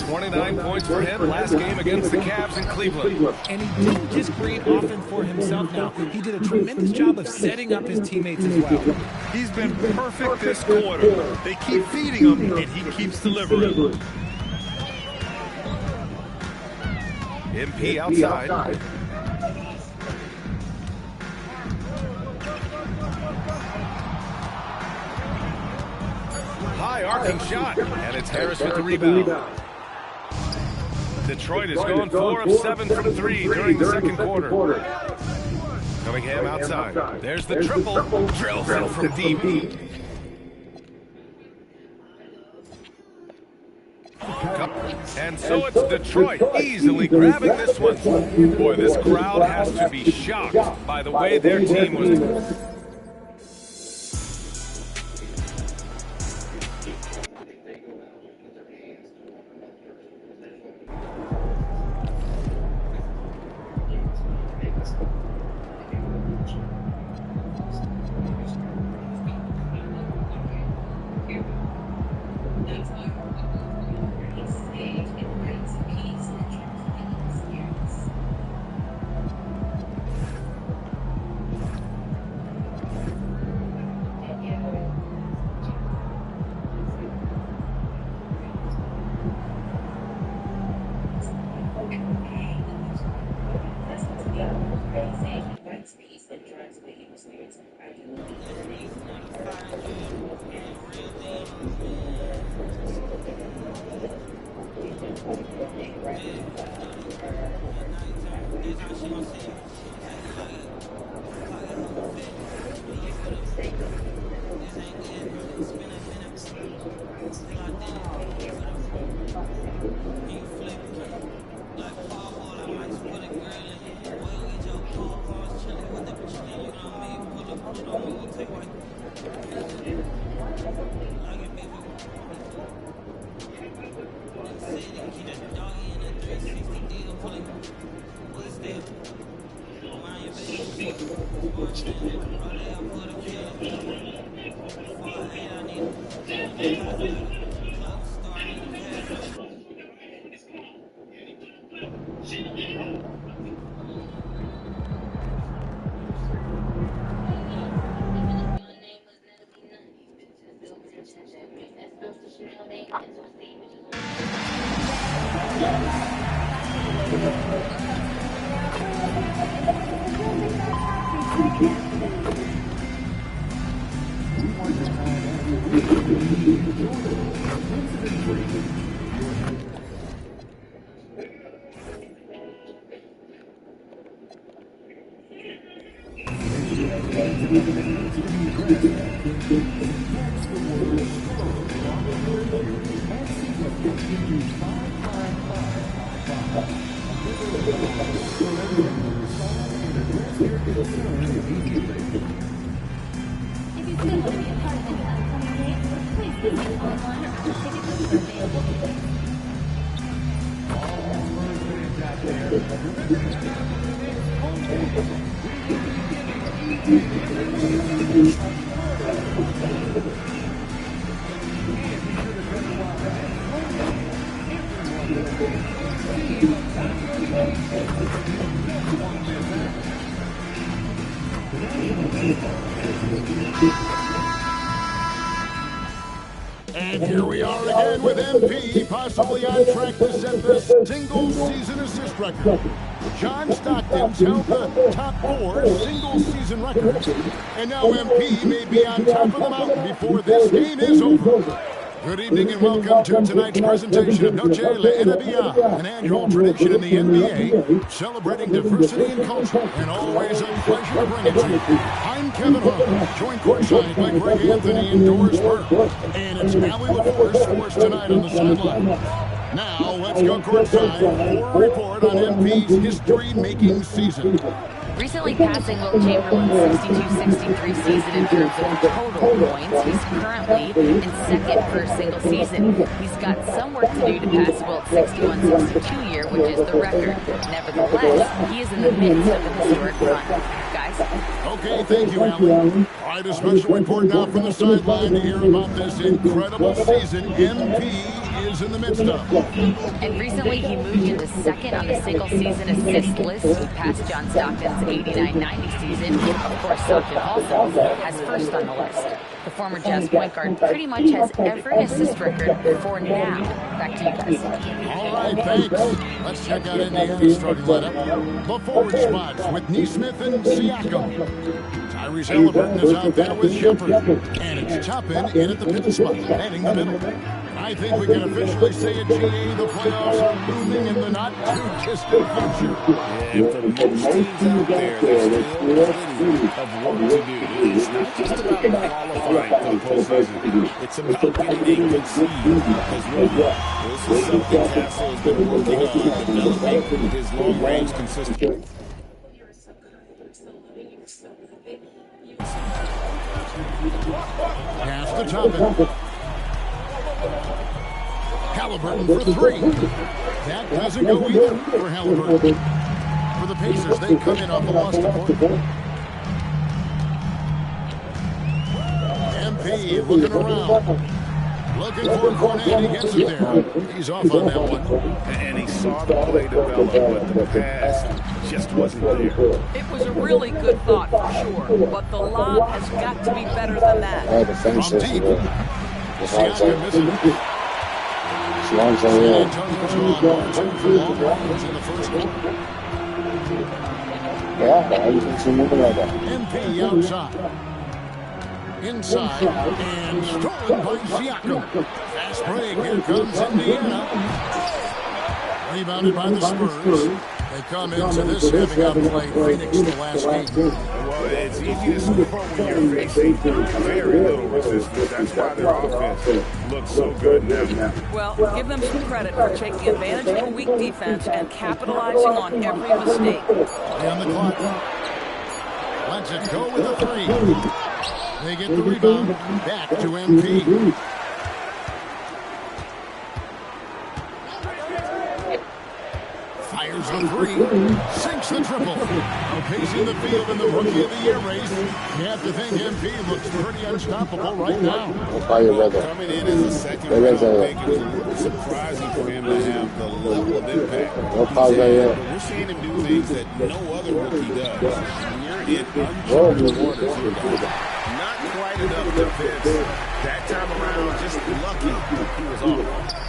29 points for him last game against the Cavs in Cleveland. And he didn't just create offense for himself now. He did a tremendous job of setting up his teammates as well. He's been perfect this quarter. They keep feeding him, and he keeps delivering. MP outside. High arcing shot, and it's Harris with the rebound. Detroit has gone 4 of 7 from 3 during the second quarter. Cunningham outside. There's the triple. Drills in from deep. And so it's Detroit easily grabbing this one. Boy, this crowd has to be shocked by the way their team was. And here we are again with MP, possibly on track to set the single-season assist record. John Stockton's held the top 4 single-season records, and now MP may be on top of the mountain before this game is over. Good evening and welcome to tonight's presentation of Noche La NBA, an annual tradition in the NBA, celebrating diversity and culture, and always a pleasure to bring it to you. I'm Kevin Harlan, joined courtside by Greg Anthony and Doris Burke, and it's Allie LaForce for us tonight on the sideline. Now, let's go courtside for a report on MP's history-making season. Recently passing Wilt Chamberlain's 62-63 season in terms of total points, he's currently in second for a single season. He's got some work to do to pass Wilt's 61-62 year, which is the record. Nevertheless, he is in the midst of a historic run. Guys? Okay, thank you, Allie. All right, a special report now from the sideline to hear about this incredible season MP is in the midst of. And recently, he moved into second on the single-season assist list. He passed John Stockton's 89-90 season. Of course, Stockton also has first on the list. The former Jazz point guard pretty much has every assist record for now. Back to you guys. All right, thanks. Let's check out Indiana's starting lineup. The forward spots with Neesmith and Siakam. Tyrese Halliburton is out there with Shepard. And it's Toppin in at the pivot spot, heading the middle. I think we can officially say at GA the playoffs are looming in the not-too-distant future. Yeah, for most teams out there, there's still plenty of work to do. It's not just about qualifying for the postseason. It's about getting a good seed as well. This is something Castle has been working on, developing his long-range consistency. Pass to Toppin. Halliburton for three. That doesn't go either for Halliburton. For the Pacers, they come in off the loss to Portland. MP looking around. Looking for Fournette. He gets it there. He's off on that one. And he saw the play develop, but the pass just wasn't there. It was a really good thought for sure, but the lob has got to be better than that. From deep. Siakam missing. San Antonio's on marching for long runs in the first quarter. MP outside. Inside. And stolen by Siakam. Fast break. Here comes Indiana. Rebounded by the Spurs. They come into this having outplayed Phoenix the last game. Well, it's easy to score when you're facing very little resistance. That's why their offense looks so good now. Well, give them some credit for taking advantage of a weak defense and capitalizing on every mistake. And the clock. Lets it go with a three. They get the rebound. Back to MP. Fires the three, sinks the triple. Pacing the field in the Rookie of the Year race. You have to think MP looks pretty unstoppable right now. Coming in as a second-round pick, it was a little surprising for him to have the level of impact he's had. But we're seeing him do things that no other rookie does. We're in uncharted waters here. Not quite enough defense. That time around, just lucky he was off.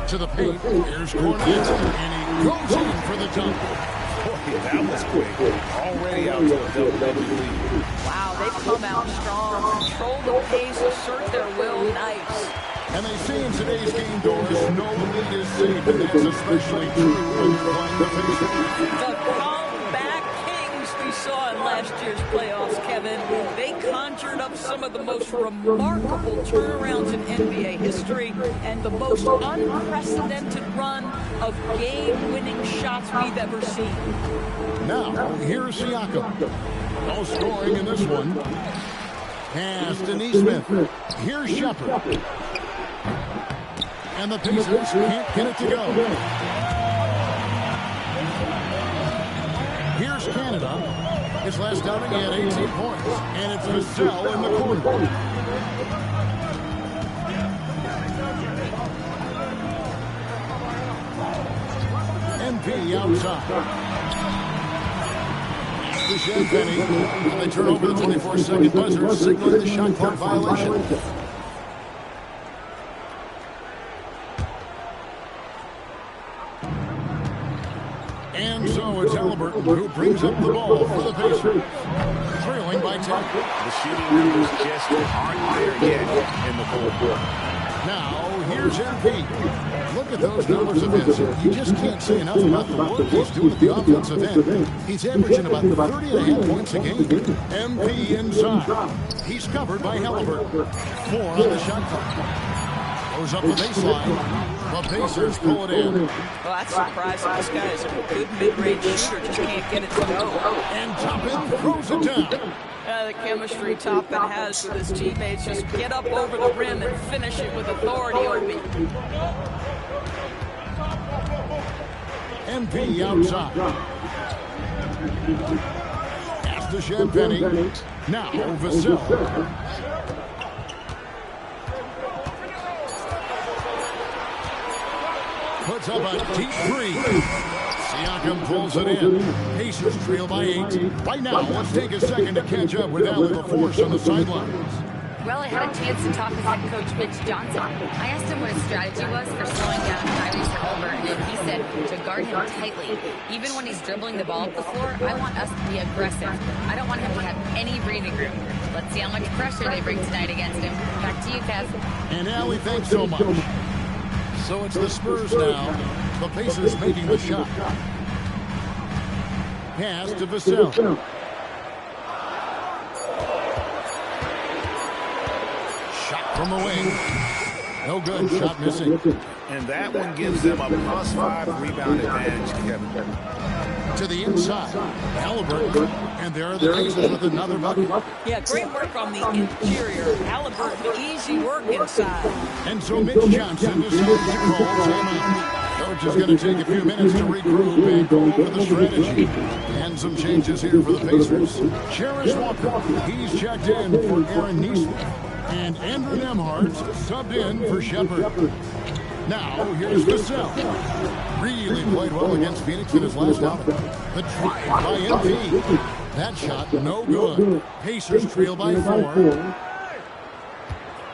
To the paint, here's Fournette, and he goes in for the dunk. Boy, that was quick. Already out to a double-digit lead. Wow, they've come out strong, control the pace, assert their will, nice. And they say in today's game, Doris, no lead is safe, and that's especially true when you're playing the Pacers. The comeback kings we saw in last year's playoffs, Kevin. They conjured up some of the most remarkable turnarounds in NBA history and the most unprecedented run of game-winning shots we've ever seen. Now, here's Siakam. No scoring in this one. Pass to Neesmith. Here's Shepard. And the Pacers can't get it to go. Here's Canada. His last outing, he had 18 points. And it's Vassell in the corner. MP outside. To Champagne. And they turn over the 24-second buzzer, signaling the shot clock violation. And so it's Halliburton who brings up the ball for the Pacers. Trailing by 10. The shooting numbers just aren't there yet in the fourth quarter. Now, here's MP. Look at those numbers of his. You just can't say enough about the work he's doing at the offensive end. He's averaging about 30.5 points a game. MP inside. He's covered by Halliburton. 4 on the shot clock. Goes up the baseline. The Pacers pull it in. Well, that's surprising. This guy is a good mid-range shooter, just can't get it to go. And Toppin throws it down. The chemistry Toppin has with his teammates, just get up over the rim and finish it with authority, Obi. MP outside. Pass to Champagnie. Now Vassell. Puts up a deep three. Siakam pulls it in. Pacers trail by 8. By now, let's take a second to catch up with Al LaForce on the sidelines. Well, I had a chance to talk with head coach Mitch Johnson. I asked him what his strategy was for slowing down Tyrese Halliburton, and he said to guard him tightly. Even when he's dribbling the ball up the floor, I want us to be aggressive. I don't want him to have any breathing room. Let's see how much pressure they bring tonight against him. Back to you, Kev. And Allie, thanks so much. So it's the Spurs now. The Pacers making the shot. Pass to Vassell. Shot from the wing. No good. Shot missing. And that one gives them a +5 rebound advantage, Kevin. To the inside. Halliburton. And there are the Pacers with another bucket. Yeah, great work on the interior. Halliburton, easy work inside. And so Mitch Johnson decides to call timeout. Coach is going to take a few minutes to regroup and go over the strategy. And some changes here for the Pacers. Cherish Walker, he's checked in for Aaron Nesmith. And Andrew Nembhard subbed in for Shepherd. Now, here's Vassell. Really played well against Phoenix in his last outing. The drive by MP. That shot, no good. Pacers trail by 4.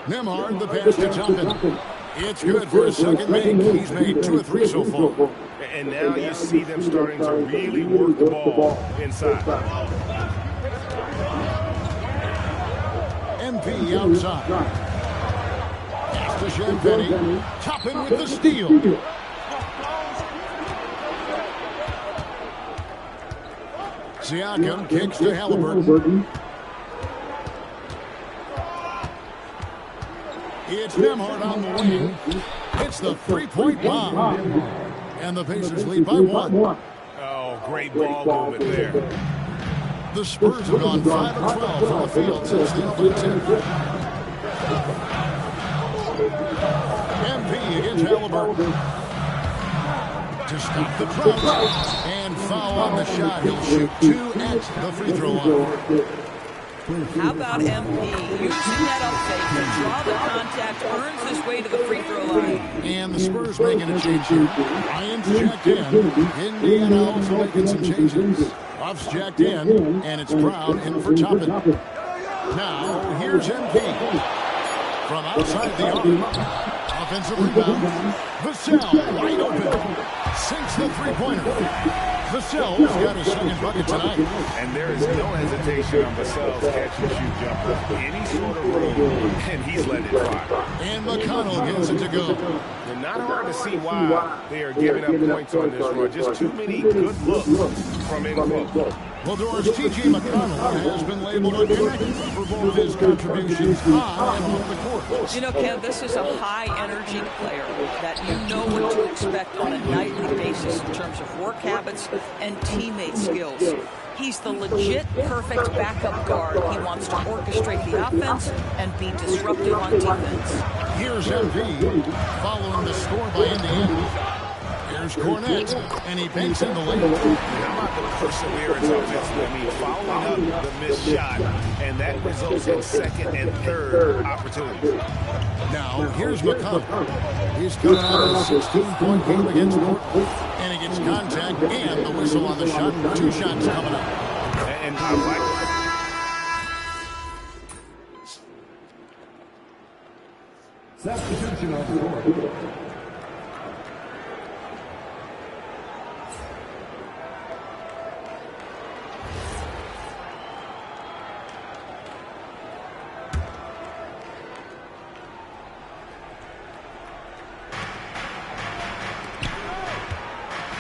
Nembhard, the pass to Toppin. It's good for his second make. He's made 2 or 3 so far. And now you see them starting to really work the ball inside. MP outside. Pass to Champagnie. Toppin with the steal. Siakam kicks to Halliburton. It's Nembhard on the wing. It's the 3-point bomb. And the Pacers lead by 1. Oh, great ball movement there. The Spurs have gone 5 of 12 from the field since the opening tip. MP against Halliburton. To stop the drought. And foul on the shot. He'll shoot 2 at the free throw line. How about MP using that up fake to draw the contact, earns his way to the free throw line. And the Spurs making a change here. Ryan's checked in. Indiana also making some changes. Buff's checked in, and it's Brown in for Toppin. Now, here's MP. From outside the arc. Offensive rebound. Vassell wide open. Sinks the three-pointer. Vassell's got his second bucket tonight. And there is no hesitation on Vassell's catch-and-shoot jumper. Any sort of room, and he's letting it fly. And McConnell gets it to go. And not hard to see why they are giving up points on this run. Just too many good looks from in close. Well, Doris, T.J. McConnell has been labeled a connector for both his contributions on and off the court. You know, Kev, this is a high-energy player that you know what to expect on a nightly basis in terms of work habits and teammate skills. He's the legit perfect backup guard. He wants to orchestrate the offense and be disruptive on defense. Here's MP following the score by Indiana. Here's Cornette, and he banks in the lane. How about the perseverance offensively? I mean, following up the missed shot, and that results in second and third opportunities. Now, here's McConnell. He's coming out of a 16-point game against Portland, and he gets contact and the whistle on the shot. 2 shots coming up. And I like Substitution on the court.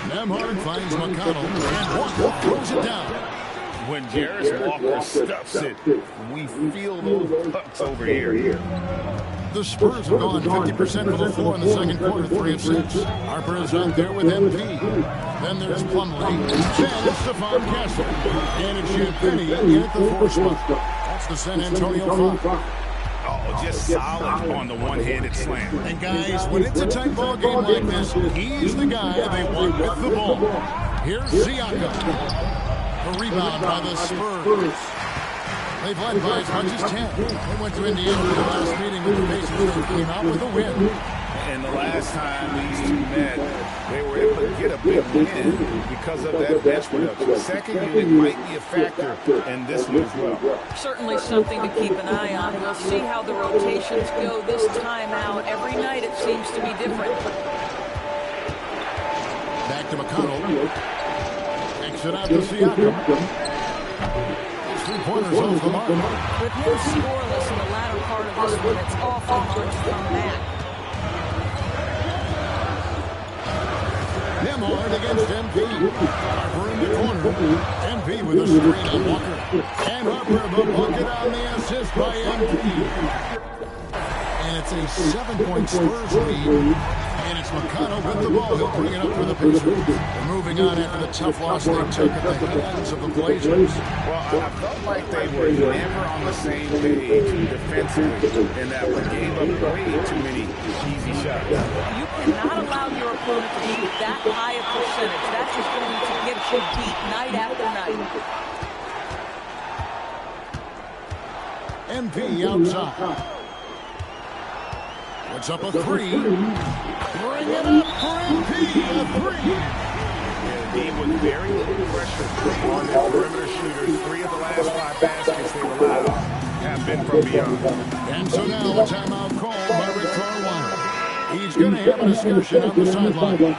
Nembhard finds McConnell, and Walker throws it down. When Jarris Walker stuffs it, we feel those pucks over here. The Spurs have gone 50% for the floor in the second quarter, 3 of 6. Harper is out there with MP. Then there's Plumlee. Then it's Stephon Castle. And it's Champagnie at the 4 spot. That's the San Antonio Fox. Oh, just solid on the one-handed slam. And guys, when it's a tight ball game like this, he's the guy they want with the ball. Here's Siakam. The rebound by the Spurs. They've led by as much as 10. They went to Indiana for the last meeting with the Pacers and came out with a win. And the last time these two met, they were able to get a big win because of that bench production. Second unit might be a factor in this one as well. Certainly something to keep an eye on. We'll see how the rotations go this time out. Every night it seems to be different. Back to McConnell. Exit out to Siakam. 3-pointers off the mark. With him scoreless in the latter part of this one, it's awful hard to come back. Nembhard against MP. Harper in the corner. MP with a screen on Walker. And Harper the bucket on the assist by MP. And it's a 7-point Spurs lead. And it's McConnell with the ball. He'll bring it up for the Pacers. They're moving on after the tough loss they took at the hands of the Blazers. Well, I felt like they were never on the same page defensively, and that we gave up way too many easy shots. You cannot allow your opponent to shoot that high a percentage. That is going to get you beat night after night. MP outside. Puts up a 3. Bring it up for MP. A 3. And he was very little pressure on their perimeter shooters. 3 of the last 5 baskets they've allowed have been from beyond. And so now a timeout called by Rick Carlisle. He's going to have a discussion on the sideline.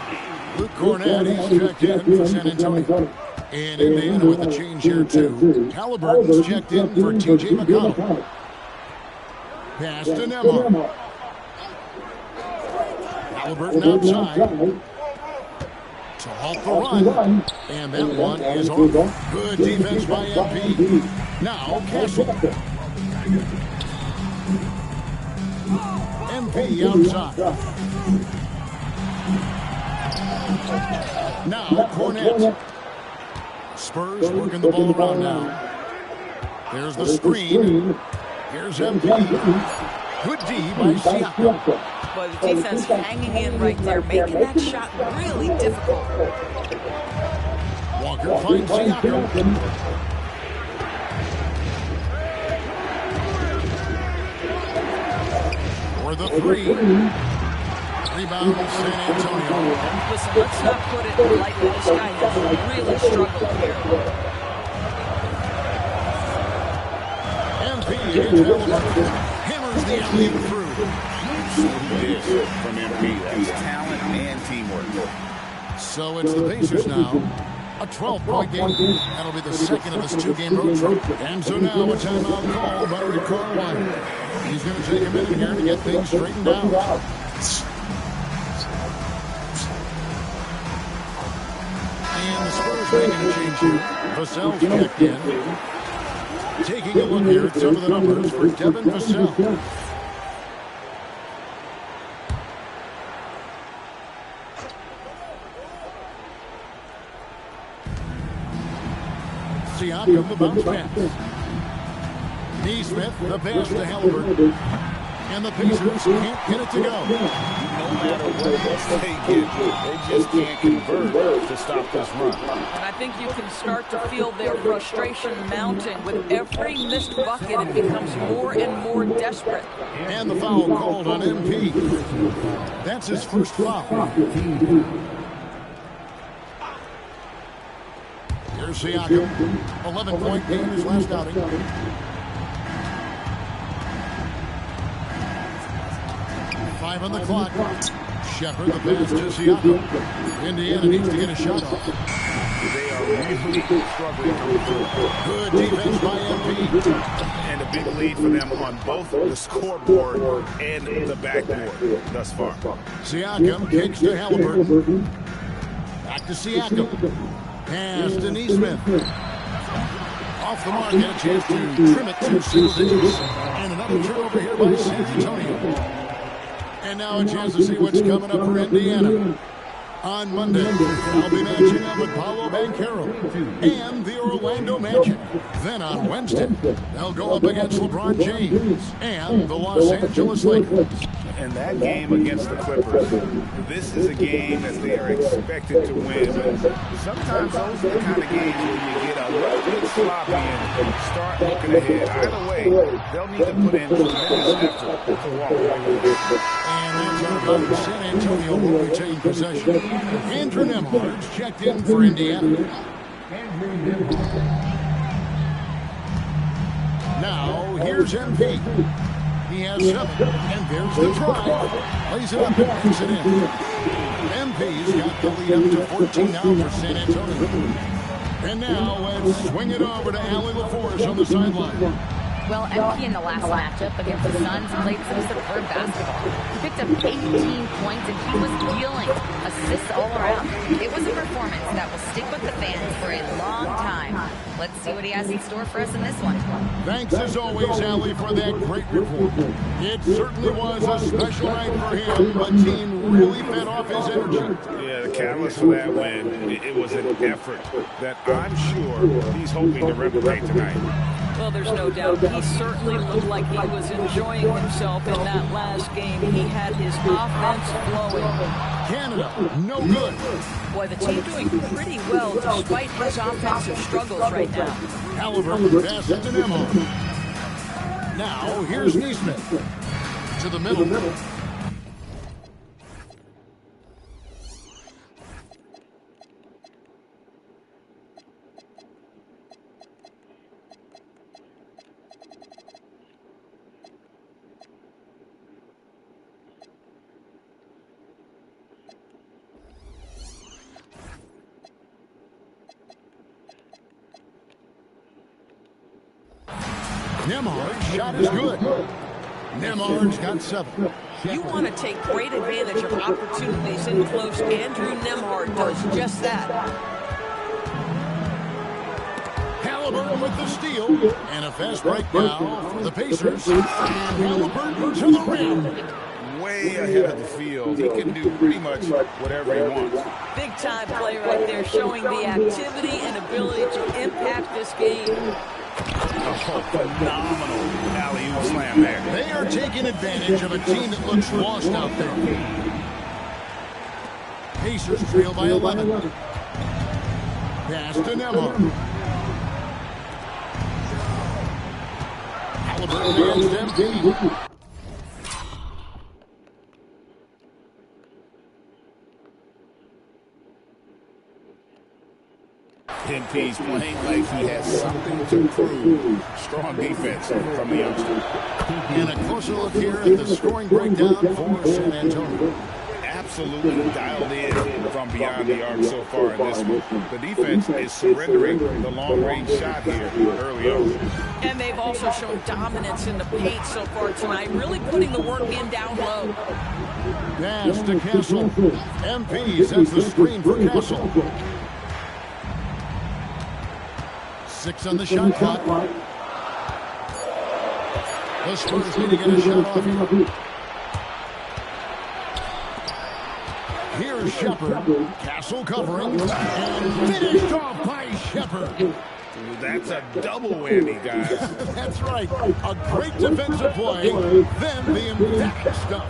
Luke Cornett, he's checked in for San Antonio. And Indiana with the change here too. Halliburton's checked in for T.J. McConnell. Pass to Nembhard. Halliburton outside to halt the run, and that one is on. Good defense by MP. Now Castle. MP outside. Now Cornett. Spurs working the ball around now. There's the screen. Here's MP. Good D by Siakam. But the defense hanging in right there, making that shot really difficult. Walker finds Siakam. For the 3. Rebound San Antonio. Listen, let's not put it lightly. This guy has really struggled here. MP against hammers the alley through. This from MP. That's talent and teamwork. So it's the Pacers now. A 12-point game. That'll be the second of this 2-game road trip. And so now a timeout call by Rick Carlisle. He's going to take a minute here to get things straightened out. And the Spurs making a change here. Vassell's checked in. Taking a look here at some of the numbers for Devin Vassell. Siakam, the bounce pass. Nesmith, the pass to Halliburton. And the Pacers can't get it to go. No matter what else they get, they just can't convert to stop this run. And I think you can start to feel their frustration mounting. With every missed bucket, it becomes more and more desperate. And the foul called on MP. That's his first foul. Here's Siakam. 11-point game his last outing. Five on the clock. Shepard, the pass to Siakam. Indiana needs to get a shot off. They are really struggling to return. Good defense by MP. And a big lead for them on both the scoreboard and the backboard thus far. Siakam kicks to Halliburton. Back to Siakam. Pass to Neesmith. Off the mark, and a chance to trim it to single digits. And another turnover here by San Antonio. And now a chance to see what's coming up for Indiana. On Monday, I'll be matching up with Paolo Banchero and the Orlando Magic. Then on Wednesday, they'll go up against LeBron James and the Los Angeles Lakers. And that game against the Clippers, this is a game that they are expected to win. But sometimes those are the kind of games where you get a little bit sloppy and start looking ahead. Either way, they'll need to put in tremendous effort to walk away with it. And that's our vote. San Antonio will retain possession. Andrew Nembhard's checked in for Indiana. Now, here's MP. He has 7, and there's the try. Plays it up and puts it in. MP's got the lead up to 14 now for San Antonio. And now let's swing it over to Allie LaForce on the sideline. Well, MP in the last matchup against the Suns played some superb basketball. He picked up 18 points and he was dealing assists all around. It was a performance that will stick with the fans for a long time. Let's see what he has in store for us in this one. Thanks as always, Allie, for that great report. It certainly was a special night for him. The team really fed off his energy. Yeah, the catalyst for that win, it was an effort that I'm sure he's hoping to replicate tonight. Well, there's no doubt. He certainly looked like he was enjoying himself in that last game. He had his offense flowing. Canada, no good. Boy, the team doing pretty well despite his offensive struggles right now. Halliburton passes to Nembhard. Now, here's Neesmith. To the middle. Nembhard's shot is good. Nembhard's got 7. You want to take great advantage of opportunities in close. Andrew Nembhard does just that. Halliburton with the steal. And a fast break now for the Pacers. And Halliburton to the rim. Way ahead of the field. He can do pretty much whatever he wants. Big time play right there, showing the activity and ability to impact this game. Oh, phenomenal alley-oop slam there. They are taking advantage of a team that looks lost out there. Pacers trail by 11. Pass to Nembhard. Halliburton against MP. MP's playing like he has something to prove. Strong defense from the youngster. And a closer look here at the scoring breakdown for San Antonio. Absolutely dialed in from beyond the arc so far in this one. The defense is surrendering the long-range shot here early on. And they've also shown dominance in the paint so far tonight, really putting the work in down low. Pass to Castle. MP sets the screen for Castle. 6 on the shot clock. The Spurs need to get a shot off here. Here's Shepherd. Castle covering. And finished off by Shepherd. That's a double whammy, guys. That's right. A great defensive play. Then the emphatic stuff.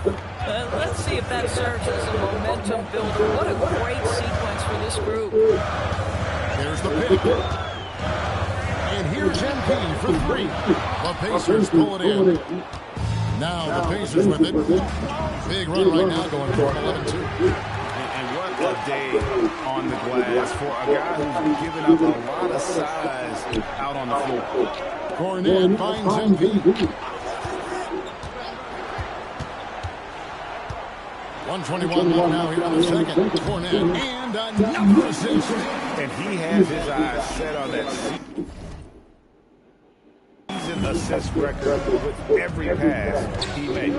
Let's see if that serves as a momentum builder. What a great sequence for this group. There's the pick. And here's MP for 3. The Pacers pull it in. Now the Pacers with it. Big run right now going for an 11-2. And what a day on the glass for a guy who's given up a lot of size out on the floor. Kornet finds MP. 121 left now here in the second. Kornet and another assist. And he has his eyes set on that season consistent assist record with every pass he makes.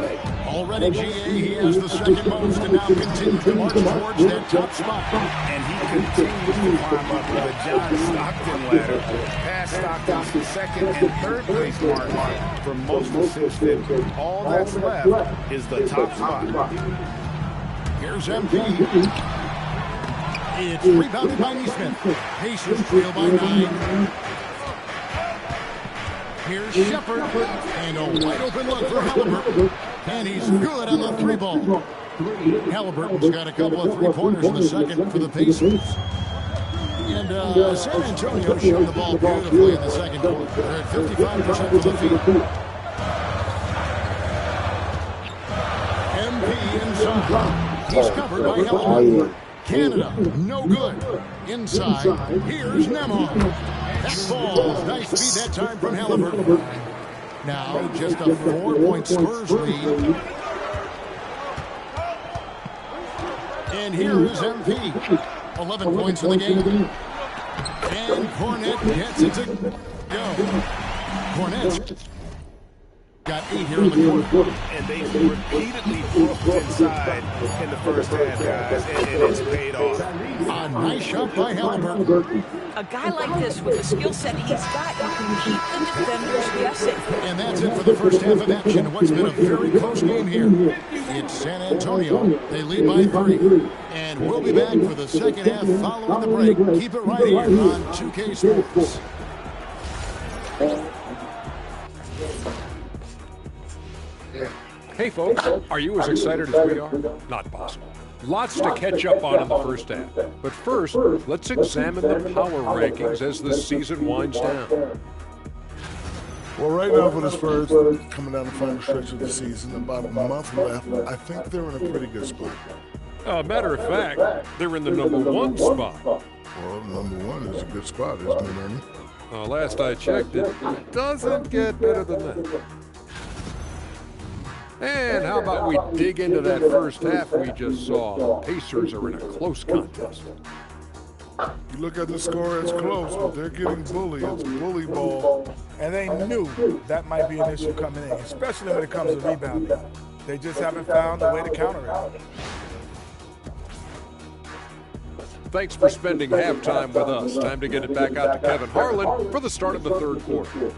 Already GA, he has the second most and now continues to march towards that top spot. And he continues to climb up the John Stockton ladder, past Stockton's second and third place mark for most assists. All that's left is the top spot. Here's MP. It's rebounded by Neesmith. Pacers trail by 9. Here's Shepard. And a wide open look for Halliburton. And he's good on the 3 ball. Halliburton's got a couple of 3-pointers in the second for the Pacers. And San Antonio showed the ball beautifully in the second quarter. They're at 55% for the field. MP inside. He's covered by Halliburton. Canada, no good. Inside, here's Nembhard. That falls. Nice feed that time from Halliburton. Now, just a 4-point Spurs lead. And here is MP. 11 points in the game. And Kornet gets it to go. Kornet got 8 here in the quarter. And they repeatedly broke inside in the first half, guys, and it's paid off. A nice shot by Halliburton. A guy like this with the skill set he's got, you can keep the defenders guessing. And that's it for the first half of action. What's been a very close game here. It's San Antonio. They lead by 3. And we'll be back for the second half following the break. Keep it right here on 2K Sports. Hey, folks, are you as excited as we are? Not possible. Lots to catch up on in the first half. But first, let's examine the power rankings as the season winds down. Well, right now for the Spurs, coming down the final stretch of the season, about a month left, I think they're in a pretty good spot. Matter of fact, they're in the #1 spot. Well, #1 is a good spot, isn't it, Ernie? Last I checked, it doesn't get better than that. And how about we dig into that first half we just saw? The Pacers are in a close contest. You look at the score, it's close, but they're getting bullied. It's bully ball. And they knew that might be an issue coming in, especially when it comes to rebounding. They just haven't found a way to counter it. Thanks for spending halftime with us. Time to get it back out to Kevin Harlan for the start of the third quarter.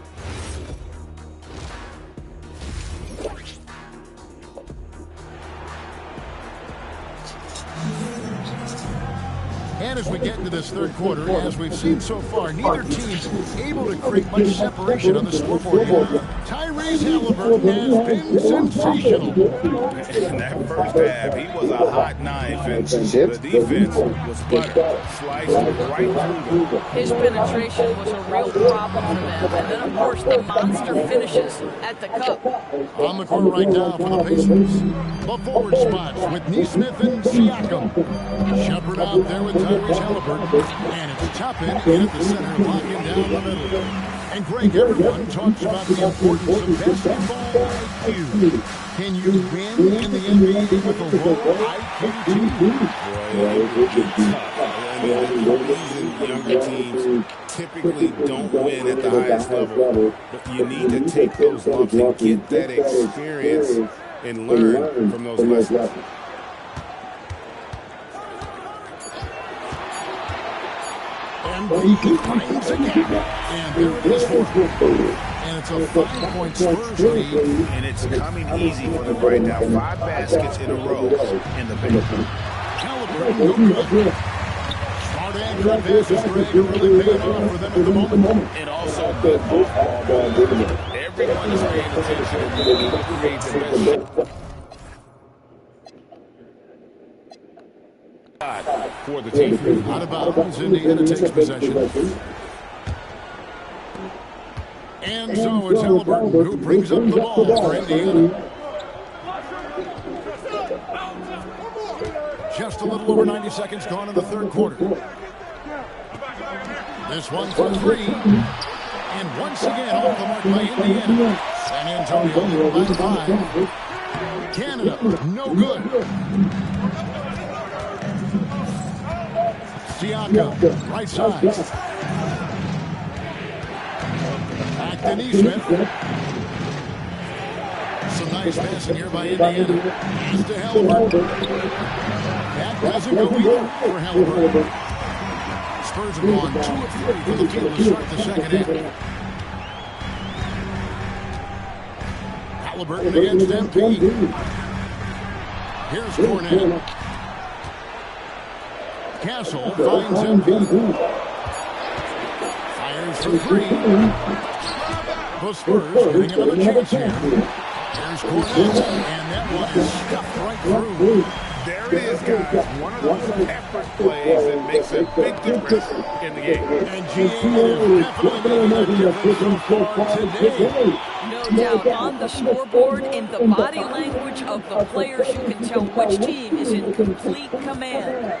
And as we get into this third quarter, as we've seen so far, neither team able to create much separation on the scoreboard here. Tyrese Halliburton has been sensational. In that first half, he was a hot knife, and the defense was sputtering, sliced right through them. His penetration was a real problem for them. And then, of course, the monster finishes at the cup. On the court right now for the Pacers. The forward spots with Neesmith and Siakam. Shepard out there with Tyrese Halliburton. And it's Toppin in at the center, locking down the middle. And Greg, everyone talks about the importance of basketball IQ. Can you win in the NBA with a low IQ team? The reason younger teams typically don't win at the highest level, but you need to take those lumps and get that experience and learn from those lessons. And he finds a gap. And there it is for him. And it's a 5-point Spurs lead. And it's coming easy for them right now. 5 baskets in a row in the paint. Halliburton, no good. Smart anchor passes Greg are really paying off for them at the moment. And also good off-ball movement. Everyone is paying attention and looking to create the best for the team. Out of bounds, Indiana takes possession. And so it's Halliburton who brings up the ball for Indiana. Just a little over 90 seconds gone in the third quarter. This one for 3. And once again off the mark by Indiana. San Antonio leading by 5. Canada, no good. Siakam, right side. Back Back to Neesmith. Some nice passing here by Indiana. Pass to Halliburton. That doesn't go either for Halliburton. Spurs have gone 2 of 3 for the field to start the second half. Halliburton against MP. Here's Cornette. Castle finds MP. Fires for 3. The Spurs getting another chance here. Here's Cornette, and that one is stuffed right through. There it is, guys. One of those effort plays that makes a big difference in the game. And G.A. is definitely making a difference so far today. No doubt. On the scoreboard, in the body language of the players, you can tell which team is in complete command.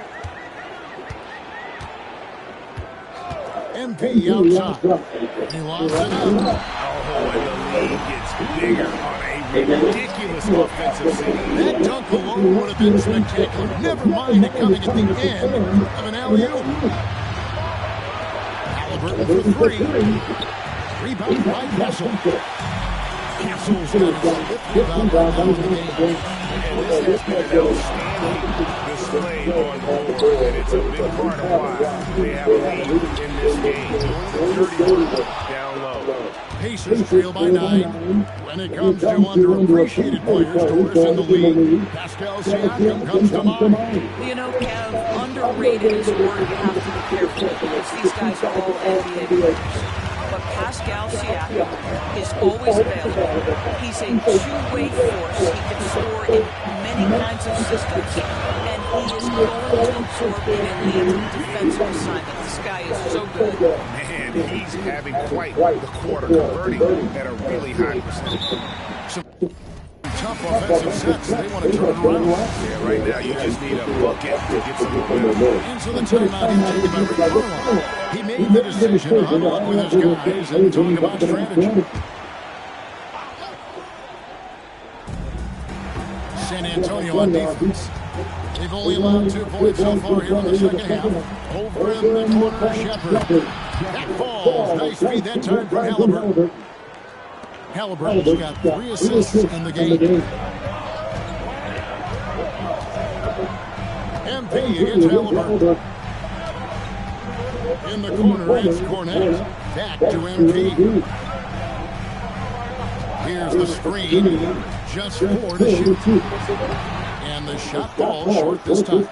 MP outside. He lost it out. Oh, and the lead gets bigger on a ridiculous offensive scene. That dunk alone would have been spectacular. Never mind it coming at the end of an alley-oop. Halliburton for 3. Rebound by Castle. Castle's got a 5th rebound right now in the game. And this has been an outstanding display on board, and it's a big part of why they have a lead in this game. 31 down low. Pacers trail by 9. When it comes to underappreciated players to us in the league, Pascal Siakam comes to mind. You know, Kev, underrated is a word you have to be careful because these guys are all NBA players. But Pascal Siakam is always available. He's a two-way force. He can score in many kinds of systems. And he is going to absorb an elite defensive assignment. This guy is so good. Man, he's having quite the quarter, converting at a really high percentage. Tough offensive sets. They want to turn it around. Yeah, right now you just need a bucket to get some momentum. Into the timeout and taken by Rick Carlisle. He made the decision to huddle up with his guys and talk about strategy. San Antonio on defense. They've only allowed 2 points so far here in the second half. Over in the corner, Shepard. That falls. Nice feed that time from Halliburton. Halliburton's got 3 assists in the game. MP against Halliburton. In the corner, it's Cornette. Back to MP. Here's the screen. Just 4 to shoot. And the shot falls short this time.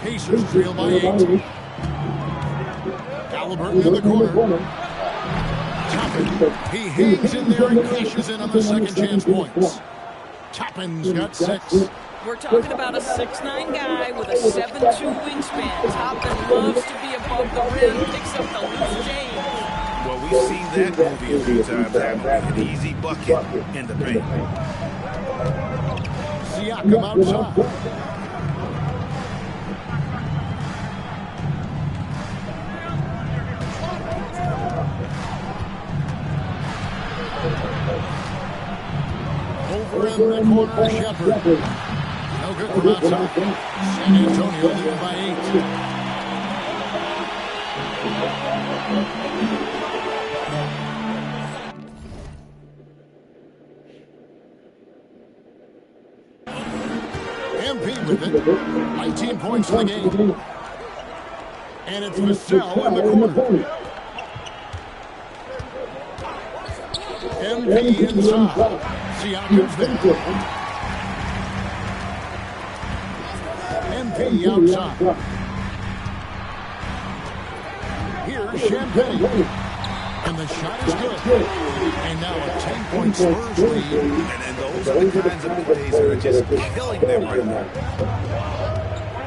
Pacers trail by 8. Halliburton in the corner. Toppin, he hangs in there and cashes in on the second chance points. Toppin's got 6. We're talking about a 6'9" guy with a 7'2" wingspan. Toppin loves to be above the rim, picks up the loose change. Well, we've seen that movie a few times, having an easy bucket in the paint. Siakam outside. Over in the corner, Shepard. No good from outside. San Antonio leading by 8. MP with it. 19 points in the game. And it's Vassell in the corner. MP inside. Siakam's there. MP outside. Here's Champagne. And the shot is good. And now a 10-point Spurs lead. And those are the kinds of plays that are just killing them right now.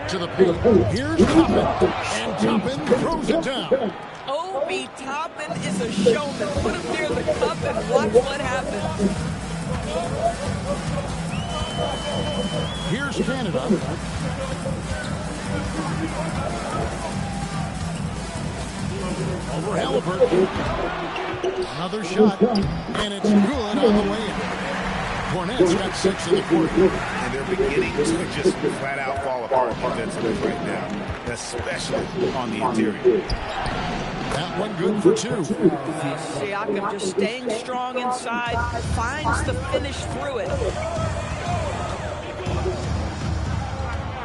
To the paint. Here's Toppin. And Toppin throws it down. Obi Toppin is a showman. Put him near the cup and watch what happens. Here's Canada. Over Halliburton. Another shot. And it's good on the way in. Cornette's got 6 in the quarter. And they're beginning to just flat out fall apart defensively right now, especially on the interior. That one good for 2. Siakam just staying strong inside, finds the finish through it.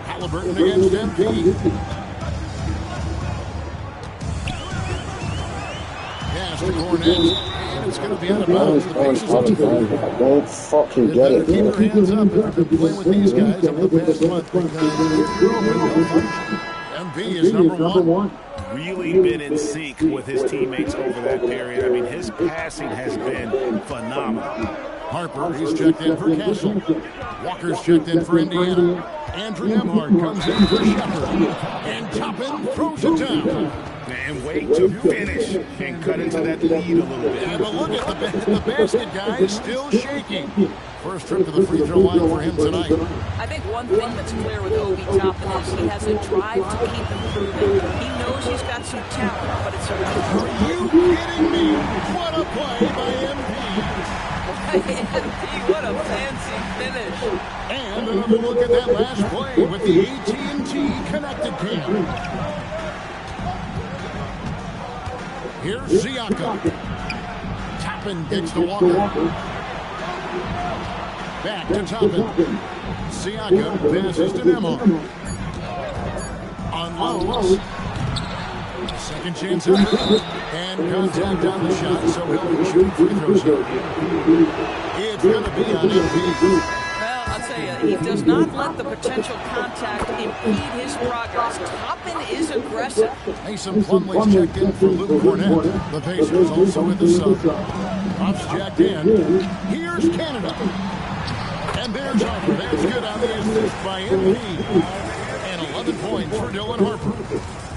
Halliburton against MP. Pass to Cornet, and it's going to be out of bounds. The Pacers will take it. Don't fucking get it. Keep your hands up if you've been playing with these guys over the past month, because MP is number 1. Really been in sync with his teammates over that period. I mean, his passing has been phenomenal. Harper, he's checked in for Castle. Walker's checked in for Indiana. Andrew Nembhard comes in for Shepard. And Toppin throws it down. And wait to finish and cut into that lead a little bit. Yeah, but look at the basket guy is still shaking. First trip to the free throw line for him tonight. I think one thing that's clear with Obi Toppin is he has a drive to keep improving. He knows he's got some talent, but it's a Are you kidding me? What a play by MP. MP, what a fancy finish. And another look at that last play with the AT&T connected cam. Here's Siakam. Toppin gets to Walker. Back to Toppin. Siakam passes to Nemo. Unloads. Second chance at and contact on the shot, so he'll be shooting free throws here. It's going to be on MP. Well, I'll tell you, he does not let the potential contact impede his progress. Toppin is aggressive. Mason Plumlee's checked in for Luke Cornett. The Pacers also with the Suns. Puff's jacked in. Here's Canada. And there's Harper. There's good on the assist by MP. And 11 points for Dylan Harper.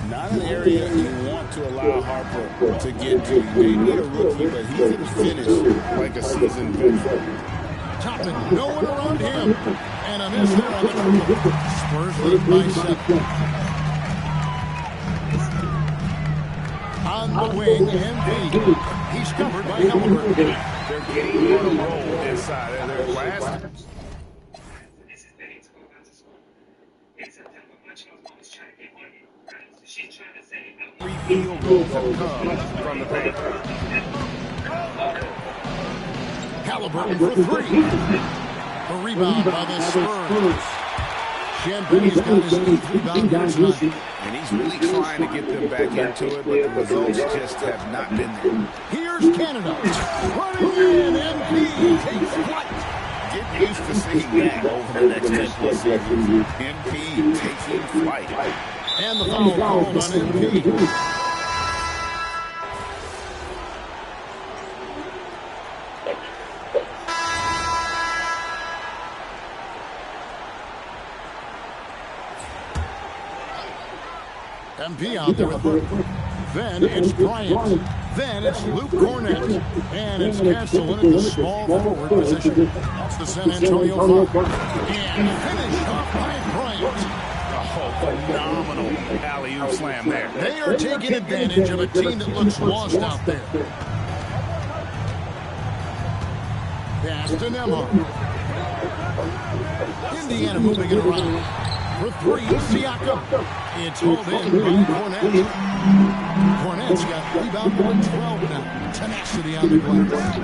Not an area you want to allow Harper to get to. They need a rookie, but he can finish like a seasoned veteran. Toppin, no one around him. And a miss there on the triple. Spurs lead by 7. On the wing, MP. He's covered by Halliburton. They're getting on a roll inside. They're last. Three field goals have come from the Panthers. Halliburton for 3. The rebound by the Spurs. Champagne's got his 8th rebound here tonight. And he's really trying to get them back into it, but the results just have not been there. Here's Canada. Running in, MP takes flight. Get used to seeing that over the next 10+ seasons. MP taking flight. And the foul called on MP. MP out there with Harper. Then it's Bryant. Then it's Luke Cornett. And it's Castle in at the small forward position. That's the San Antonio Foul. And finished off by Bryant. Oh, phenomenal alley-oop slam there. They are taking advantage of a team that looks lost out there. Pass to Nemo. Indiana moving it around. For 3, Siakam. It's hauled in by Cornett. Cornett's got rebound number 12 now. Tenacity on the glass.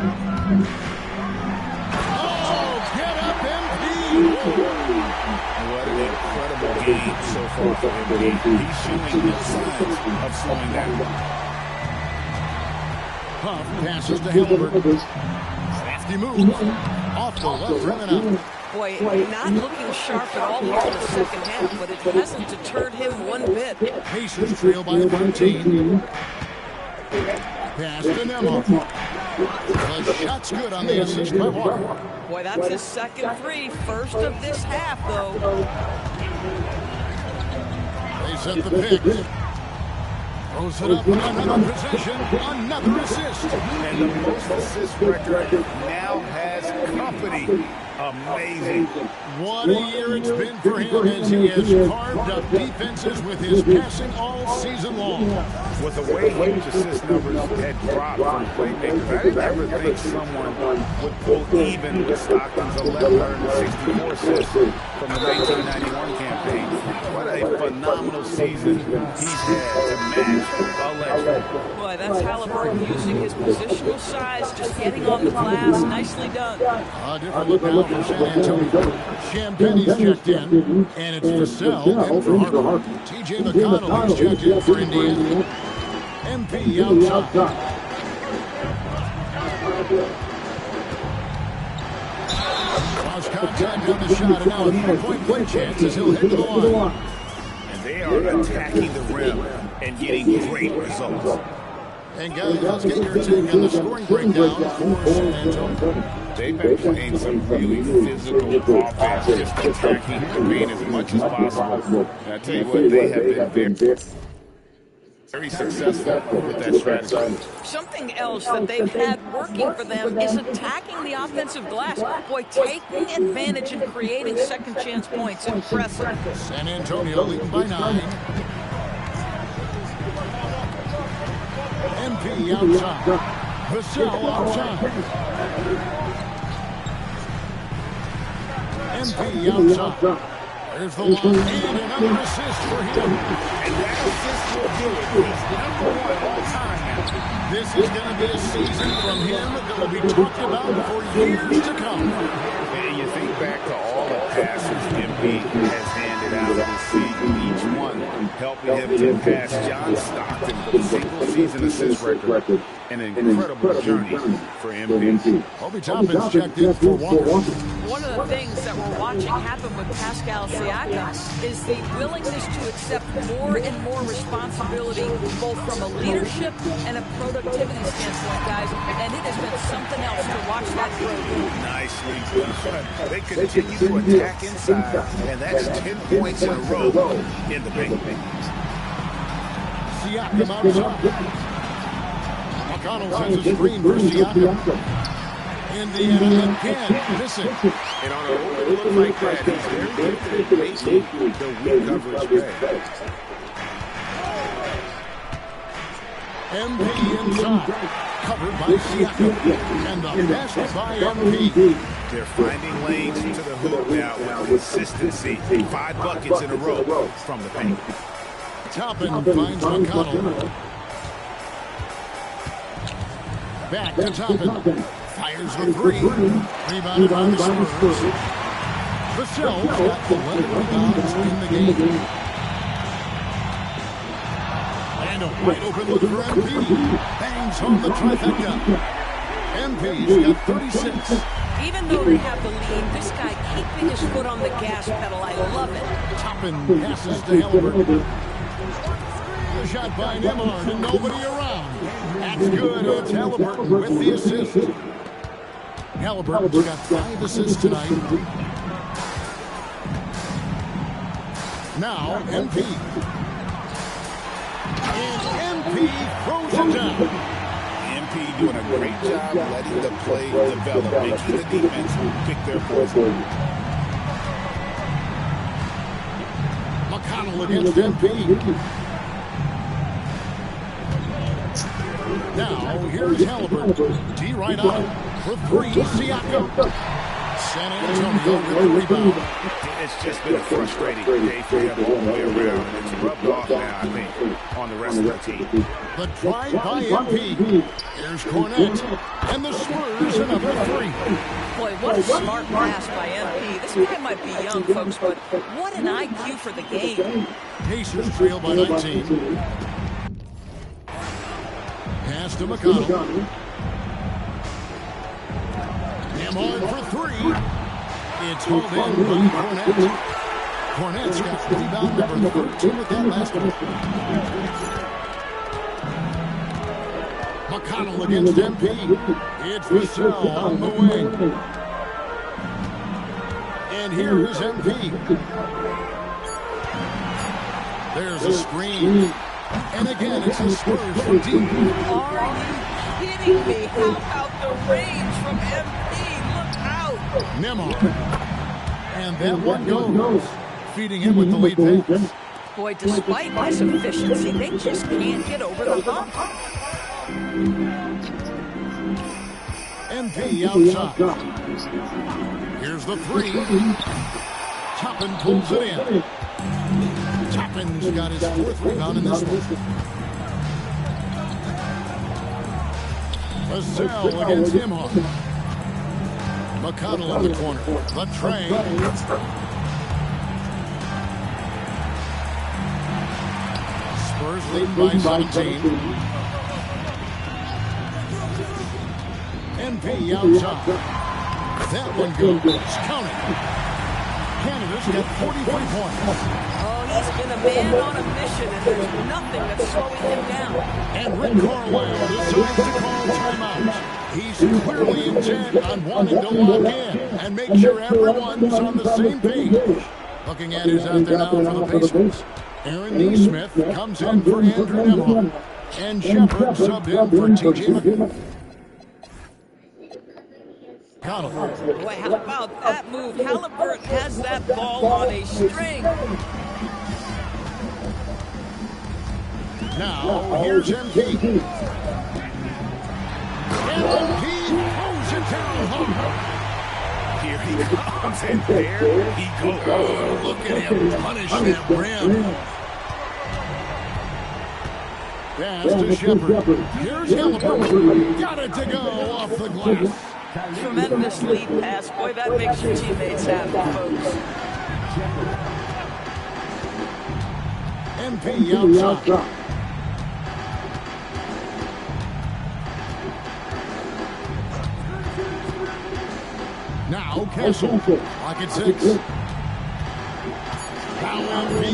Oh, get up, MP! What an incredible game so far for MP. He's showing no signs of slowing down. Puff passes to Halliburton. Crafty move. Off the left rim and out. Boy, not looking sharp at all here in the second half, but it hasn't deterred him one bit. Pacers trail by 13. Pass to Nemo. The shot's good on the assist by Walker. Boy, that's his second 3. First of this half, though. They set the pick. Throws it up on another possession. Another assist. And the most assist record now has company. Amazing. What a year it's been for him as he has carved up defenses with his passing all season long. With the way his assist numbers had dropped from playmakers, I didn't ever think someone would pull even with Stockton's 1,164 assists. from the 1991 campaign. What a phenomenal season he's had to match a legend. Boy, that's Halliburton using his positional size, just getting on the glass. Nicely done. A different look now for San Antonio. Champagne's checked in, and it's Vassell in for Harper. T.J. McConnell is checked in for Indiana. MP outside. Cross contact on the shot, and now a three-point win chance as he'll head to the line. And they are attacking the rim and getting great results. And guys, let's get your take on the scoring breakdown for San Antonio. They've been playing some really physical offense, just attacking the paint as much as possible. And I tell you what, they have been very successful with that strategy. Something else that they've had working for them is attacking the offensive glass. Boy, taking advantage and creating second chance points. Impressive. San Antonio leading by 9. MP outside. Vassell outside. MP outside. There's the line, and another assist for him. And that assist will do it. He's #1 all time now. This is going to be a season from him that will be talked about for years to come. And you think back to all the passes MP has handed out this season, each one helping him to pass John Stockton, single-season assist record. An incredible journey for MP. Obi Toppin's checked in for Walker. One of the things that we're watching happen with Pascal Siakam is the willingness to accept more and more responsibility, both from a leadership and a productivity standpoint, guys. And it has been something else to watch that growth. Nicely done. They continue to attack inside, and that's 10 points in a row in the paint. Siakam outside. McConnell sends a screen for Siakam. Indiana again, missing. And on an overlook like that, he's very good at making the weak coverage pay. MP inside, covered by Siakam, and the pass by MP. They're finding lanes to the hoop now with consistency. 5 buckets in a row from the paint. Toppin finds McConnell. Back to Toppin. Fires the 3. Rebounded by the Spurs. Vassell's got 11 rebounds in the game. And a wide open look for MP. Bangs home the trifecta. MP's got 36. Even though they have the lead, this guy keeping his foot on the gas pedal, I love it. Toppin passes to Halliburton. The shot by Nembhard and nobody around. That's good. It's Halliburton with the assist. Halliburton's got 5 assists tonight. Now MP. And MP throws it down. MP doing a great job letting the play develop, making the defense pick their poison. McConnell against MP. Now, here's Halliburton. D right on for 3. Siakam. San Antonio with the rebound. It's just been a frustrating day for him all the way around. And it's rubbed off now, I think, on the rest of the team. The drive by MP. Here's Cornette. And the Spurs another 3. Boy, what a smart pass by MP. This guy might be young, folks, but what an IQ for the game. Pacers trail by 19. Pass to McConnell. Nembhard for 3. It's hauled in by Cornette. Cornette's got rebound number 13 with that last one. McConnell against MP. It's Vassell on the wing. And here is MP. There's a screen. And again, it's the Spurs for deep. Are you kidding me? How about the range from MP? Look out. Nembhard. And that one goes. Feeding him with the lead pass. Boy, despite this efficiency, they just can't get over the hump. MP outside. Here's the 3. Toppin pulls it in. Toppin's got his 4th rebound in this one. Vassell against Imhoff. McConnell in the corner. Latrey. Spurs lead by 17. MP outside. That one goes. Counting. Canada's got 43 points. Oh, he's been a man on a mission, and there's nothing that's slowing him down. And Rick Carlisle decides to call timeout. He's clearly intent on wanting to lock in and make sure everyone's on the same page. Looking at who's out there now for the Pacers. Aaron Nesmith comes in for Andrew Nembhard. And Shepard subbed in for T.J. McConnell. Boy, how about that move? Halliburton has that ball on a string. Now, here's MP. And MP throws it down hard. Here he comes, and there he goes. Oh, look at him punish that rim. Pass to Shepard. Here's Halliburton. Got it to go off the glass. Tremendous lead pass. Boy, that makes your teammates happy, folks. MP outside. Now Castle. Lock at 6. Now MP.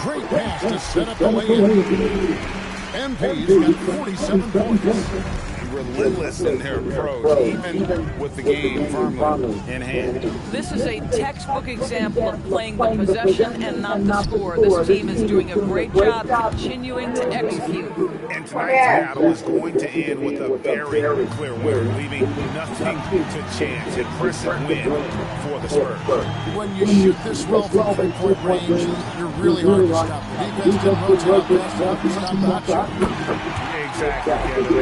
Great pass to set up the lay-in. MP's got 47 points. Relentless in their approach, even with the game firmly in hand. This is a textbook example of playing the possession and not the score. This team is doing a great job continuing to execute. And tonight's battle is going to end with a very clear winner, leaving nothing to chance. Impressive win for the Spurs. When you shoot this well from three-point range, you're really hard to stop. The defense didn't rotate out fast enough to stop the hot shot. Exactly. And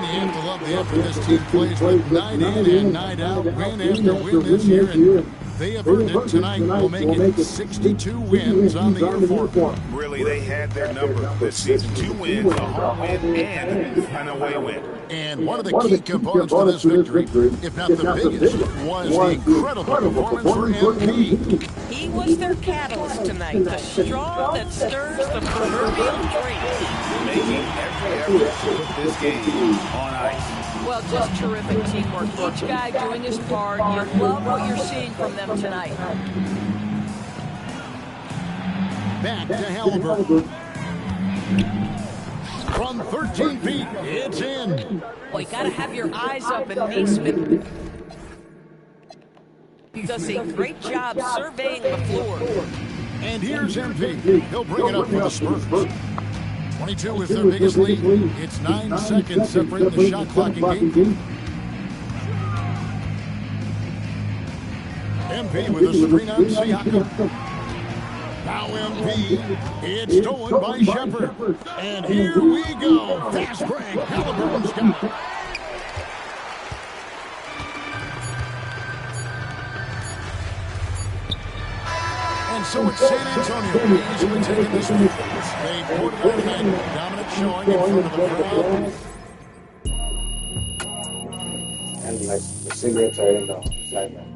you have to love the effort this team plays with night in and night out, win after win this year. And they have earned it tonight. Will make it 62 wins on the year for them. Really, they had their number this season. 2 wins, a home win, and an away win. And one of the key components to this victory, if not the biggest, was the incredible performance for MP. He was their catalyst tonight, the straw that stirs the proverbial drink. Making every effort to put this game on ice. Well, just terrific teamwork. Each guy doing his part. You love what you're seeing from them tonight. Back to Halliburton. From 13 feet, it's in. Well, you got to have your eyes up, and Nesmith does a great job surveying the floor. And here's MP. He'll bring it up for the Spurs. 22 is their biggest lead. It's 9 seconds separating the shot clock and game. MP with a screen on Siakam. Now MP, it's stolen by Shepard. And here we go. Fast break. Halliburton's got it. And so it's San Antonio easily taking this one. They put it on ahead. Dominant showing in front of the crowd. And like the cigarettes are in the slide now.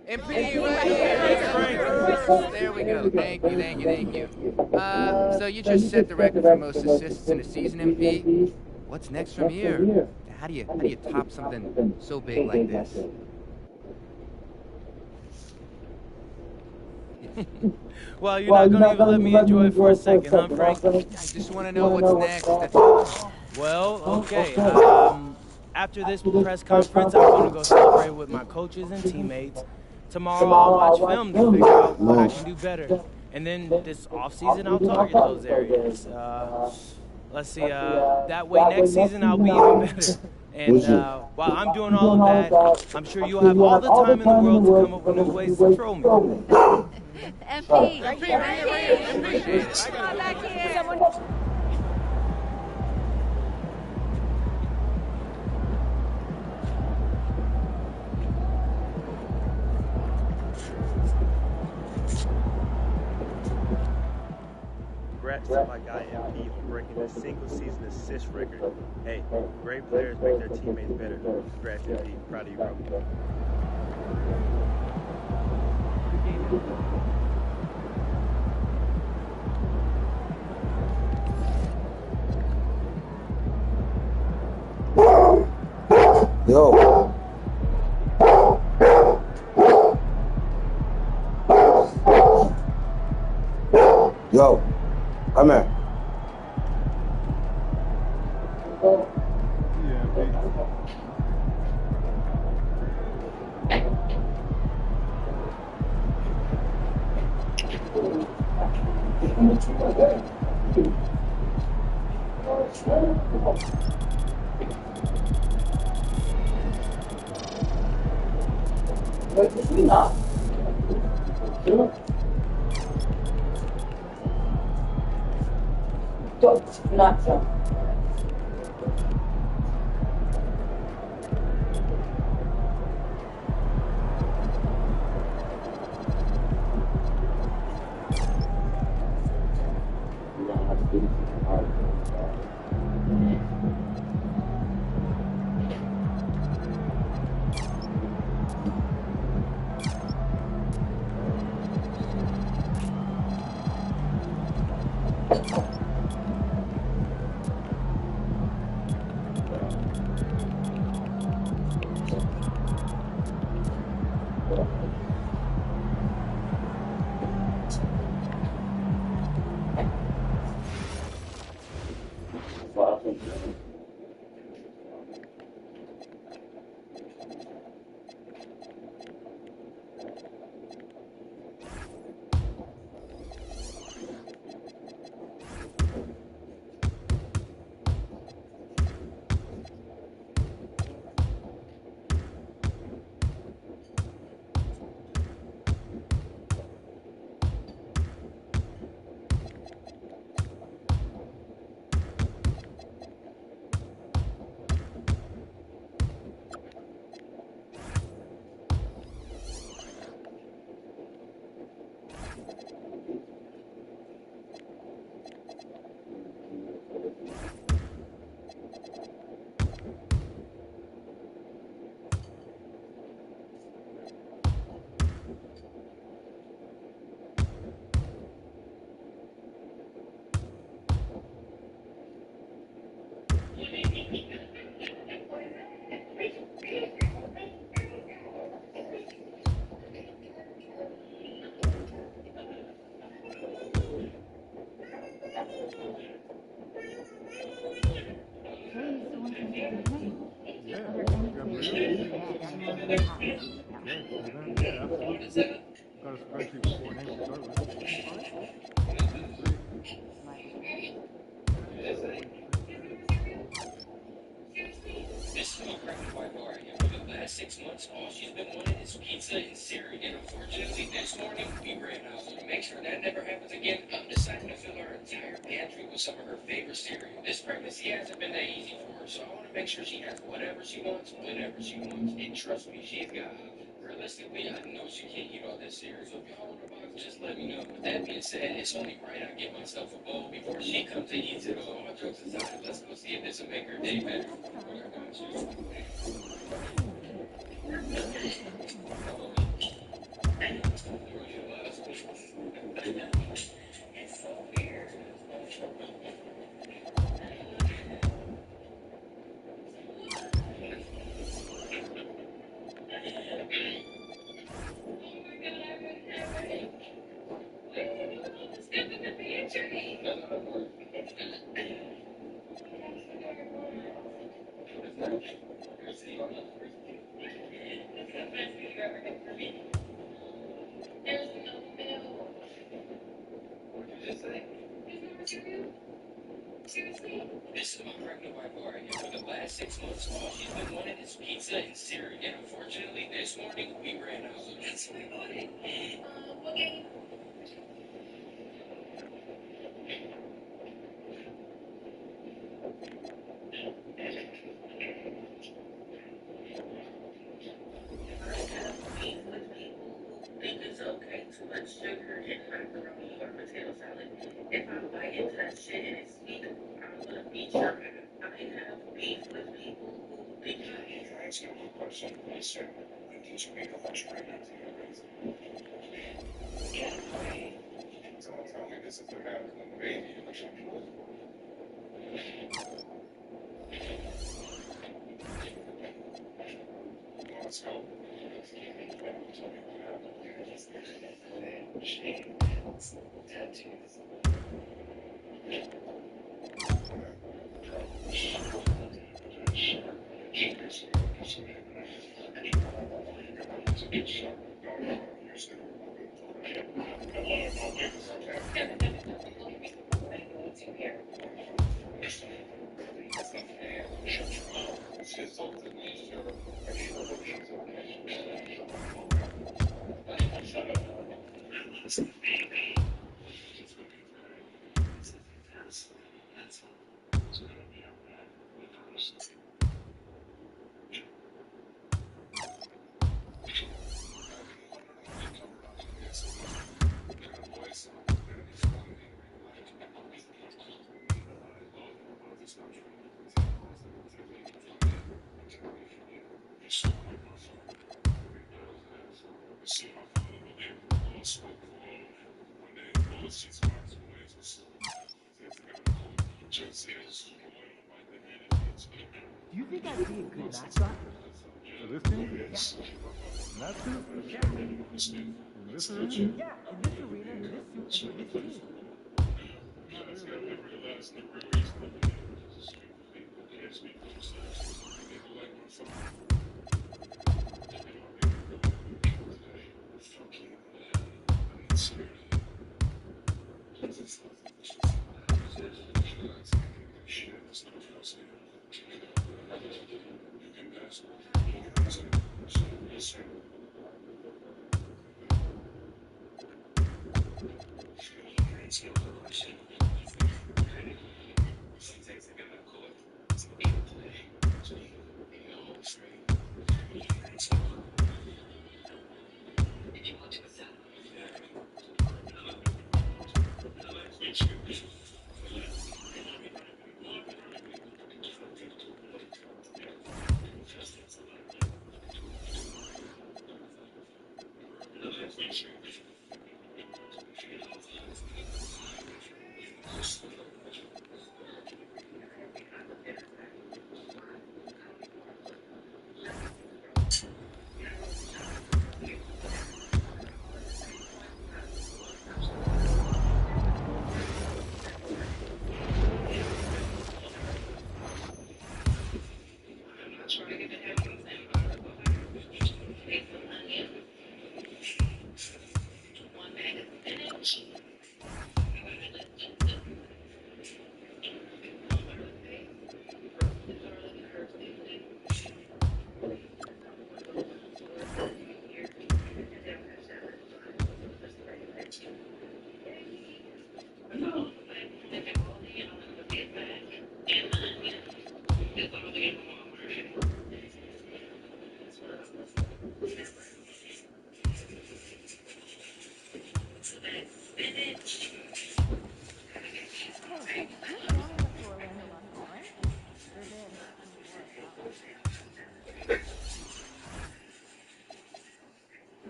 MP right here. There we go. Thank you. So you just set the record for most assists in a season, MP. What's next from here? How do you top something so big like this? Well, you're not gonna even let me enjoy it for a second, huh, Frank? I just want to know what's next. That's all. Well, okay. After this press conference, I'm gonna go celebrate with my coaches and teammates. Tomorrow I'll watch film to figure out what I can do better. And then this off-season, I'll target those areas. Let's see, that way next season I'll be even better. And while I'm doing all of that, I'm sure you'll have all the time in the world to come up with new ways to throw me. MP. Appreciate it. Come on back here. Someone. Congrats to my guy MP on breaking the single-season assist record. Hey, great players make their teammates better. Congrats, MP. Proud of you, bro. Yo. Yo. Come here. Not so. Got a spreadsheet with 4 names regardless. This is my pregnant wife, Ari, and for the last 6 months, all she's been wanting is pizza and cereal. And unfortunately, this morning, we ran out. So to make sure that never happens again, I'm deciding to fill our entire pantry with some of her favorite cereal. This pregnancy hasn't been that easy for her, so I want to make sure she has whatever she wants, whenever she wants. And trust me, she's got it. Realistically, I know she can't eat all this cereal, so if y'all want a box, just let me know. With that being said, it's only right I get myself a bowl before she comes and eats it all. All jokes aside, let's go see if this will make her day better. I got you. It's so weird. Seriously? This is my pregnant wife, Ari, and for the last 6 months, all she's been wanting is pizza pizza and cereal. And unfortunately, this morning we ran out. That's what we wanted. What game? Think it's okay, too much sugar and macaroni or potato salad. If I bite into that shit and it's sweet, I'm gonna beat your ass. I have beef with people who think I am. Can I ask you one question? Yes, sir. When did you make a lunch break? Yeah, okay. So tell me this is the kind of baby or something. Let's go. Tattoos. Do you think I'd be a good mascot? For this team? Yes. That suit? Yeah. In this arena? Yeah, in this arena, in this suit, and for this team.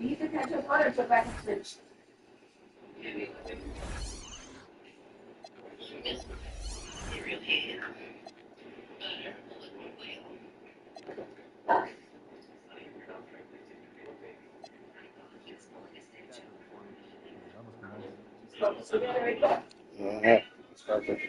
You either catch up on or go back and switch. Yeah, it's perfect.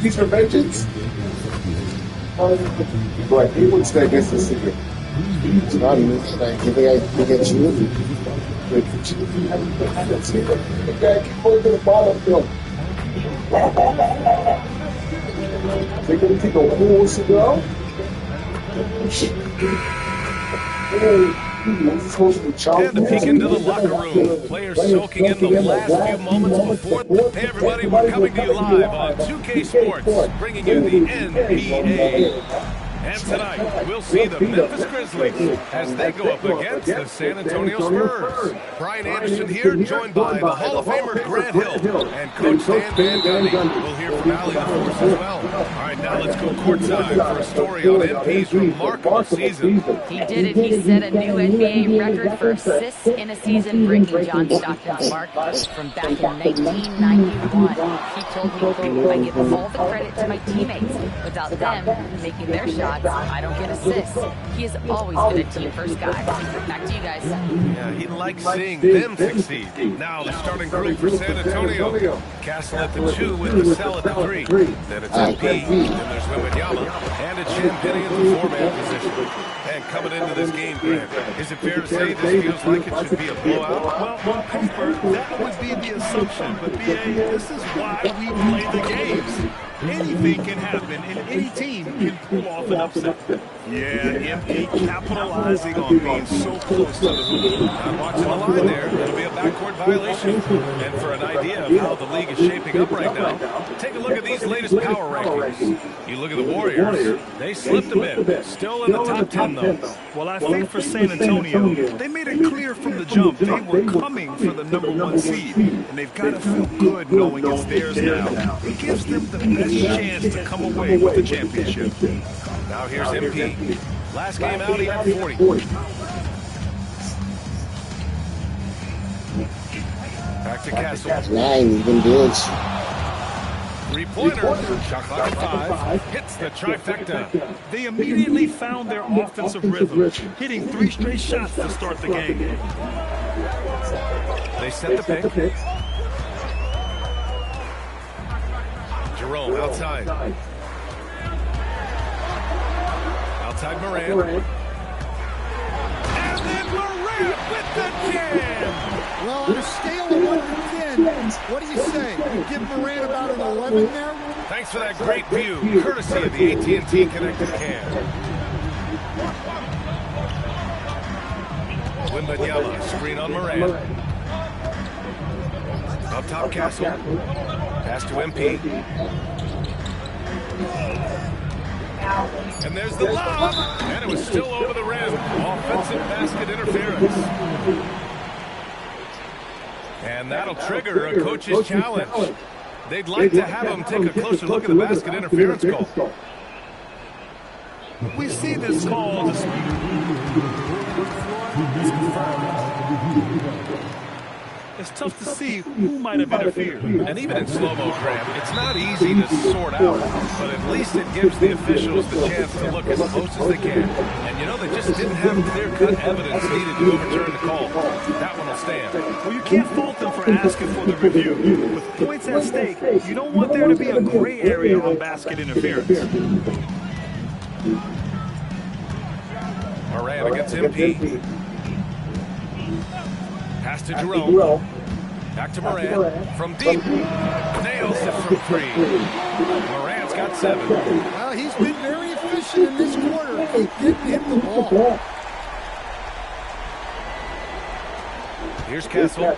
These are vengeance. Right, he would stay against the secret. It's not an interesting. You think I can get you? The guy keep going to the bottom, Phil. They're going to take a whole cigar. And a peek into the locker room. Players soaking in the last few moments before. Hey everybody, we're coming to you live on 2K Sports, bringing you the NBA. And tonight, we'll see the Memphis Grizzlies as they go up against the San Antonio Spurs. Brian Anderson here, joined by the Hall of Famer Grant Hill and Coach Stan Van Gundy. We'll hear from Allie LaForce as well. All right, now let's go courtside for a story on MP's remarkable season. He did it. He set a new NBA record for assists in a season, breaking John Stockton's mark from back in 1991. He told me, I give all the credit to my teammates. Without them making their shots, I don't get assists. He has always been a team-first guy. Back to you guys. Yeah, he likes seeing them succeed. Now the starting group for San Antonio. Castle at the 2 with the Cell at the 3. Then it's MP, then there's Wembanyama, and it's Champagnie at the 4-man position. And coming into this game, Grant, is it fair to say this feels like it should be a blowout? Well, on paper, that would be the assumption. But, B.A., this is why we play the games. Anything can happen, and any team can pull off an upset. Yeah, MP capitalizing on being so close to the hoop. I'm watching the line there. It'll be a backcourt violation. And for an idea of how the league is shaping up right now, take a look at these latest power rankings. You look at the Warriors, they slipped a bit. Still in the top 10, though. Well, I think for San Antonio, they made it clear from the jump they were coming for the #1 seed. And they've got to feel good knowing it's theirs now. It gives them the best chance to come away with the championship. Now here's MP. Last game out, he had 40. Back to Castle. 9, even good. Three-pointer. Shot clock at 5. Hits the trifecta. They immediately found their offensive rhythm, hitting 3 straight shots to start the game. They set the pick. Jerome outside. Outside Moran. And then Moran with the jam. Well, on a scale of 1 to 10, what do you say? You give Moran about an 11 there? Thanks for that great view, courtesy of the AT&T Connected Cam. Wembanyama, screen on Moran. Up top, Castle. Pass to MP. And there's the lob, and it was still over the rim. Offensive basket interference. And that'll trigger a coach's challenge. They'd like to have him take a closer look at the basket interference call. We see this call It's tough to see who might have interfered. And even in slow-mo, Graham, it's not easy to sort out, but at least it gives the officials the chance to look as close as they can. And you know, they just didn't have clear-cut evidence needed to overturn the call. That one will stand. Well, you can't fault them for asking for the review. With points at stake, you don't want there to be a gray area on basket interference. Moran against MP. Pass to Jerome. Back to Moran. From deep. Nails it from 3. Moran's got 7. Well, he's been very efficient in this quarter. He didn't hit the ball. Here's Castle.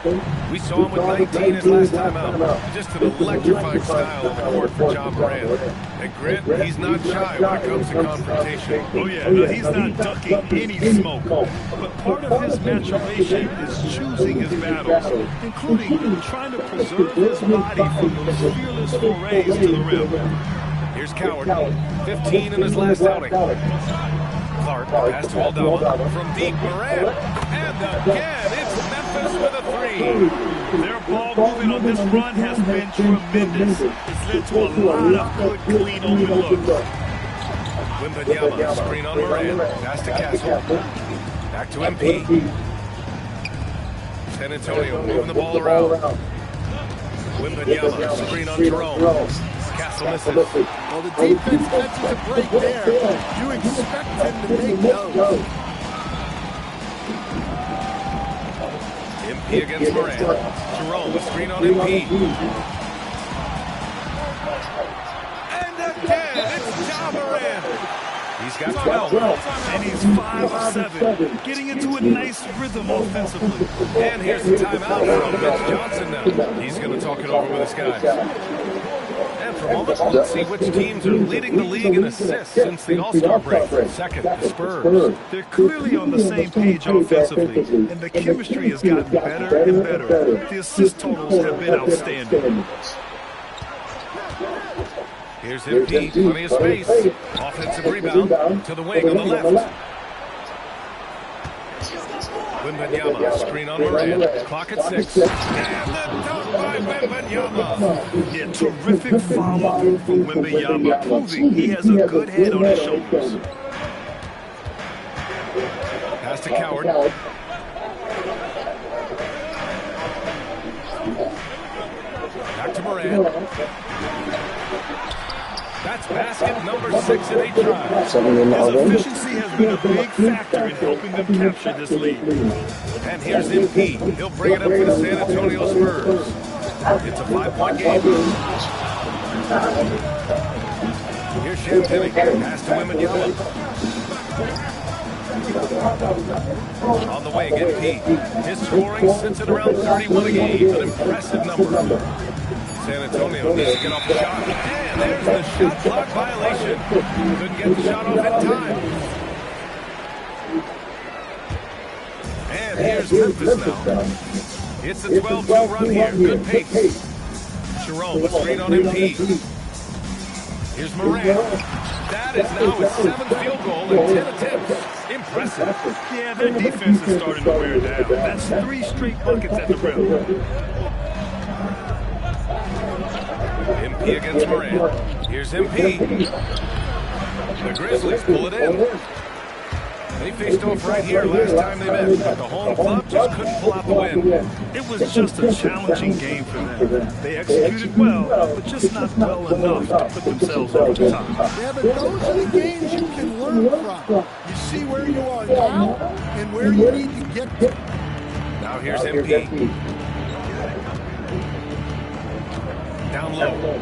We saw him with 19 his last time out. Just an electrifying style on the court for John Moran. And Grant, he's not shy when it comes to confrontation. Oh yeah, no, he's not ducking any smoke. But part of his maturation is choosing his battles, including trying to preserve his body from those fearless forays to the rim. Here's Coward. 15 in his last outing. Clark, pass to Aldama. From deep, Moran. And again, it's Memphis with a 3. Their ball movement on this run has been tremendous. It's led to a lot of good, clean, open looks. Wembanyama, screen on Moran. Pass to Castle. Back to MP. San Antonio moving the ball around. Wembanyama, screen on Jerome. Castle misses. Well, the defense catches a break there. You expect him to make those. MP against Moran. Jerome, screen on MP. And again, it's Ja Moran. He's got 12. And he's 5 of 7, getting into a nice rhythm offensively. And here's the timeout from Mitch Johnson now. He's going to talk it over with his guys. And for a moment, let's see which teams are leading the league in assists since the All-Star break. Second, the Spurs. They're clearly on the same page offensively, and the chemistry has gotten better and better. The assist totals have been outstanding. Here's MP, plenty of space. Offensive rebound to the wing on the left. Wembanyama, screen on Moran. Clock at 6. And the dunk by Wembanyama. Yeah, terrific follow-through from Wembanyama, proving he has a good head on his shoulders. Pass to Coward. Back to Moran. That's basket number 6 in 8 drives. His efficiency has been a big factor in helping them capture this lead. And here's MP. He'll bring it up for the San Antonio Spurs. It's a 5-point game. Here's Champagny. Pass to Wembanyama. On the wing, MP. His scoring sits at around 31 a game. An impressive number. San Antonio needs to get off the shot. And there's the shot clock violation. Couldn't get the shot off in time. And here's Memphis now. It's a 12-2 run here. Good pace. Jerome, a screen on MP. Here's Moran. That is now his 7th field goal in 10 attempts. Impressive. Yeah, their defense is starting to wear down. That's 3 straight buckets at the rim. MP against Moran. Here's MP. The Grizzlies pull it in. They faced off right here last time they met, but the home club just couldn't pull out the win. It was just a challenging game for them. They executed well, but just not well enough to put themselves over the top. Yeah, but those are the games you can learn from. You see where you are now and where you need to get to. Now here's MP. Down low.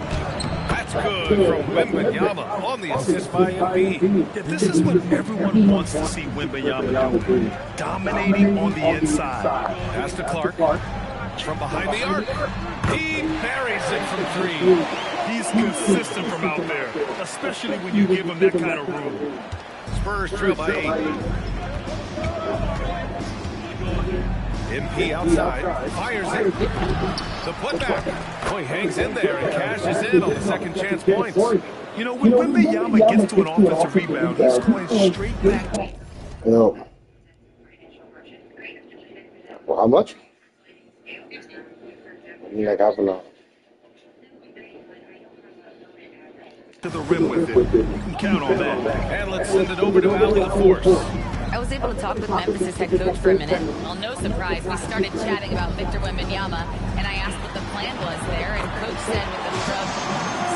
That's good from Wembanyama on the assist by MP. Yeah, this is what everyone wants to see Wembanyama do. Dominating on the inside. Pass to Clark. From behind the arc. He buries it from three. He's consistent from out there, especially when you give him that kind of room. Spurs trail by 8. MP outside, fires it. The putback. Oh, he hangs in there and cashes in on the second chance points. You know, when Wembanyama gets to an offensive rebound, he's going straight back. Yo. Well, how much? I mean, like half an hour. To the rim with it. You can count on that. And let's send it over to Allie LaForce. I was able to talk with Memphis' head coach for a minute. Well, no surprise, we started chatting about Victor Wembanyama, and I asked what the plan was there, and coach said with a shrug,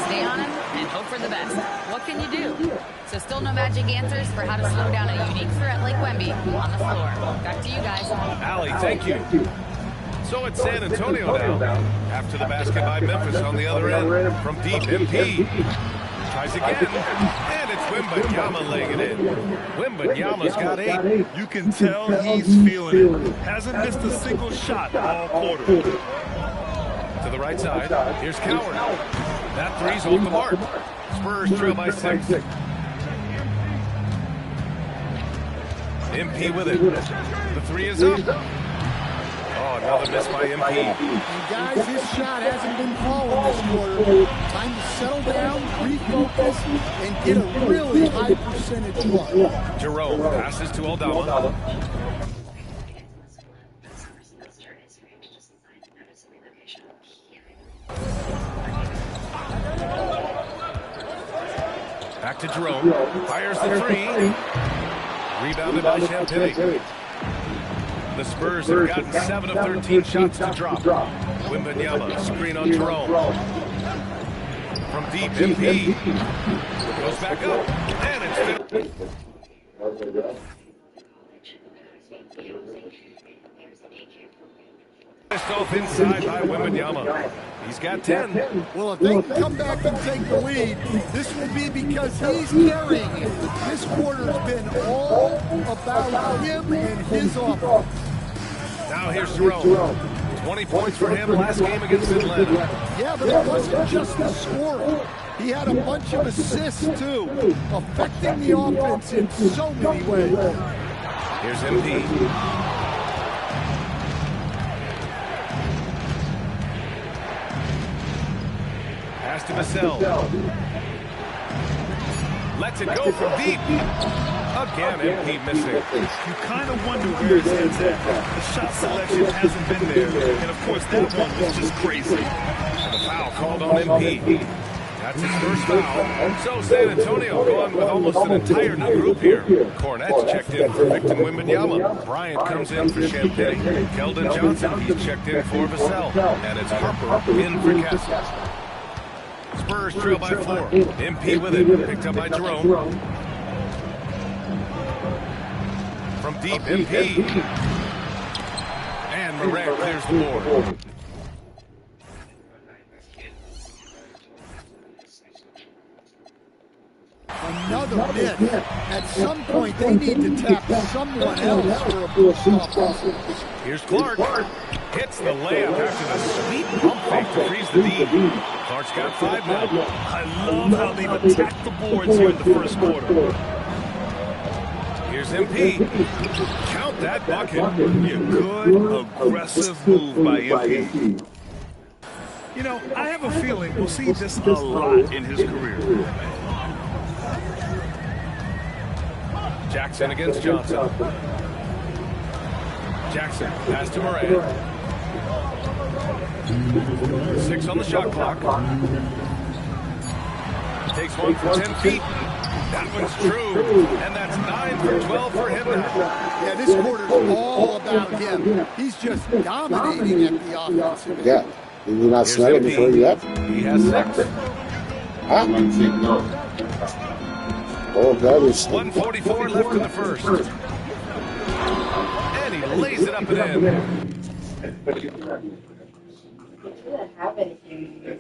stay on him and hope for the best. What can you do? So still no magic answers for how to slow down a unique threat like Wemby on the floor. Back to you guys. Allie, thank you. So it's San Antonio now. After the basket by Memphis on the other end. From deep, MP. Tries again, and it's Wembanyama laying it in. Wembanyama's got 8. You can tell he's feeling it. Hasn't missed a single shot all quarter. To the right side, here's Coward. That three's off the mark. Spurs trail by 6. MP with it. The three is up. Oh, another miss by MP. And guys, his shot hasn't been falling this quarter. Time to settle down, refocus, and get a really high percentage mark. Jerome passes to Aldama. Back to Jerome. Fires the three. Rebounded by Champagny. The Spurs have gotten 7 of 13 shots to drop. Wembanyama, screen on Jerome. From deep, MP. Goes back up, and it's finished off inside by Wembanyama. He's got 10. Well, if they can come back and take the lead, this will be because he's carrying it. This quarter's been all about him and his offense. Now here's Jerome. 20 points for him last game against Atlanta. Yeah, but it wasn't just the scoring. He had a bunch of assists, too, affecting the offense in so many ways. Here's MP. Pass to Vassell. Lets it go from deep. Again, MP missing. You kind of wonder where his head's at. The shot selection hasn't been there. And, of course, that one was just crazy. And the foul called on MP. That's his first foul. So San Antonio going with almost an entire new group here. Cornette's checked in for Victor Wembanyama. Bryant comes in for Champagny. Keldon Johnson, he's checked in for Vassell. And it's Harper in for Kessler. Spurs trail by 4. MP with it. Picked up by Jerome. From deep, MP. And Moran clears the board. Another miss. At some point, they need to tap someone else for a boost offense. Here's Clark. Hits the layup after the sweet pump fake to freeze the D. Clark's got 5 now. I love how they've attacked the boards here in the first quarter. Here's MP. Count that bucket. A good, aggressive move by MP. You know, I have a feeling we'll see this a lot in his career. Jackson against Johnson. Jackson, pass to Moran. 6 on the shot clock. Takes one for 10 feet. That one's true. And that's 9 for 12 for him now. Yeah, this quarter's all about him. He's just dominating at the offensive end. Yeah. Did you not smell it before you left? He has 6. Huh? Oh, that is 1:44 left in the first. And he lays it up and in. Have anything.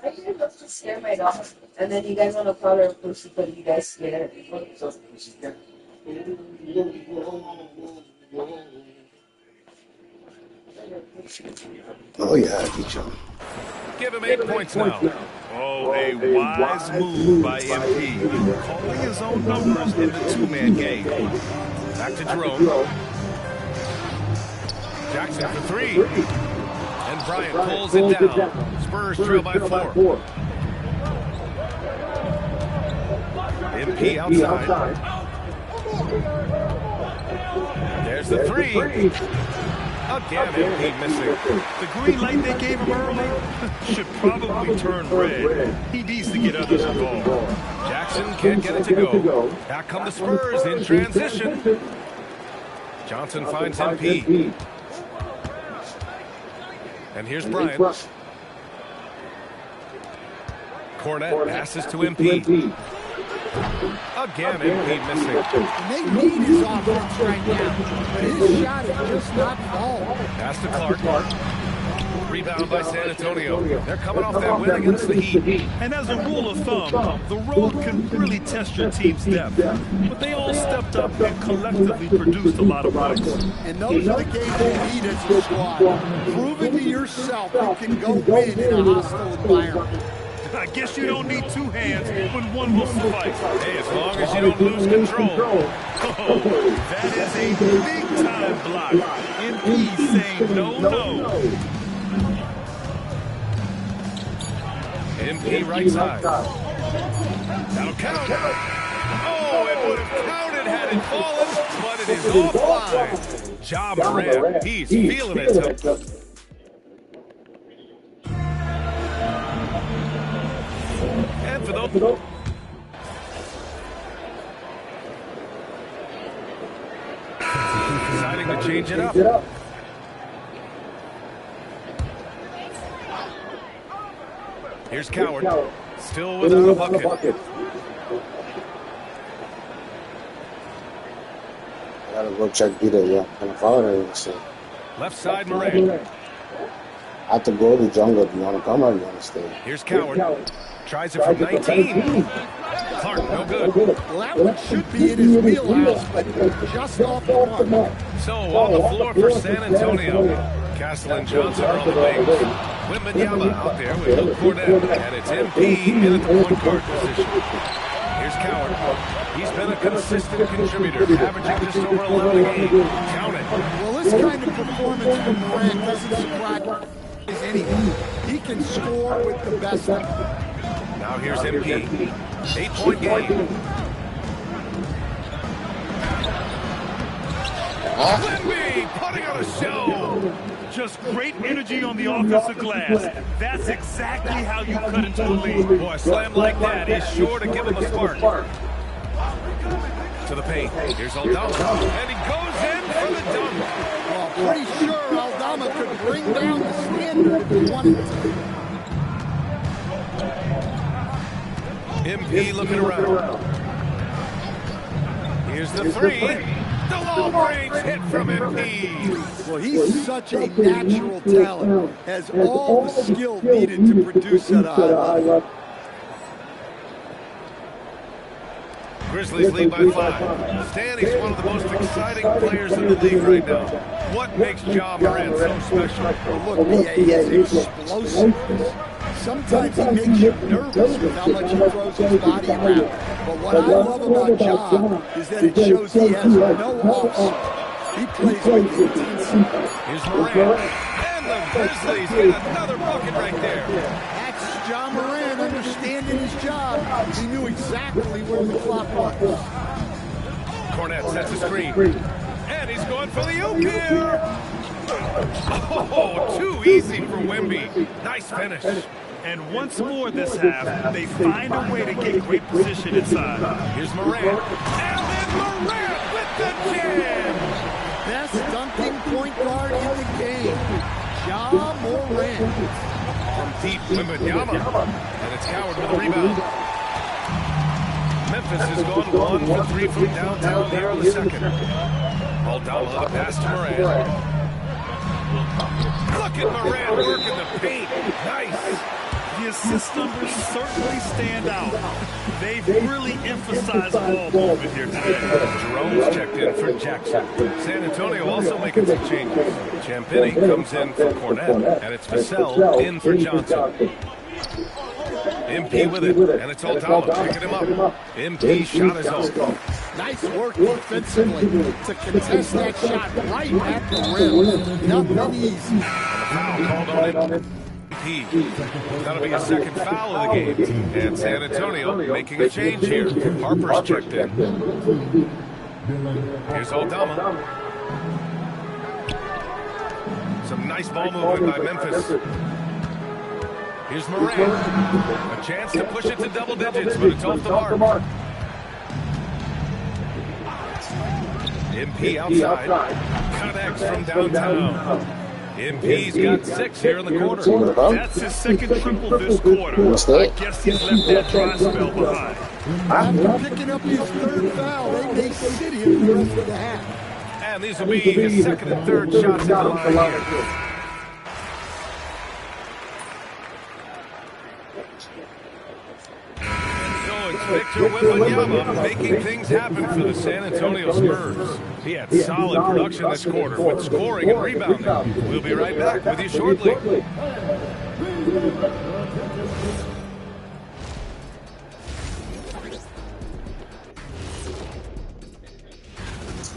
Why do you guys love to scare my dog? And then you guys want to call her a pussy, but you guys scare her. Oh, yeah, I get you. Give him 8 points now. Oh, a wise move by MP. Calling his own numbers in the two-man game. Back to Jerome. Jackson for 3. And Bryant pulls it down. Spurs trail by 4. MP outside. There's the 3. Again, MP missing. The green light they gave him early should probably turn red. He needs to get others involved. Jackson can't get it to go. Back come the Spurs in transition. Johnson finds MP. And here's Bryant. Cornette passes to MP. Again, MP missing. They need his offense right now, but his shot is just not falling. Pass to Clark. Rebound by San Antonio. They're coming off that win against the Heat. And as a rule of thumb, the road can really test your team's depth. But they all stepped up and collectively produced a lot of points. And those are the games you need as a squad. Proving to yourself you can go win in a hostile environment. I guess you don't need 2 hands when one will suffice. Hey, as long as you don't lose control. Oh, that is a big-time block. MP saying no. MP right side. That'll count. Oh, it would have counted had it fallen, but it is offline. Ja Morant, he's feeling it. And for those... Deciding to change it up. Here's Coward. Still without a bucket. Gotta go check Peter, yeah. And foul, Left side, Morant. I have to go to jungle. Do you want to come or do you want to stay? Here's Coward. Tries it from 19. Clark, no good. Well, that one should be in his wheelhouse, but just off the mark. So on the floor for San Antonio. Castle and Johnson are on the wings. Wembanyama out there with Luke Cornette. And it's MP in the point guard position. Here's Coward. He's been a consistent contributor, averaging just over 11 a game. Count it. Well, this kind of performance from Morant doesn't surprise anyone. He can score with the best of them. Now here's MP. 8-point game. Wemby putting on a show. Just great energy on the offensive glass. That's exactly how you cut into the lead. Boy, a slam like that is sure to give him a spark. To the paint. Here's Aldama. And he goes in for the dunk. Well, pretty sure Aldama could bring down the standard if he wanted to. MP looking around. Here's the 3. The long-range hit from MP. Well, he's such a natural talent. Has all the skill needed to produce at a high level. Grizzlies lead by 5. Stan, he's one of the most exciting players in the league right now. What makes Ja Morant so special? Well, look, B.A. is explosive. Sometimes he makes you nervous with how much he throws his body around. But what I love about Ja is that it shows he has no offs. He plays with intensity. Here's Morant. And the Grizzlies get another bucket right there. That's Ja Morant understanding his job. He knew exactly where the clock was. Cornet sets a screen. And he's going for the oop here. Oh, too easy for Wemby. Nice finish. And once more this half, they find a way to get great position inside. Here's Morant. And then Morant with the jam. Best dunking point guard in the game, Ja Morant. From deep, Wembanyama. And it's Howard with a rebound. Memphis has gone 1 for 3 from downtown there in the second. Aldama on the pass to Morant. Look at Morant working the paint. Nice. The assist numbers certainly stand out. They've really emphasized ball movement here today. Jerome's checked in for Jackson. San Antonio also making some changes. Champagnie comes in for Cornet, and it's Vassell in for Johnson. MP with it, and it's Aldama picking him up. MP shot is off. Nice work defensively to contest that shot right at the rim. Nothing easy. Foul called on him. That'll be a second foul of the game. And San Antonio making a change here. Harper's checked in. Here's Aldama. Some nice ball movement by Memphis. Here's Morant. A chance to push it to double digits, but it's off the mark. MP outside. Connects from downtown. MP's got 6 here in the quarter. That's his second triple this quarter. I guess he's left that dry spell behind. After picking up his third foul, they may sit him the rest of the half. And these will be his second and third shots in the line here. Victor Wembanyama making things happen for the San Antonio Spurs. He had solid production this quarter with scoring and rebounding. We'll be right back with you shortly.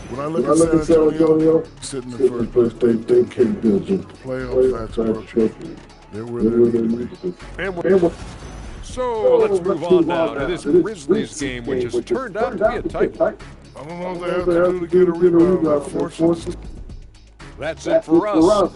When I look at San Antonio, sitting in first place, they can build the playoff fast approach. They're where they need to be. So let's move on now to this Grizzlies game, which has turned out to be a tight one. I don't know what they have to do to get a rebound. Force. That's it for us.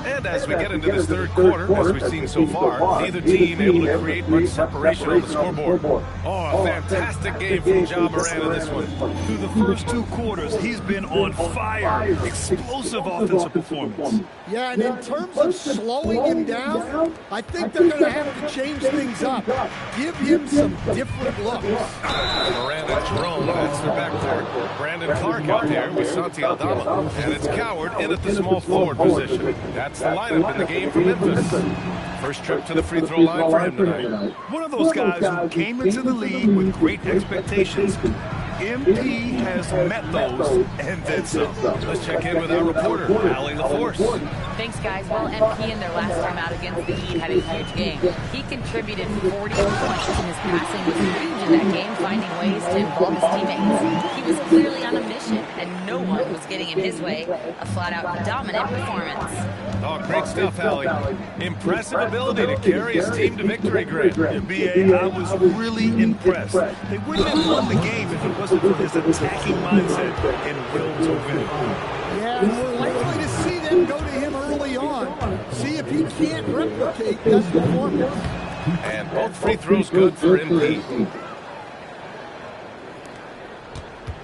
And as we get into this third quarter, as we've seen so far, neither team able to create much separation on the scoreboard. Oh, a fantastic game from Ja Morant in this one. Through the first 2 quarters, he's been on fire. Explosive offensive performance. Yeah, and in terms of slowing him down, I think they're going to have to change things up. Give him some different looks. Morant and Jerome, that's their backcourt. Brandon Clark out there with Santi Aldama. And it's Coward in at the small forward position. That's the lineup in the game for Memphis. First trip to the free throw line for him tonight. One of those guys who came into the league with great expectations. MP has met those and then some. Let's check in with our reporter, Allie LaForce. Thanks, guys. Well, MP in their last time out against the Heat had a huge game. He contributed 40 points, and his passing was huge in that game, finding ways to involve his teammates. He was clearly on a mission, and no one was getting in his way. A flat-out dominant performance. Oh, great stuff, Allie. Impressive ability to carry his team to victory, Grant. NBA, I was really impressed. They wouldn't have won the game if it wasn't for his attacking mindset and will to win. Yeah, and we're likely to see them go to him early on. See if he can't replicate that performance. And both free throws good for MP.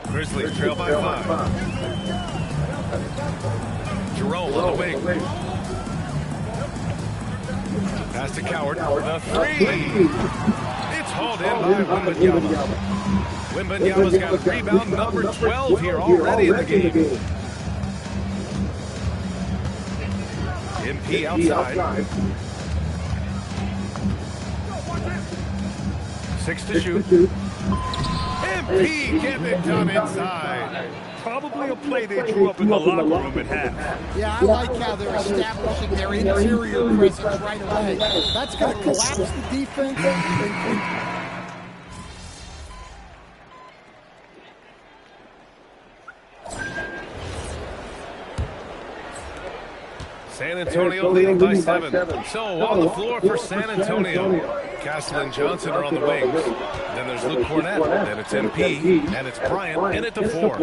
Grizzlies trail by 5. Jerome on the wing. Pass to Coward. The 3. It's hauled in by Wembanyama. Wembanyama's got rebound number 12 here already in the game. MP outside. 6 to shoot. MP getting it done inside. Probably a play they drew up in the locker room at half. Yeah, I like how they're establishing their interior presence right away. That's going to collapse the defense. San Antonio leading by 7. So on the floor for San Antonio. Castle and Johnson are on the wings. Then there's Luke Cornett. Then it's MP. And it's Bryant in at the 4.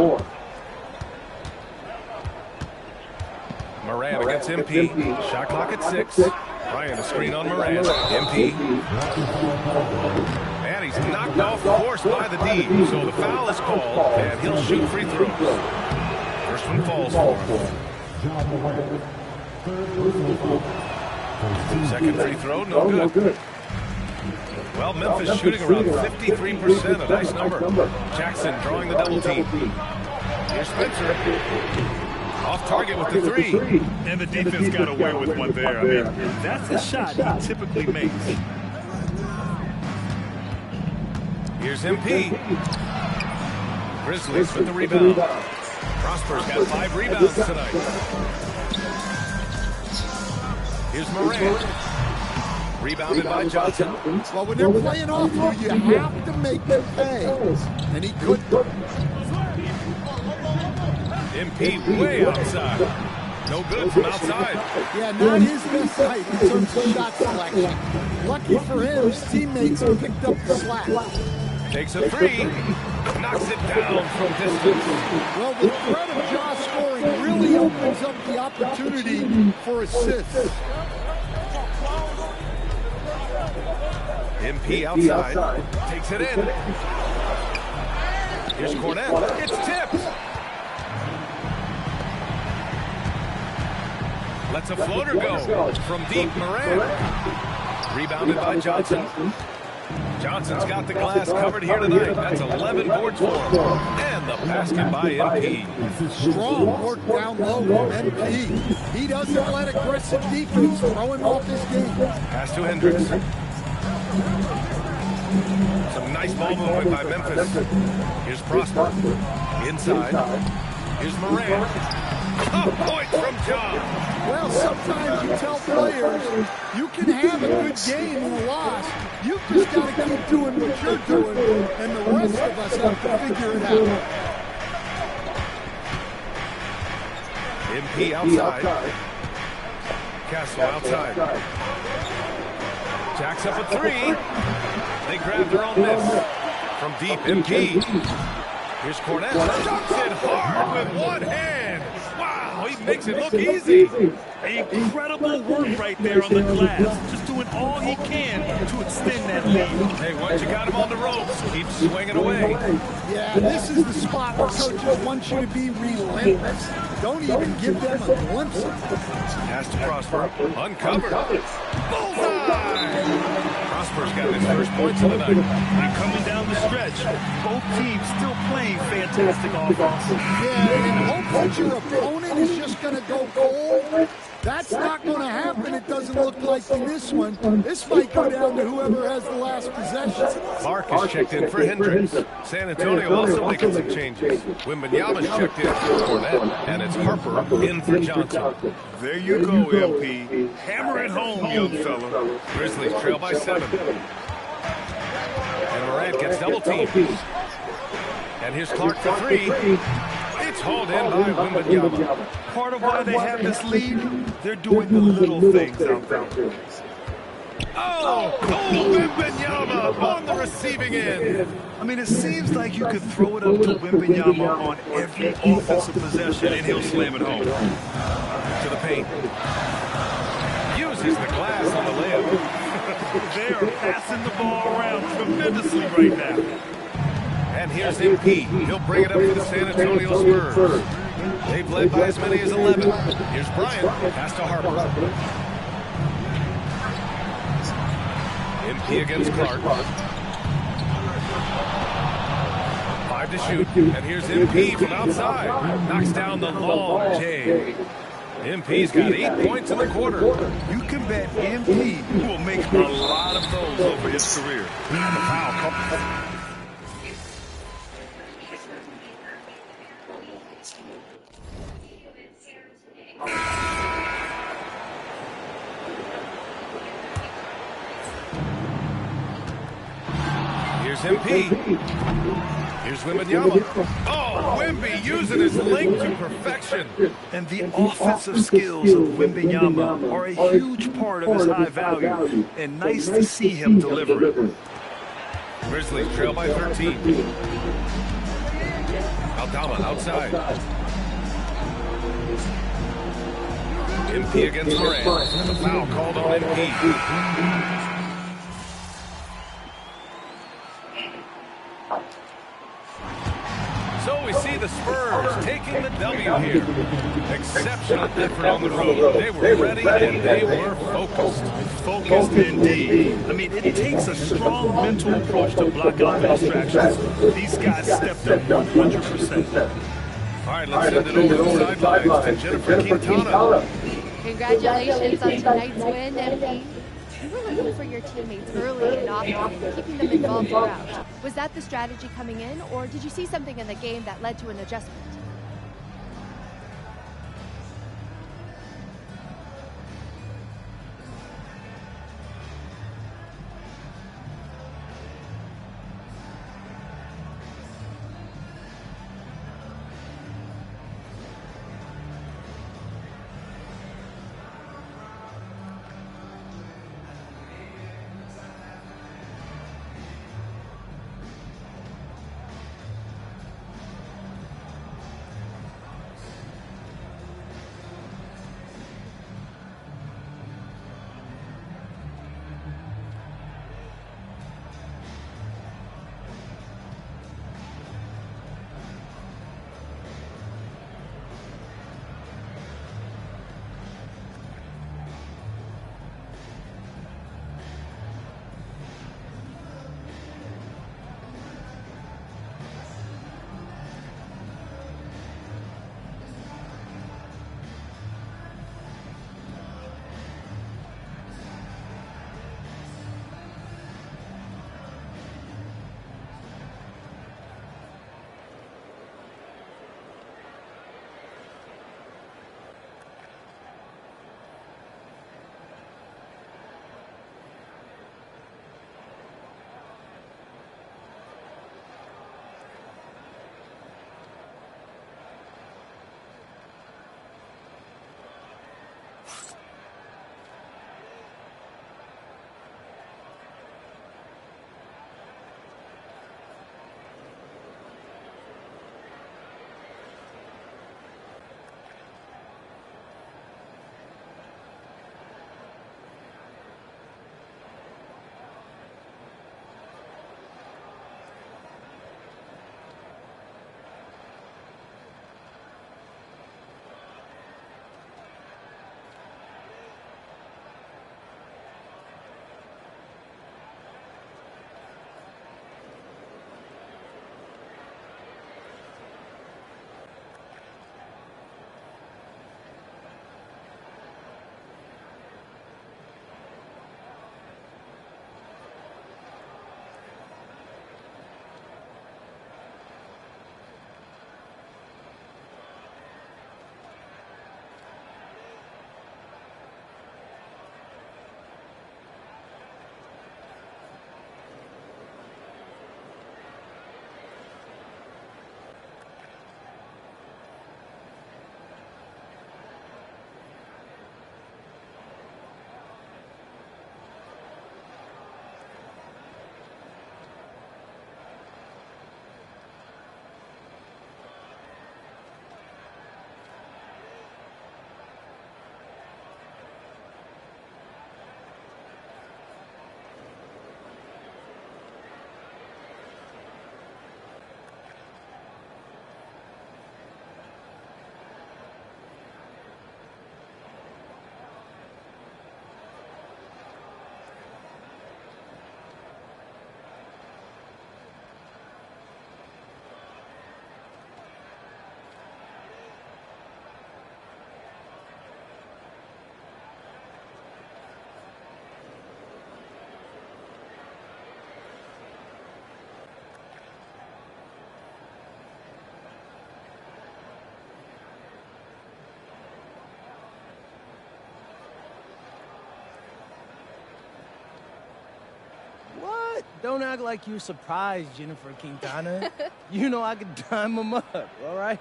Moran against MP. Shot clock at 6. Bryant a screen on Moran. MP. And he's knocked off course by the D. So the foul is called. And he'll shoot free throws. First one falls for him. Second free throw, no good. Well, Memphis shooting around 53%, a nice number. Jackson drawing the double team. Here's Spencer. Off target with the 3. And the defense got away with one there. I mean, that's a shot he typically makes. Here's MP. Grizzlies with the rebound. Prosper's got 5 rebounds tonight. Here's Moran. Rebounded by Johnson. Well, when they're playing off you, you have to make them pay. And he couldn't. MP way outside. No good from outside. Yeah, not his best night in terms of shot selection. Lucky for him, his teammates picked up the slack. Takes a 3. Knocks it down from distance. Well, the threat of Ja scoring really opens up the opportunity for assists. MP outside. Takes it in. Here's Cornett. It's tipped. Lets a floater go from deep. Moran. Rebounded by Johnson. Johnson's got the glass covered here tonight. That's 11 boards for him. And the basket by MP. Strong work down low from MP. He doesn't let aggressive defense throw him off his game. Pass to Hendricks. Some nice ball movement by Memphis. Here's Prosper. Inside. Here's Moran. Top point from John. Well, sometimes you tell players you can have a good game and a loss. You've just got to keep doing what you're doing, and the rest of us have to figure it out. MP outside. Castle outside. Jacks up a 3. They grab their own miss. From deep, MP. Here's Cornett. Dunks it hard with one hand. Wow, he makes it look easy. Incredible work right there on the glass. Just doing all he can to extend that lead. Hey, once you got him on the ropes, keep swinging away. Yeah, this is the spot where coaches want you to be relentless. Don't even give them a glimpse of it. Pass to Prosper. Uncovered. Bullseye! Prosper's got his first points of the night. And coming down the stretch, both teams still playing fantastic offense. Yeah, and hope that your opponent is just going to go cold. That's not going to happen. It doesn't look like in this one. This might go down to whoever has the last possession. Clark is checked in for Hendricks. San Antonio also making some changes. Wembanyama's checked in for Cornett, and it's Harper in for Johnson. There you go, LP. Hammer it home, young fella. Grizzlies trail by 7. And Morant gets double teamed. And here's Clark for 3. It's hauled in by Wembanyama. Part of why they have this lead, they're doing the little things out there. Oh, Wembanyama on the receiving end. I mean, it seems like you could throw it up to Wembanyama on every offensive possession, and he'll slam it home. To the paint. Uses the glass on the layup. They are passing the ball around tremendously right now. And here's MP. He'll bring it up for the San Antonio Spurs. They've led by as many as 11. Here's Bryant. Pass to Harper. MP against Clark. 5 to shoot. And here's MP from outside. Knocks down the long J. MP's got 8 points in the quarter. You can bet MP will make a lot of those over his career. And the foul comes. Here's MP. Here's Wembanyama. Oh, Wemby using his length to perfection. And the offensive skills of Wembanyama are a huge part of his high value. And nice to see him deliver it. Grizzlies trail by 13. Aldama outside. MP against Morant. The foul called on MP. So we see the Spurs taking the W here. Exceptional effort on the road. They were ready and they were focused. Focused indeed. I mean, it takes a strong mental approach to block out the distractions. These guys stepped up 100%. All right, let's send it over to the sidelines to Jennifer Quintana. Congratulations on tonight's win, MP. You were looking for your teammates early and often, keeping them involved throughout. Was that the strategy coming in, or did you see something in the game that led to an adjustment? What? Don't act like you're surprised, Jennifer Quintana. You know I could dime them up, all right?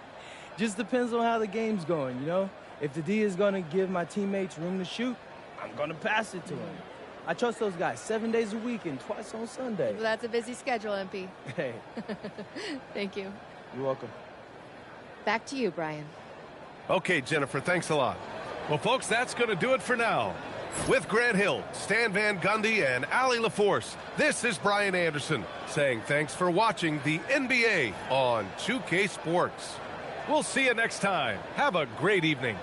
Just depends on how the game's going, you know? If the D is going to give my teammates room to shoot, I'm going to pass it to them. I trust those guys 7 days a week and twice on Sunday. Well, that's a busy schedule, MP. Hey. Thank you. You're welcome. Back to you, Brian. Okay, Jennifer, thanks a lot. Well, folks, that's going to do it for now. With Grant Hill, Stan Van Gundy, and Allie LaForce, this is Brian Anderson saying thanks for watching the NBA on 2K Sports. We'll see you next time. Have a great evening.